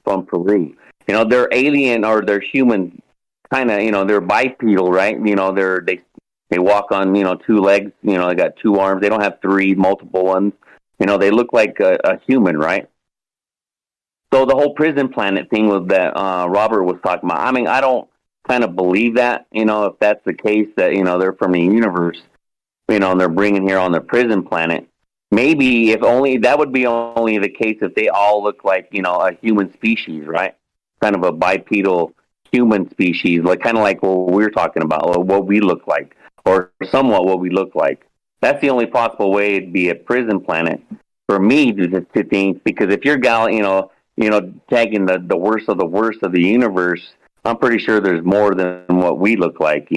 from Peru, they're alien or they're human, kind of, they're bipedal, right? They walk on 2 legs, they got 2 arms. They don't have 3 multiple ones. They look like a human, right? So the whole prison planet thing was that Robert was talking about. I mean, I don't kind of believe that, if that's the case, that, they're from the universe, and they're bringing here on the prison planet. Maybe that would be only the case if they all look like, a human species, right? Kind of a bipedal human species, like kind of like what we're talking about, or what we look like, or somewhat what we look like. That's the only possible way it'd be a prison planet for me to think, because if you're tagging the worst of the universe, I'm pretty sure there's more than what we look like,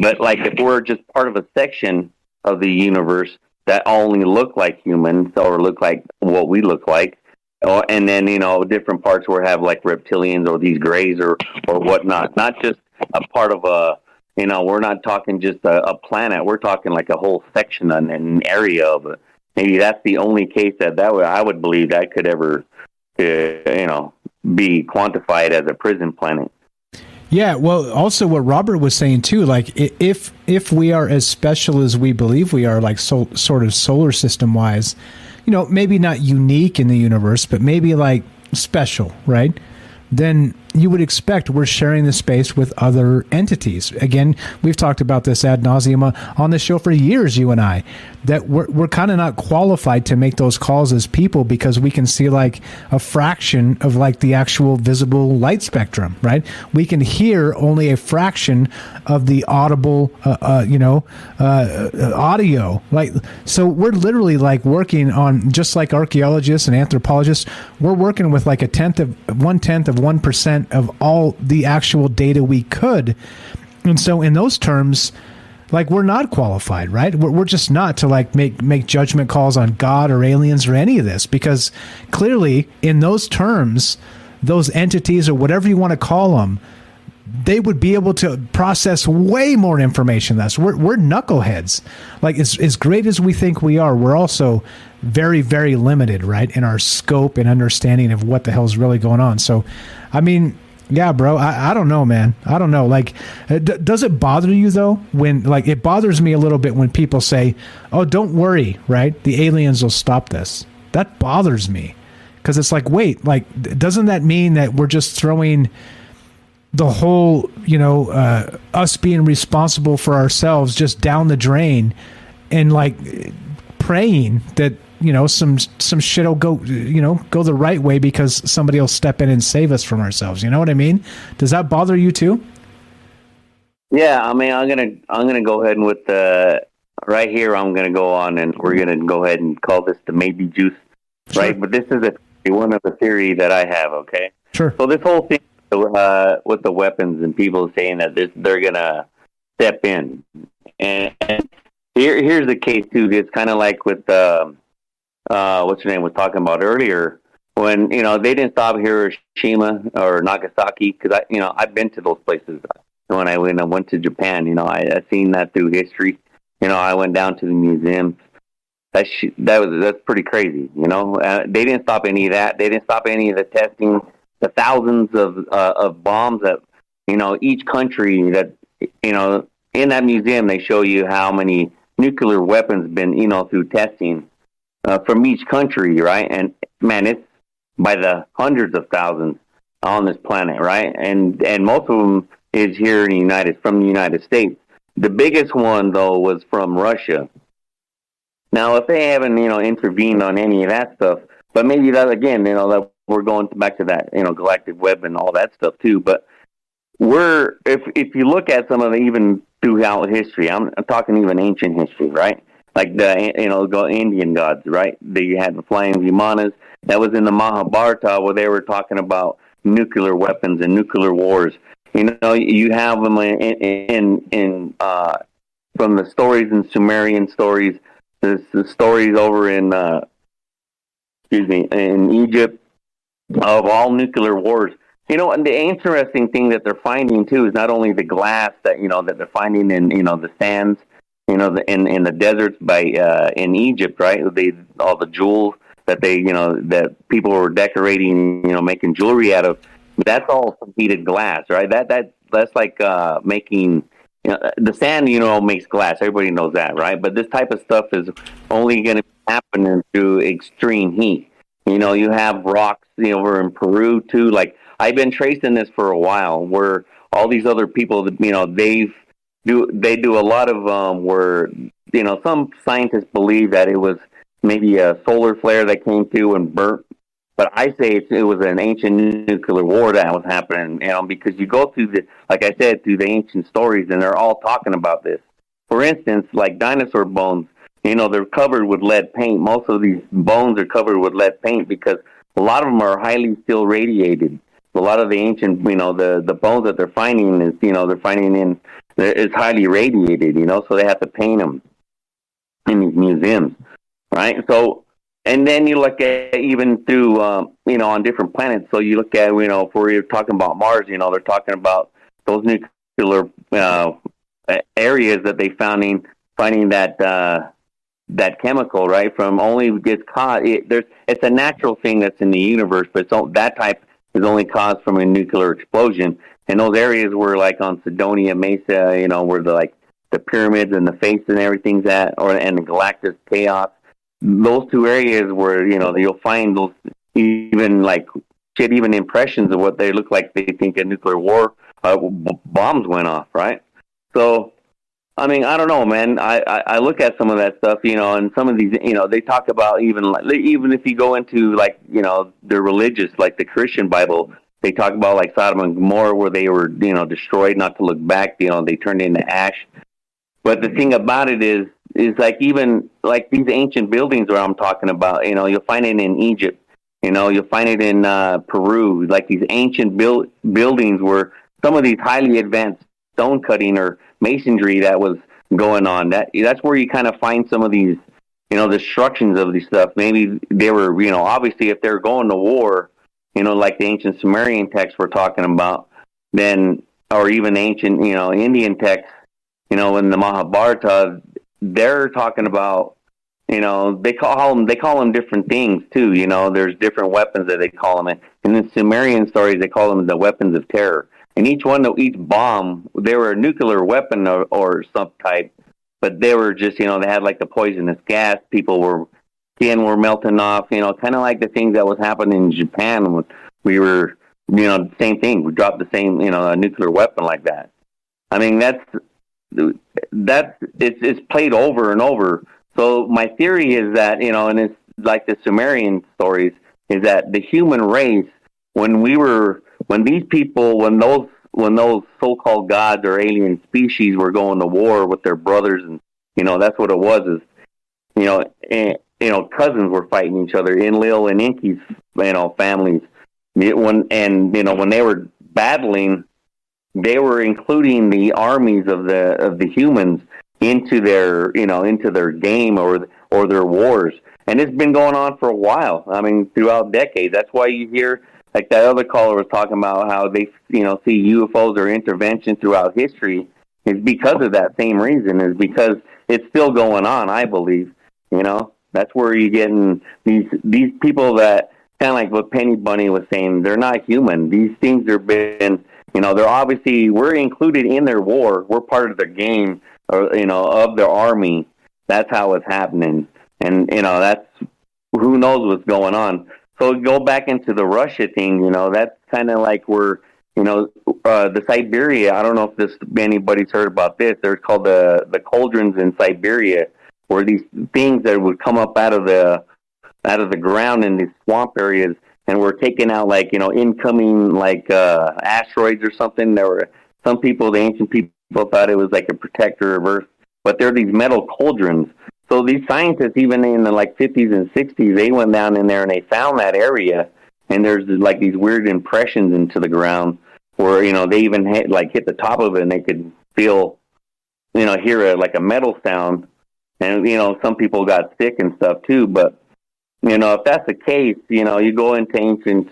But like if we're just part of a section of the universe that only look like humans or look like what we look like, and then different parts where we have like reptilians or these grays or whatnot, not just a part of a, we're not talking just a planet, we're talking like a whole section and an area of it. Maybe that's the only case that I would believe that could ever be quantified as a prison planet. Yeah, well, also what Robert was saying too, like if we are as special as we believe we are, like sort of solar system wise, maybe not unique in the universe, but maybe like special, right? Then you would expect we're sharing the space with other entities. Again, we've talked about this ad nauseum on the show for years, you and I, that we're kind of not qualified to make those calls as people because we can see like a fraction of like the actual visible light spectrum, right? We can hear only a fraction of the audible, audio. Like, so we're literally like working on, just like archaeologists and anthropologists, we're working with like 1/10 of 1% of all the actual data we could. And so in those terms, like, we're not qualified, right? We're just not to like make judgment calls on God or aliens or any of this, because clearly in those terms, those entities or whatever you want to call them, they would be able to process way more information than us. We're knuckleheads. Like, as great as we think we are, we're also very, very limited, right, in our scope and understanding of what the hell's really going on. So, I mean, yeah, bro, I don't know, man. I don't know. Like, does it bother you, though, when, like, it bothers me a little bit when people say, oh, don't worry, right, the aliens will stop this. That bothers me, because it's like, wait, like, doesn't that mean that we're just throwing the whole, us being responsible for ourselves just down the drain, and like praying that, some shit will go, go the right way because somebody will step in and save us from ourselves. You know what I mean? Does that bother you too? Yeah, I mean, I'm gonna go ahead and with right here. I'm gonna go on and we're gonna go ahead and call this the maybe juice, sure. Right? But this is one of the theory that I have. Okay, sure. So this whole thing with the weapons and people saying that they're gonna step in, and here's the case too. It's kind of like with what's your name was talking about earlier, when they didn't stop Hiroshima or Nagasaki, because I've been to those places. When I went to Japan, I seen that through history. I went down to the museums. That's pretty crazy. They didn't stop any of that. They didn't stop any of the testing. The thousands of bombs that each country that in that museum, they show you how many nuclear weapons been through testing from each country, right? And man, it's by the hundreds of thousands on this planet, right? And most of them is here in from the United States. The biggest one though was from Russia. Now, if they haven't intervened on any of that stuff, but maybe that again, that we're going back to that galactic web and all that stuff too. But if you look at some of the even throughout history, I'm talking even ancient history, right? Like the Indian gods, right? They had the flying vimanas. That was in the Mahabharata, where they were talking about nuclear weapons and nuclear wars. You have them in from the stories in Sumerian stories. There's the stories over in in Egypt of all nuclear wars. And the interesting thing that they're finding too is not only the glass that that they're finding in the sands, in the deserts in Egypt, right? All the jewels that that people were decorating, making jewelry out of. That's all some heated glass, right? That's like making the sand, makes glass. Everybody knows that, right? But this type of stuff is only going to happen through extreme heat. You have rocks over in Peru too. Like, I've been tracing this for a while, where all these other people, they do a lot of where some scientists believe that it was maybe a solar flare that came through and burnt. But I say it was an ancient nuclear war that was happening, because you go through like I said, through the ancient stories, and they're all talking about this. For instance, like dinosaur bones, they're covered with lead paint. Most of these bones are covered with lead paint because a lot of them are highly still radiated. A lot of the ancient, the bones that they're finding is, is highly radiated, so they have to paint them in these museums, right? So, and then you look at even through, on different planets. So you look at, if we're talking about Mars, they're talking about those nuclear areas that they finding that chemical, right? From only gets caught. It's a natural thing that's in the universe, but that type is only caused from a nuclear explosion. And those areas were like on Sidonia Mesa, you know, where the pyramids and the face and everything's at, and the Galactus Chaos. Those two areas where, you know, you'll find those even impressions of what they look like. They think a nuclear war bombs went off, right? So, I mean, I don't know, man. I look at some of that stuff, you know, and some of these, you know, they talk about even if you go into, like, you know, the religious, like the Christian Bible, they talk about like Sodom and Gomorrah, where they were, you know, destroyed, not to look back, you know, they turned into ash. But the thing about it is like, even like these ancient buildings where I'm talking about, you know, you'll find it in Egypt, you know, you'll find it in Peru, like these ancient buildings where some of these highly advanced stone cutting or masonry that was going on. That's where you kind of find some of these, you know, destructions of these stuff. Maybe they were, you know, obviously if they're going to war, you know, like the ancient Sumerian texts we're talking about, then, or even ancient, you know, Indian texts, you know, in the Mahabharata, they're talking about, you know, they call them different things too. You know, there's different weapons that they call them. And in Sumerian stories, they call them the weapons of terror. And each bomb, they were a nuclear weapon or some type, but they were just, you know, they had like the poisonous gas. Skin were melting off, you know, kind of like the things that was happening in Japan when we were, you know, same thing. We dropped the same, you know, a nuclear weapon like that. I mean, it's played over and over. So my theory is that, you know, and it's like the Sumerian stories, is that the human race, when those so-called gods or alien species were going to war with their brothers, and, you know, that's what it was, is, you know, cousins were fighting each other, Enlil and Enki's, you know, families. When they were battling, they were including the armies of the humans into their game or their wars. And it's been going on for a while. I mean, throughout decades. That's why you hear, like that other caller was talking about, how they, you know, see UFOs or intervention throughout history, is because of that same reason, is because it's still going on, I believe. You know, that's where you're getting these people that, kind of like what Penny Bunny was saying, they're not human. These things are been, you know, they're obviously, we're included in their war. We're part of the game, or, you know, of their army. That's how it's happening. And, you know, that's, who knows what's going on. So go back into the Russia thing, you know, that's kind of like where, you know, the Siberia, I don't know if anybody's heard about this. They're called the cauldrons in Siberia, where these things that would come up out of the ground in these swamp areas, and were taking out, like, you know, incoming, like, asteroids or something. There were some people, the ancient people, thought it was like a protector of Earth, but they're these metal cauldrons. So these scientists, even in the like 50s and 60s, they went down in there and they found that area, and there's like these weird impressions into the ground where, you know, they even hit the top of it, and they could feel, you know, hear like a metal sound. And, you know, some people got sick and stuff too. But, you know, if that's the case, you know, you go into ancient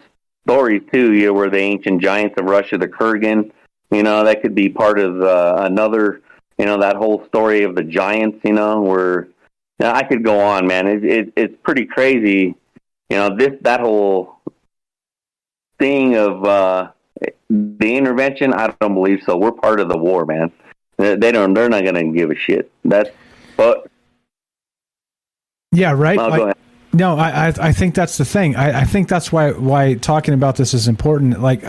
stories too, you know, where the ancient giants of Russia, the Kurgan, you know, that could be part of another, you know, that whole story of the giants, you know, where, you know, I could go on, man. It's pretty crazy, you know, that whole thing of the intervention. I don't believe so. We're part of the war, man. They're not going to give a shit. Yeah, right. Go ahead. No, I think that's the thing. I think that's why talking about this is important. Like,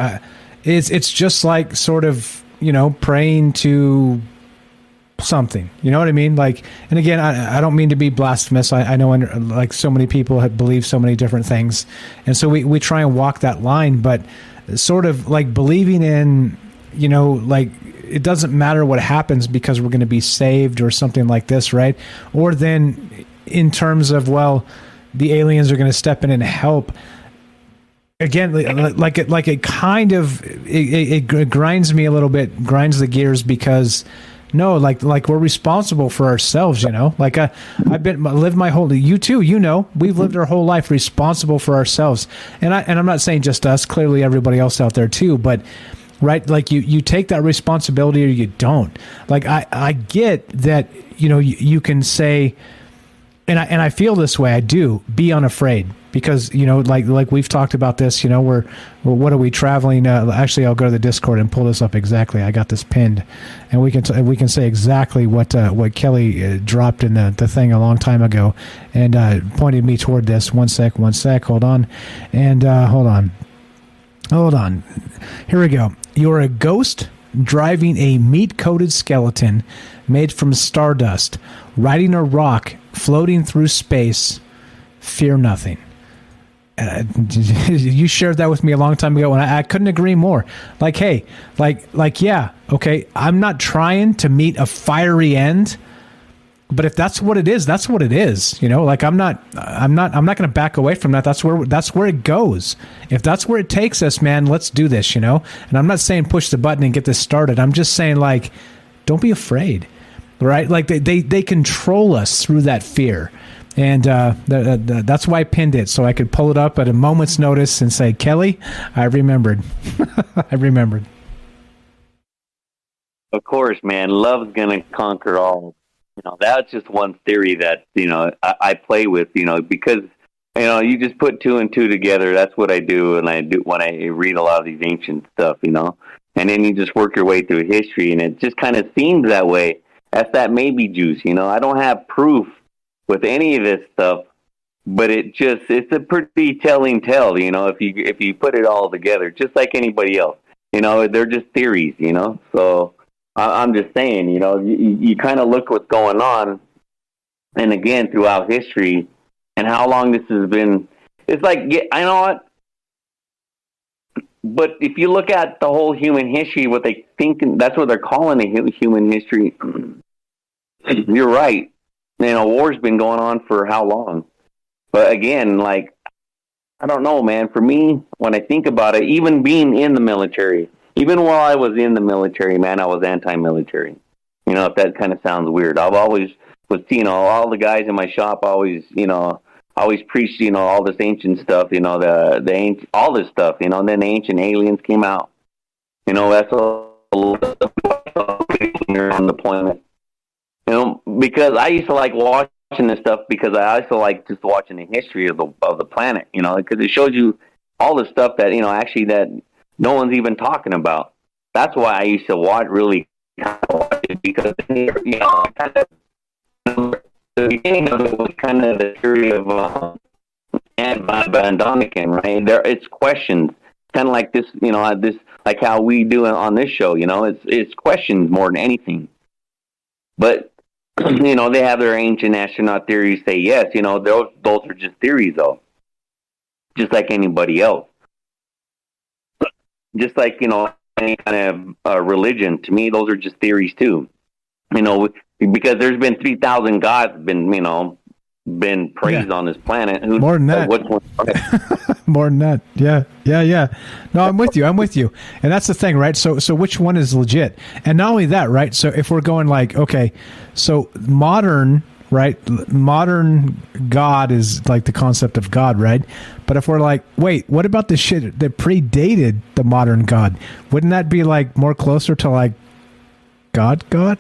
it's just like sort of, you know, praying to something. You know what I mean? Like, and again, I don't mean to be blasphemous. I know, like, so many people have believed so many different things, and so we try and walk that line. But sort of like believing in, you know, like, it doesn't matter what happens because we're going to be saved or something like this, right? Or then in terms of, well, the aliens are going to step in and help. Again, like it kind of it grinds me a little bit, grinds the gears, because no, like we're responsible for ourselves, you know. Like I've lived my whole, you too, you know, we've lived our whole life responsible for ourselves, and I'm not saying just us, clearly everybody else out there too, but right, like you take that responsibility or you don't. Like I get that, you know, you can say. and I feel this way. I do. Be unafraid, because like we've talked about this. What are we traveling? Actually, I'll go to the Discord and pull this up exactly. I got this pinned, and we can say exactly what Kelly dropped in the thing a long time ago, and pointed me toward this. One sec. Hold on, and hold on. Here we go. You're a ghost driving a meat-coated skeleton made from stardust, riding a rock, floating through space. Fear nothing. You shared that with me a long time ago, and I couldn't agree more. Like, hey, yeah, okay, I'm not trying to meet a fiery end, but if that's what it is, that's what it is. Like I'm not going to back away from that. That's where it goes. If that's where it takes us, man, let's do this. And I'm not saying push the button and get this started. I'm just saying, like, don't be afraid, right? Like they control us through that fear. And that's why I pinned it, so I could pull it up at a moment's notice and say, Kelly, I remembered. I remembered. Of course, man. Love's going to conquer all. That's just one theory that, I play with, because, you just put two and two together. That's what I do. And I do when I read a lot of these ancient stuff, and then you just work your way through history, and it just kind of seems that way. That's that maybe juice. I don't have proof with any of this stuff, but it's a pretty telling tale, if you put it all together, just like anybody else, they're just theories, so I'm just saying, you kind of look what's going on, and again, throughout history, and how long this has been, it's like, I know what, but if you look at the whole human history, what they think, that's what they're calling the human history, you're right. War's been going on for how long? But again, like, I don't know, man. For me, when I think about it, even being in the military, even while I was in the military, man, I was anti-military. If that kind of sounds weird. I've always was, all the guys in my shop always preached, all this ancient stuff, the ancient, all this stuff, and then the ancient aliens came out. That's all on the planet. Because I used to like watching this stuff, because I also like just watching the history of the planet, because it shows you all the stuff that, actually that no one's even talking about. That's why I used to watch it, because, kind of, the beginning of it was kind of the theory of Van Doniken, right? It's questions, kind of like this, this, like how we do it on this show, it's questions more than anything. But they have their ancient astronaut theories say yes, those are just theories, though. Just like anybody else. Just like, any kind of religion, to me, those are just theories, too. Because there's been 3,000 gods been praised on this planet. More than that. More than that. Yeah. No, I'm with you. And that's the thing, right? So which one is legit? And not only that, right? So if we're going like, okay, so modern God is like the concept of God, right? But if we're like, wait, what about the shit that predated the modern God? Wouldn't that be like more closer to like God? But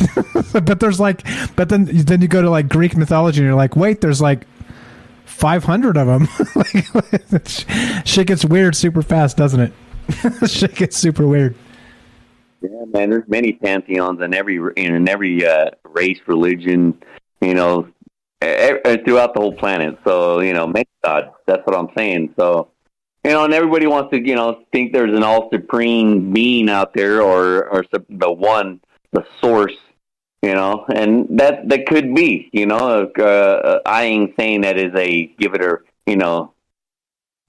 then you go to like Greek mythology and you're like, wait, there's like 500 of them. Shit gets weird super fast, doesn't it? Shit gets super weird. Yeah, man. There's many pantheons in every race, religion, throughout the whole planet. So make God. That's what I'm saying. So and everybody wants to think there's an all supreme being out there, or the one, the source. And that could be, I ain't saying that is give it a,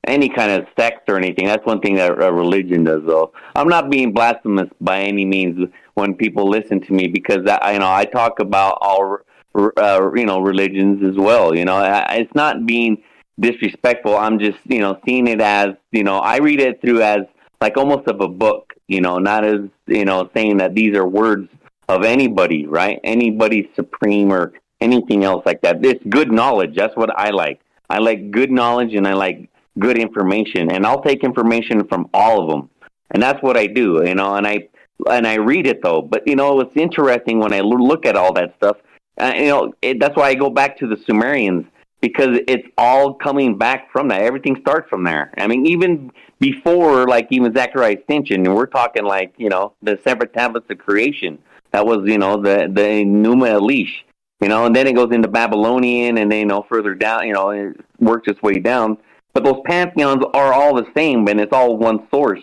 any kind of sect or anything. That's one thing that a religion does, though. I'm not being blasphemous by any means when people listen to me, because I talk about all, religions as well. It's not being disrespectful. I'm just, seeing it as, I read it through as like almost of a book, not as, saying that these are words of anybody, right? Anybody supreme or anything else like that. It's good knowledge. That's what I like. I like good knowledge, and I like good information, and I'll take information from all of them. And that's what I do, and I read it though. But, it's interesting when I look at all that stuff, That's why I go back to the Sumerians, because it's all coming back from that. Everything starts from there. I mean, even before, like, even Zechariah's Ascension, and we're talking, like, the separate tablets of creation. That was, the Numa Elish, and then it goes into Babylonian, and then, further down, it works its way down. But those pantheons are all the same, and it's all one source.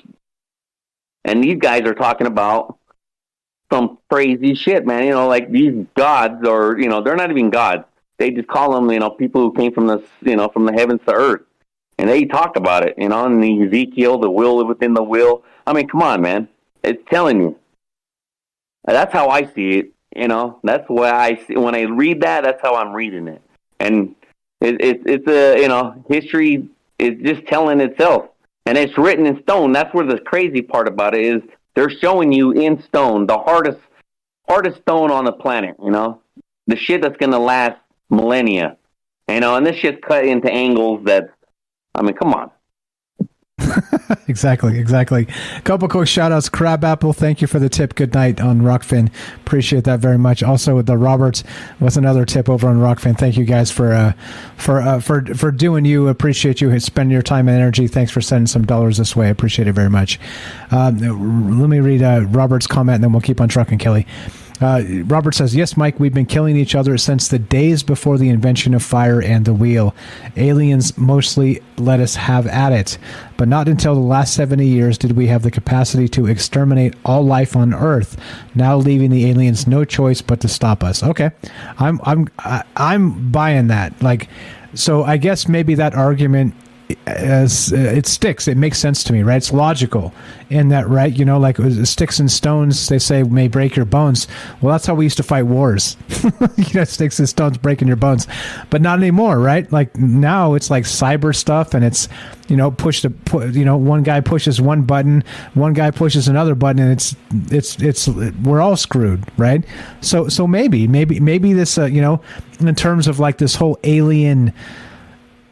And these guys are talking about some crazy shit, man. Like these gods are, they're not even gods. They just call them, people who came from the, from the heavens to earth. And they talk about it, and Ezekiel, the will within the will. I mean, come on, man. It's telling you. That's how I see it, That's why I see, when I read that, that's how I'm reading it. And it's a, history is just telling itself. And it's written in stone. That's where the crazy part about it is. They're showing you in stone, the hardest stone on the planet, the shit that's going to last millennia, and this shit's cut into angles that, I mean, come on. Exactly. Couple quick shout outs. Crab Apple, thank you for the tip. Good night on Rockfin. Appreciate that very much. Also, the Roberts with another tip over on Rockfin. Thank you guys for doing you. Appreciate you spending your time and energy. Thanks for sending some dollars this way. Appreciate it very much. Let me read Robert's comment, and then we'll keep on trucking, Kelly. Robert says, yes, Mike, we've been killing each other since the days before the invention of fire and the wheel. Aliens mostly let us have at it, but not until the last 70 years did we have the capacity to exterminate all life on Earth, now leaving the aliens no choice but to stop us. Okay, I'm buying that. Like, so I guess maybe that argument, as it sticks, it makes sense to me, right? It's logical in that, right? Like sticks and stones, they say, may break your bones. Well, that's how we used to fight wars. Sticks and stones breaking your bones, but not anymore, right? Like now it's like cyber stuff, and it's one guy pushes one button, one guy pushes another button, and it's we're all screwed, right? So maybe this in terms of like this whole alien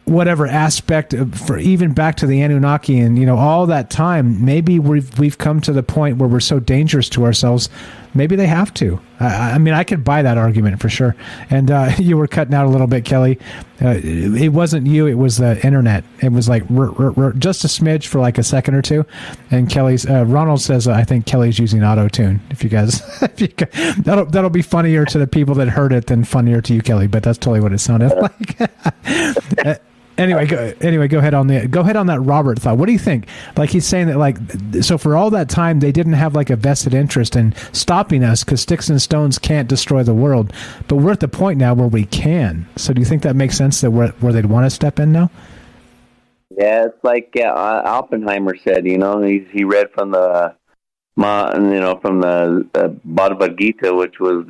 whatever aspect for even back to the Anunnaki and all that time, maybe we've come to the point where we're so dangerous to ourselves. Maybe they have to. I mean, I could buy that argument for sure. And you were cutting out a little bit, Kelly. It wasn't you; it was the internet. It was like just a smidge for like a second or two. And Kelly's Ronald says, "I think Kelly's using auto tune." If you guys, that'll be funnier to the people that heard it than funnier to you, Kelly. But that's totally what it sounded like. Anyway, go ahead on that Robert thought. What do you think? Like he's saying that, like, so for all that time they didn't have like a vested interest in stopping us because sticks and stones can't destroy the world, but we're at the point now where we can. So do you think that makes sense that where they'd want to step in now? Yeah, it's like Oppenheimer said. He read from the Bhagavad Gita, which was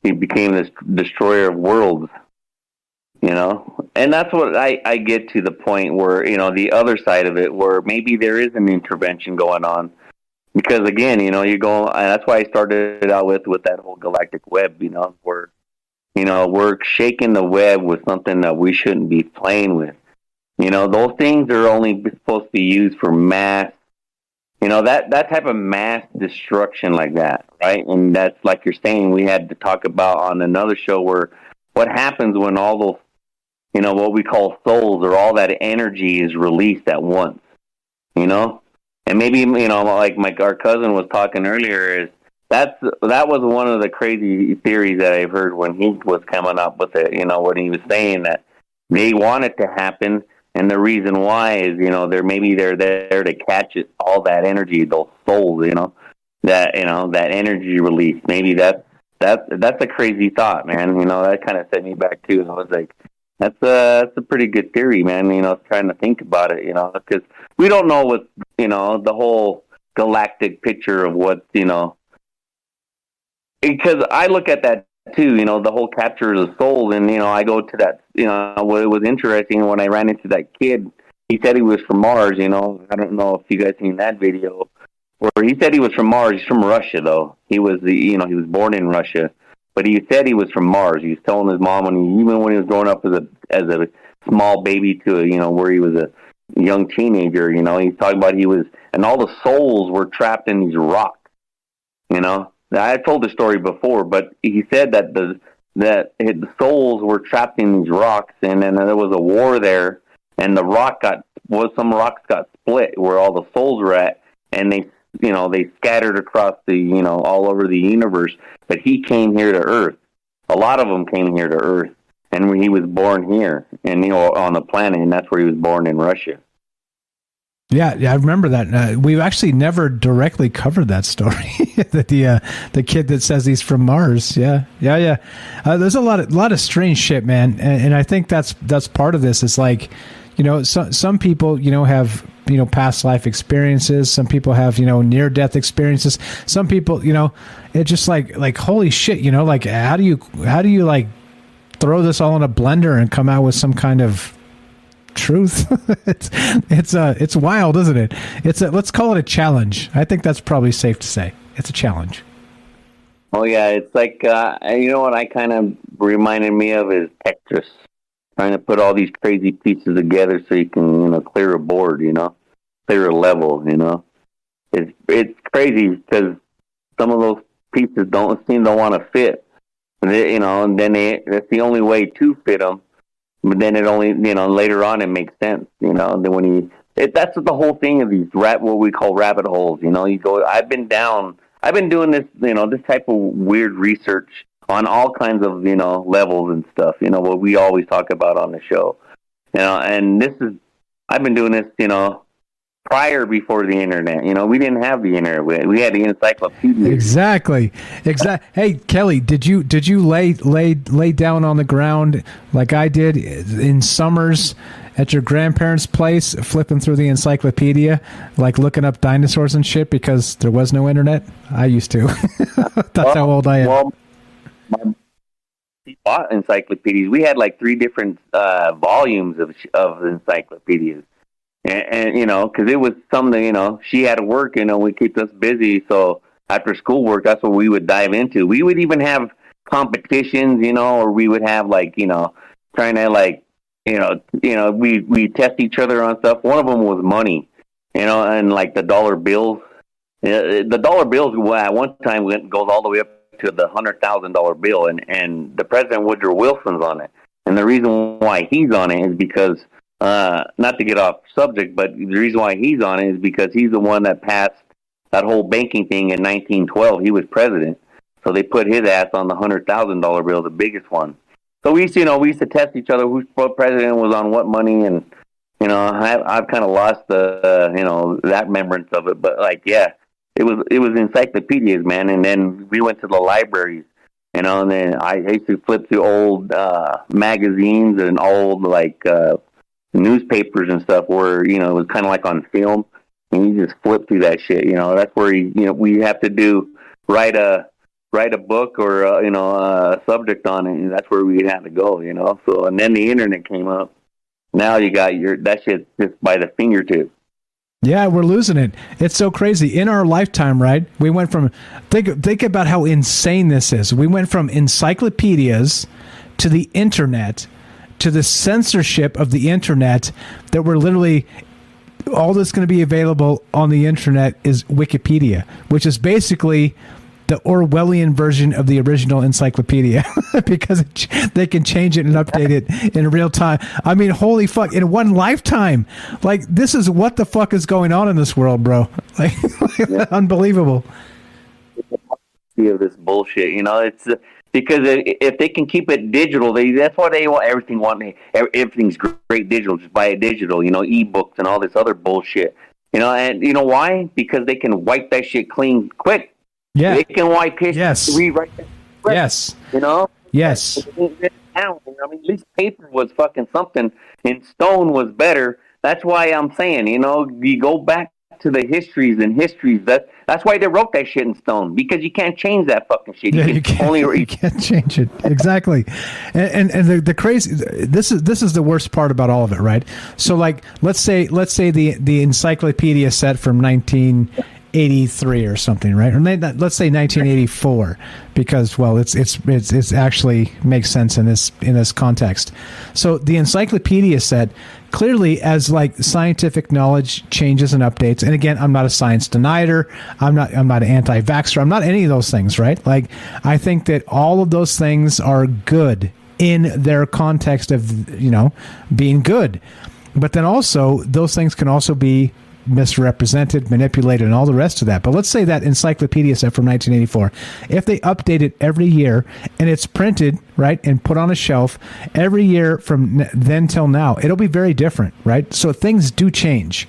he became this destroyer of worlds. And that's what I get to the point where, the other side of it, where maybe there is an intervention going on. Because again, you go, and that's why I started out with that whole galactic web, where, we're shaking the web with something that we shouldn't be playing with. Those things are only supposed to be used for mass, that type of mass destruction like that, right? And that's like you're saying, we had to talk about on another show where what happens when all those, what we call souls or all that energy is released at once, and maybe, like our cousin was talking earlier, is that was one of the crazy theories that I've heard when he was coming up with it, when he was saying that they want it to happen. And the reason why is, they're there to catch it, all that energy, those souls, that energy release. Maybe that's a crazy thought, man. That kind of set me back too. And I was like, that's a pretty good theory, man. Trying to think about it, because we don't know what, the whole galactic picture of what, because I look at that too, the whole capture of the soul. And, I go to that, what it was interesting when I ran into that kid, he said he was from Mars, I don't know if you guys seen that video, where he said he was from Mars. He's from Russia, though. He was he was born in Russia, but he said he was from Mars. He was telling his mom even when he was growing up as a small baby to where he was a young teenager. He's talking about and all the souls were trapped in these rocks. I told the story before, but he said that the souls were trapped in these rocks, and then there was a war there, and some rocks got split where all the souls were at, and they scattered across all over the universe. But he came here to Earth. A lot of them came here to Earth, and he was born here, and on the planet, and that's where he was born, in Russia. Yeah, I remember that. We've actually never directly covered that story. the kid that says he's from Mars. Yeah. There's a lot of strange shit, man, and I think that's part of this. It's like, some people have past life experiences. Some people have near death experiences. Some people it's just like holy shit. Like how do you like throw this all in a blender and come out with some kind of truth? It's wild, isn't it? Let's call it a challenge. I think that's probably safe to say. It's a challenge. Oh yeah, it's like what I kind of reminded me of is Tetris, trying to put all these crazy pieces together so you can clear a board, clear a level. It's crazy because some of those pieces don't want to fit, and then that's the only way to fit them. But then it only, later on it makes sense, then that's the whole thing of these what we call rabbit holes, you go, I've been doing this, this type of weird research on all kinds of, levels and stuff, what we always talk about on the show, and I've been doing this, prior before the internet, we didn't have the internet. We had the encyclopedia. Exactly. Hey, Kelly, did you lay down on the ground like I did in summers at your grandparents' place, flipping through the encyclopedia, like looking up dinosaurs and shit because there was no internet? I used to. That's how old I am. Well, we bought encyclopedias. We had like 3 different volumes of encyclopedias. And because it was something, she had to work, we kept us busy. So after schoolwork, that's what we would dive into. We would even have competitions, or we would have trying to we test each other on stuff. One of them was money, and like the dollar bills. The dollar bills at one time goes all the way up to the $100,000 bill, and the President Woodrow Wilson's on it. And the reason why he's on it is because, not to get off subject, but the reason why he's on it is because he's the one that passed that whole banking thing in 1912. He was president, so they put his ass on the $100,000 bill, the biggest one. So we used to test each other whose president was on what money, and I've kind of lost the that remembrance of it. But it was encyclopedias, man. And then we went to the libraries, and then I used to flip through old magazines and old newspapers and stuff where it was kind of like on film, and you just flip through that shit. That's where we have to write a book or a subject on it, and that's where we had to go. So, and then the internet came up. Now you got that shit just by the fingertip. Yeah, we're losing it. It's so crazy. In our lifetime, right? We went from think about how insane this is. We went from encyclopedias to the internet, to the censorship of the internet, that we're literally, all that's going to be available on the internet is Wikipedia, which is basically the Orwellian version of the original encyclopedia because they can change it and update it in real time. I mean, holy fuck, in one lifetime. Like, this is what the fuck is going on in this world, bro. Like, unbelievable. Of this bullshit, it's because if they can keep it digital, that's why they want everything. Everything's great digital. Just buy it digital, ebooks and all this other bullshit. And you know why? Because they can wipe that shit clean quick. Yeah, they can wipe history. Yes. Rewrite that quick, Yes. Yes. I mean, at least paper was fucking something, and stone was better. That's why I'm saying, you go back to the histories. That's why they wrote that shit in stone, because you can't change that fucking shit. You can't change it. Exactly. And the crazy, this is the worst part about all of it, right? So like let's say the encyclopedia set from 19 1983 or something, right? Or let's say 1984, because it's actually makes sense in this context. So the encyclopedia said clearly, as like scientific knowledge changes and updates, and again, I'm not a science denier, I'm not an anti-vaxxer, I'm not any of those things, right? Like, I think that all of those things are good in their context of, being good. But then also, those things can also be misrepresented, manipulated, and all the rest of that. But let's say that encyclopedia set from 1984, if they update it every year and it's printed, right, and put on a shelf every year from then till now, it'll be very different, right? So things do change.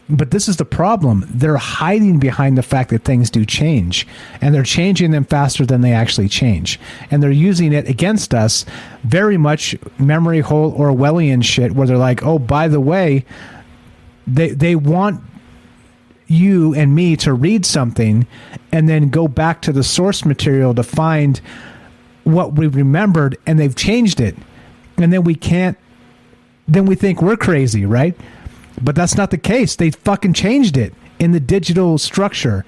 But this is the problem. They're hiding behind the fact that things do change, and they're changing them faster than they actually change. And they're using it against us, very much memory hole Orwellian shit, where they're like, oh, by the way, they want you and me to read something and then go back to the source material to find what we remembered, and they've changed it. And then we think we're crazy, right? But that's not the case. They fucking changed it in the digital structure,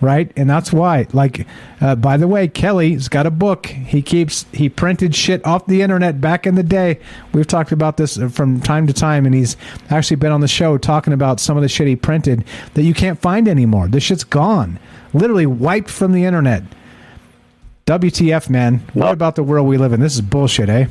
right? And that's why, like, by the way, Kelly's got a book. He printed shit off the internet back in the day. We've talked about this from time to time, and he's actually been on the show talking about some of the shit he printed that you can't find anymore. This shit's gone. Literally wiped from the internet. WTF, man. What about the world we live in? This is bullshit, eh?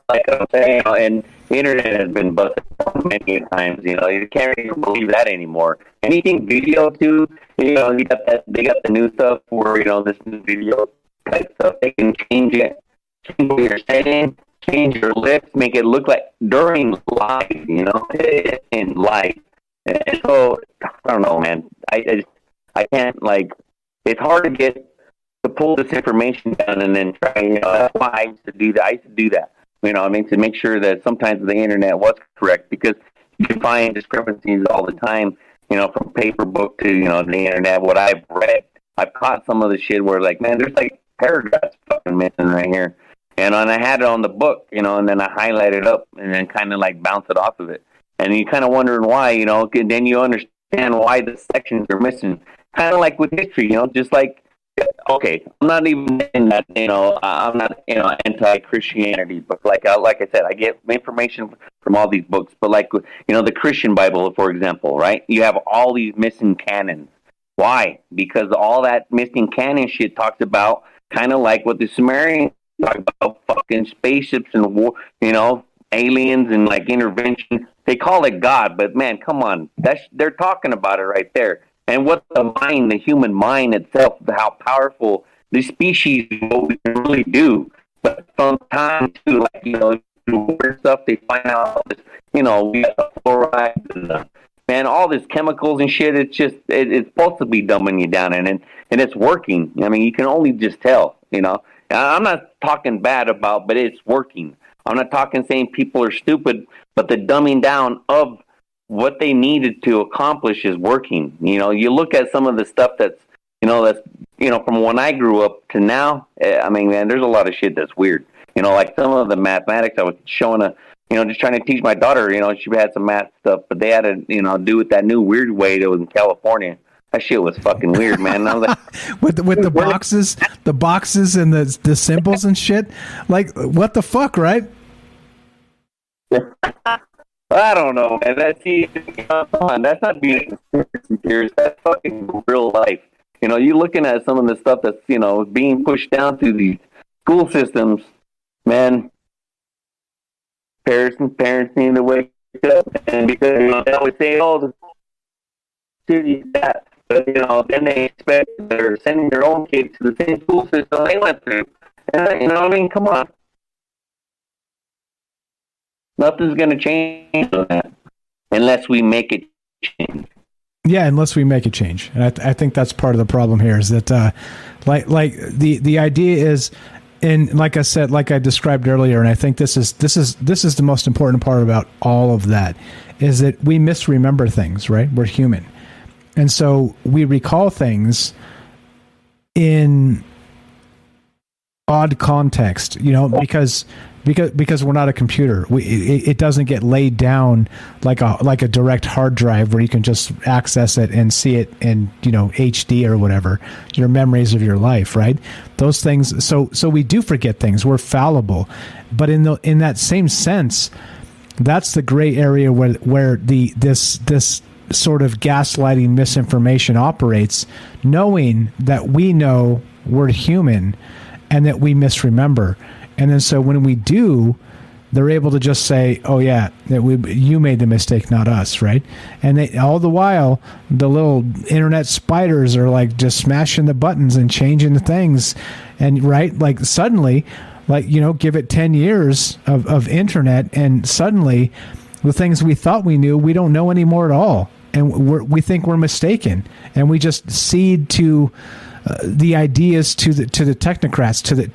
Like I'm saying, and the internet has been busted many times. You can't even believe that anymore. Anything video too, they got the new stuff where this new video type stuff. They can change it, change what you're saying, change your lips, make it look like during live, in live. And so I don't know, man. I can't, like, it's hard to pull this information down and then try. That's why I used to do that. To make sure that sometimes the internet was correct, because you can find discrepancies all the time, from paper book to, the internet. What I've read, I've caught some of the shit where, like, man, there's like paragraphs fucking missing right here. And I had it on the book, and then I highlight it up and then kind of like bounce it off of it. And you kind of wondering why, and then you understand why the sections are missing. Kind of like with history, just like, okay, I'm not even in that, I'm not, anti-Christianity, but like I said, I get information from all these books, but like, the Christian Bible, for example, right? You have all these missing canons. Why? Because all that missing canon shit talks about kind of like what the Sumerians talk about, fucking spaceships and war, aliens and like intervention. They call it God, but man, come on, they're talking about it right there. And what the human mind itself, how powerful the species, what we can really do. But sometimes, too, like, weird stuff, they find out all this, we got the fluoride and all this chemicals and shit. It's just, it's supposed to be dumbing you down, and it's working. I mean, you can only just tell, I'm not talking bad about, but it's working. I'm not talking saying people are stupid, but the dumbing down of what they needed to accomplish is working. You look at some of the stuff that's from when I grew up to now. I mean, man, there's a lot of shit that's weird. Like some of the mathematics I was showing just trying to teach my daughter. She had some math stuff, but they had to, do it that new weird way that was in California. That shit was fucking weird, man. I was like, with the boxes and the symbols and shit. Like, what the fuck, right? I don't know, man. That's not being a conspiracy theorist. That's fucking real life. You're looking at some of the stuff that's, being pushed down through these school systems, man. Parents need to wake up, and because they always say, "Oh, the city that," but then they expect they're sending their own kids to the same school system they went through. And, come on. Nothing's going to change on that unless we make it change. Yeah, unless we make a change. And I think that's part of the problem here is that, like the idea is, and like I said, like I described earlier, and I think this is the most important part about all of that, is that we misremember things, right? We're human. And so we recall things in odd context, because we're not a computer. It doesn't get laid down like a direct hard drive where you can just access it and see it in HD or whatever, your memories of your life, right? Those things. So we do forget things. We're fallible, but in that same sense, that's the gray area where this sort of gaslighting misinformation operates, knowing that we know we're human and that we misremember. And then so when we do, they're able to just say, oh yeah, you made the mistake, not us, right? And all the while, the little internet spiders are like just smashing the buttons and changing the things. And right, like suddenly, give it 10 years of internet, and suddenly the things we thought we knew, we don't know anymore at all. And we think we're mistaken, and we just cede to the ideas to the technocrats, to the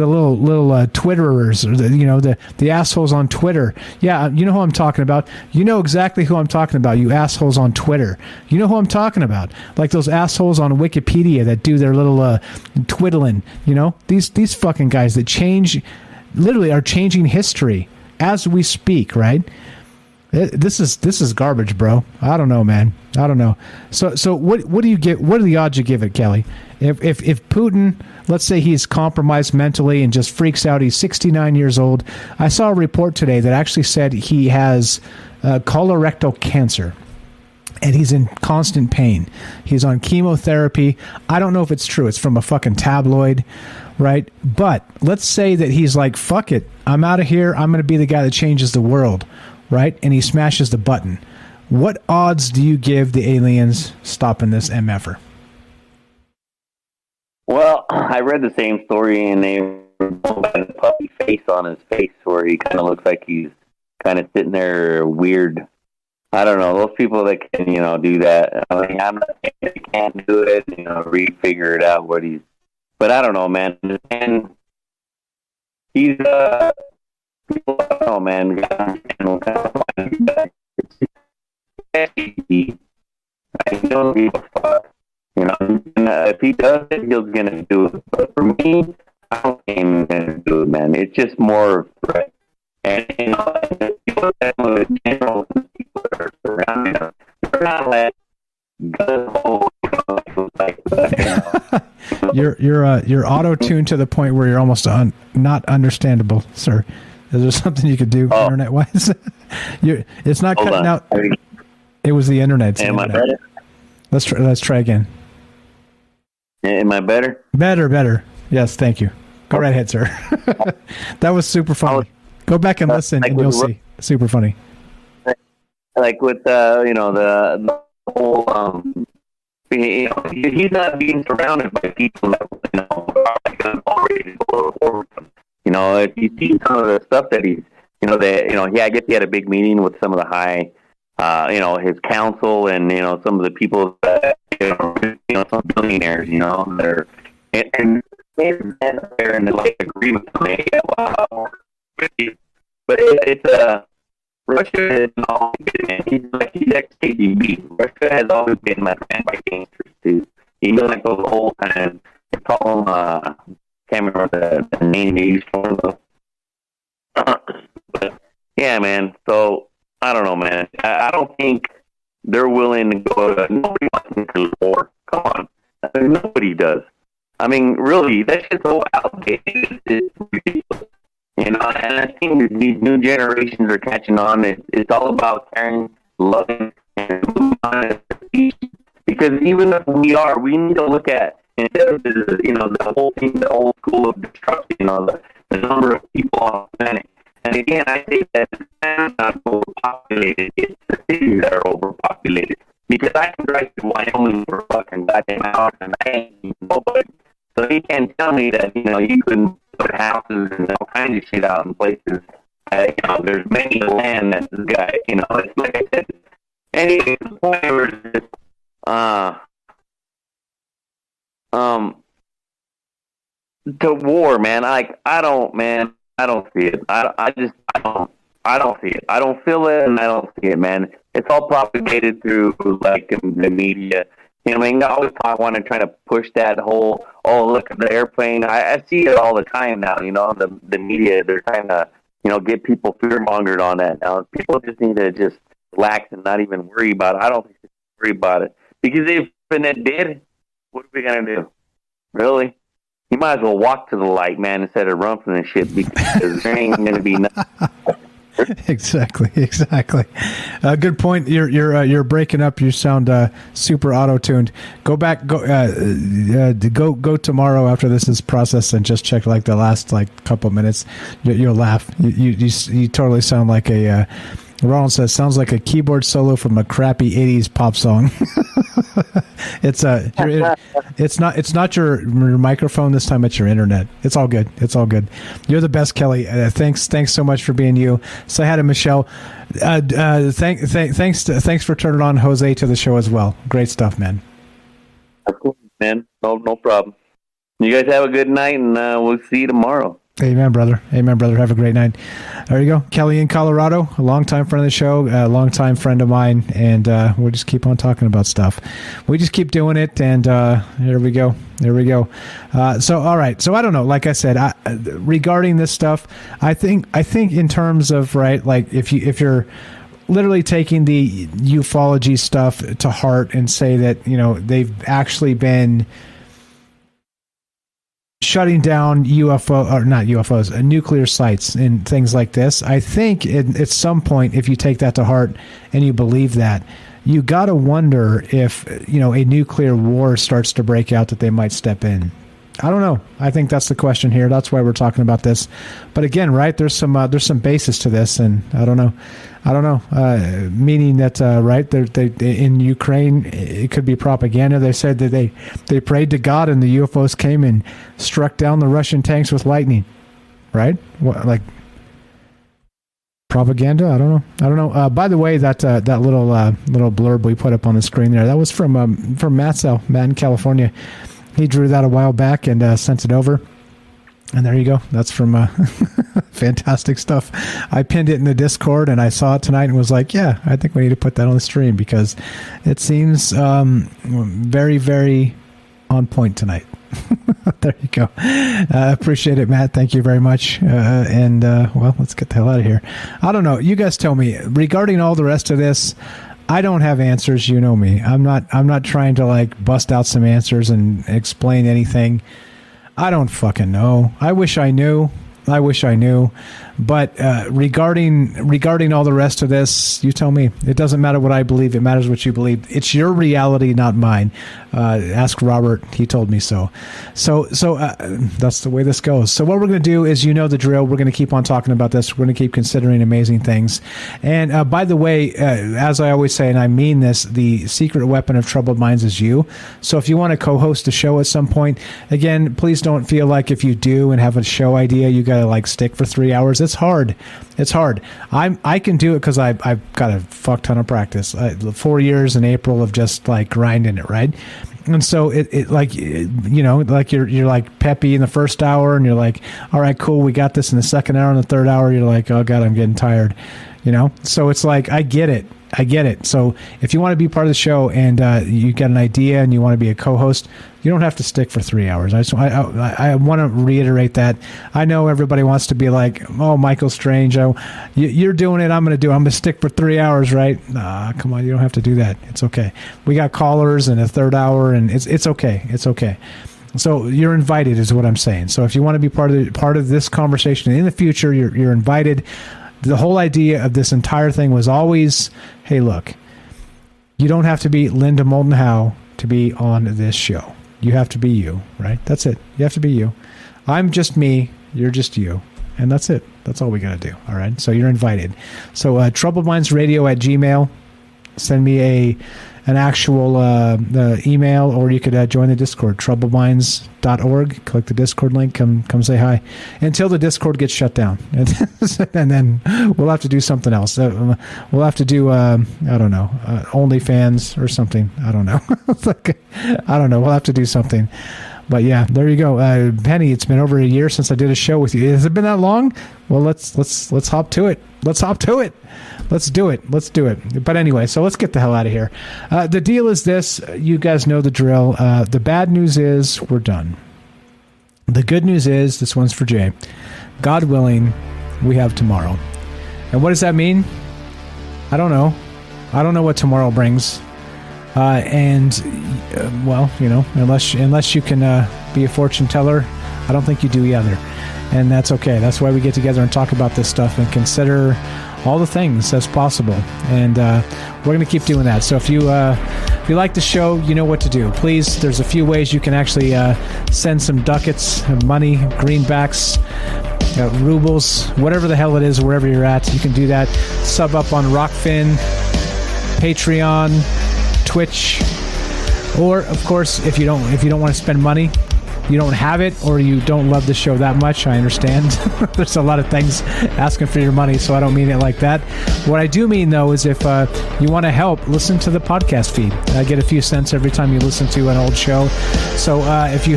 little Twitterers, or the assholes on Twitter. Yeah, you know who I'm talking about. You know exactly who I'm talking about. You assholes on Twitter. You know who I'm talking about. Like those assholes on Wikipedia that do their little twiddling. These fucking guys that literally are changing history as we speak. Right. This is garbage, bro. I don't know, man. I don't know. So what do you get? What are the odds you give it, Kelly? If Putin, let's say he's compromised mentally and just freaks out, he's 69 years old. I saw a report today that actually said he has colorectal cancer, and he's in constant pain. He's on chemotherapy. I don't know if it's true. It's from a fucking tabloid, right? But let's say that he's like, fuck it, I'm out of here. I'm going to be the guy that changes the world. Right? And he smashes the button. What odds do you give the aliens stopping this MFer? Well, I read the same story, and they had a puppy face on his face where he kind of looks like he's kind of sitting there weird. I don't know. Those people that can, do that. I mean, I'm not saying they can't do it, figure it out what he's... But I don't know, man. And he's... Oh man, I don't give a fuck. If he does it, he's gonna do it. But for me, I don't think he's gonna do it, man. It's just more threat. And people that are general people that are surrounding us, they're not like You're auto-tuned to the point where you're almost not understandable, sir. Is there something you could do internet-wise? It's not cutting out. It was the internet. Am I better? Let's try again. Am I better? Better. Yes, thank you. Go right ahead, sir. That was super funny. Go back and listen, and you'll see. Super funny. Like with the whole he's not being surrounded by people that are already go forward. If you see some of the stuff that he's, I guess he had a big meeting with some of the high, his council and, some of the people that, some billionaires, that are, and they're in like agreement. Wow. But it's, Russia is always been, he's ex-KGB. Russia has always been like anti-gangsters too. Even like those old kind of, they call them, can't remember the name they used for them. But yeah, man. So I don't know, man. I don't think they're willing to go to. Nobody wants to war. Come on, nobody does. I mean, really, that shit's so outdated. It's ridiculous. And I think these new generations are catching on. It's all about caring, loving, and moving on. Because even if we need to look at, instead of the whole thing, the old school of destruction, the number of people on the planet. And again, I think that the planet's not overpopulated. It's the cities that are overpopulated. Because I can drive to Wyoming for fucking goddamn hours and I ain't even nobody. So you can't tell me that, you couldn't put houses and all kinds of shit out in places. There's many land that this guy, it's like I said. Anyway, the point where it's just, to war, man. I don't see it. I don't see it. I don't feel it, and I don't see it, man. It's all propagated through like the media. You know, I mean, I always want to try to push that whole, oh, look at the airplane. I see it all the time now, you know, the media, they're trying to, you know, get people fear-mongered on that. Now, people just need to just relax and not even worry about it. I don't think they should worry about it. Because if it did, what are we going to do? Really? You might as well walk to the light, man, instead of run from the shit, because there ain't going to be nothing. Exactly. Good point. You're breaking up. You sound super auto-tuned. Go back. Go tomorrow after this is processed and just check like the last couple minutes. You'll laugh. You totally sound like a. Ronald says sounds like a keyboard solo from a crappy '80s pop song. It's not your microphone this time. It's your internet. It's all good. You're the best, Kelly. Thanks so much for being you. Say hi to Michelle. Thanks for turning on Jose to the show as well. Great stuff, man. Of course, man. No problem. You guys have a good night, and we'll see you tomorrow. Amen, brother. Have a great night. There you go. Kelly in Colorado, a longtime friend of the show, a longtime friend of mine, and we'll just keep on talking about stuff. We just keep doing it, and here we go. So, all right. So, I don't know. Like I said, regarding this stuff, I think in terms of, right, like if you're literally taking the ufology stuff to heart and say that, you know, they've actually been shutting down nuclear sites and things like this. I think at some point, if you take that to heart and you believe that, you got to wonder if, you know, a nuclear war starts to break out, that they might step in. I don't know. I think that's the question here. That's why we're talking about this. But again, right, there's some basis to this, and I don't know. Meaning that right, they in Ukraine, it could be propaganda. They said that they prayed to God and the UFOs came and struck down the Russian tanks with lightning. Right? What, like propaganda? I don't know. By the way, that little blurb we put up on the screen there, that was from Matt in California. He drew that a while back and sent it over. And there you go. That's from fantastic stuff. I pinned it in the Discord, and I saw it tonight and was like, yeah, I think we need to put that on the stream because it seems very, very on point tonight. There you go. Appreciate it, Matt. Thank you very much. Well, let's get the hell out of here. I don't know. You guys tell me. Regarding all the rest of this, I don't have answers. You know me. I'm not trying to like bust out some answers and explain anything. I don't fucking know. I wish I knew. But regarding all the rest of this, you tell me. It doesn't matter what I believe. It matters what you believe. It's your reality, not mine. Ask Robert. He told me so. So that's the way this goes. So what we're going to do is, you know the drill. We're going to keep on talking about this. We're going to keep considering amazing things. And by the way, as I always say, and I mean this, the secret weapon of troubled minds is you. So if you want to co-host a show at some point, again, please don't feel like if you do and have a show idea, you got to like stick for 3 hours. It's hard. I can do it because I've got a fuck ton of practice. 4 years in April of just like grinding it, right? And so it like, you know, like you're like peppy in the first hour, and you're like, all right, cool, we got this in the second hour. And the third hour, you're like, oh god, I'm getting tired, you know. So it's like, I get it. So if you want to be part of the show and you got an idea and you want to be a co-host, you don't have to stick for 3 hours. I want to reiterate that. I know everybody wants to be like, oh, Michael Strange, you're doing it, I'm going to do it. I'm going to stick for 3 hours, right? Nah, come on, you don't have to do that. It's okay. We got callers in a third hour, and it's okay. It's okay. So you're invited, is what I'm saying. So if you want to be part of this conversation in the future, you're invited. The whole idea of this entire thing was always, hey, look, you don't have to be Linda Moulton Howe to be on this show. You have to be you, right? That's it. You have to be you. I'm just me. You're just you. And that's it. That's all we got to do. All right. So you're invited. So troubledmindsradio@gmail. Send me an actual email, or you could join the Discord, troubledminds.org. Click the Discord link. Come say hi until the Discord gets shut down. And then we'll have to do something else. We'll have to do, I don't know, OnlyFans or something. I don't know. I don't know. We'll have to do something. But yeah, there you go, Penny. It's been over a year since I did a show with you. Has it been that long? Well, let's hop to it. Let's hop to it. Let's do it. Let's do it. But anyway, so let's get the hell out of here. The deal is this. You guys know the drill. The bad news is we're done. The good news is this one's for Jay. God willing, we have tomorrow. And what does that mean? I don't know. I don't know what tomorrow brings. Well, you know, unless you can be a fortune teller, I don't think you do either. And that's okay. That's why we get together and talk about this stuff and consider all the things as possible. And we're going to keep doing that. So if you like the show, you know what to do. Please, there's a few ways you can actually send some ducats, money, greenbacks, rubles, whatever the hell it is, wherever you're at. You can do that. Sub up on Rockfin, Patreon, Twitch, or of course, if you don't want to spend money, you don't have it, or you don't love the show that much, I understand. There's a lot of things asking for your money, so I don't mean it like that. What I do mean, though, is if you want to help, listen to the podcast feed. I get a few cents every time you listen to an old show. So if you're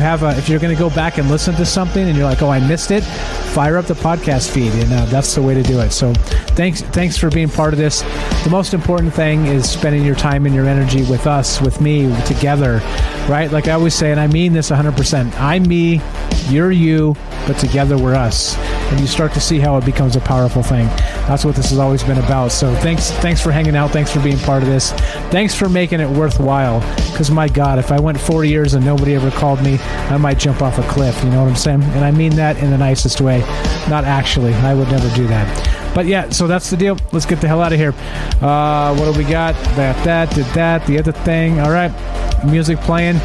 going to go back and listen to something and you're like, oh, I missed it, fire up the podcast feed, and that's the way to do it. So thanks for being part of this. The most important thing is spending your time and your energy with us, with me, together, right? Like I always say, and I mean this 100%. I'm me, you're you, but together we're us. And you start to see how it becomes a powerful thing. That's what this has always been about. So thanks for hanging out. Thanks for being part of this. Thanks for making it worthwhile. Because my God, if I went 4 years and nobody ever called me, I might jump off a cliff. You know what I'm saying? And I mean that in the nicest way. Not actually. I would never do that. But yeah, so that's the deal. Let's get the hell out of here. What do we got? The other thing. All right. Music playing.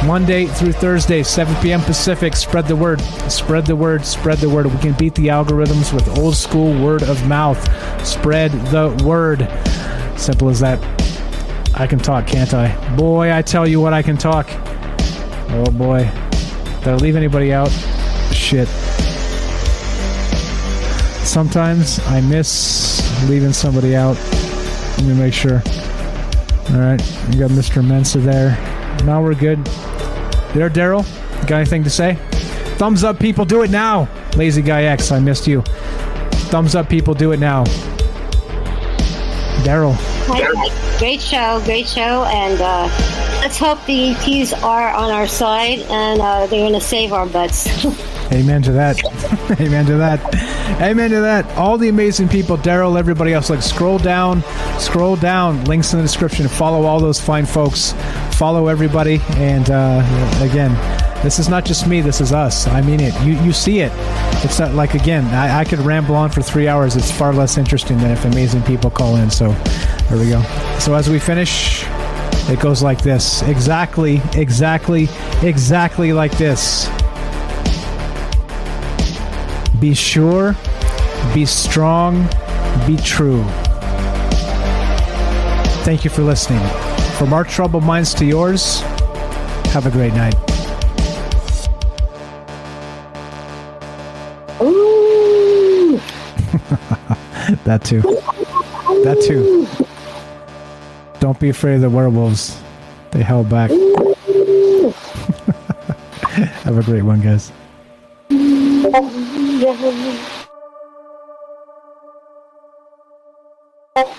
Monday through Thursday, 7 p.m. Pacific. Spread the word. Spread the word. Spread the word. We can beat the algorithms with old school word of mouth. Spread the word. Simple as that. I can talk, can't I? Boy, I tell you what, I can talk. Oh boy. Did I leave anybody out? Shit. Sometimes I miss leaving somebody out. Let me make sure. All right. You got Mr. Mensa there. Now we're good. There, Daryl? Got anything to say? Thumbs up, people. Do it now. Lazy Guy X, I missed you. Thumbs up, people. Do it now. Daryl. Great show. And let's hope the ETs are on our side and they're going to save our butts. Amen to that. Amen to that. Amen to that. All the amazing people, Daryl, everybody else, like scroll down, links in the description, follow all those fine folks, follow everybody, and again, this is not just me, this is us. I mean it. You see it. It's not like, again, I could ramble on for 3 hours. It's far less interesting than if amazing people call in. So there we go. So as we finish, it goes like this. Exactly like this. Be sure, be strong, be true. Thank you for listening. From our troubled minds to yours, have a great night. Ooh. That too. Don't be afraid of the werewolves. They held back. Have a great one, guys. Yeah.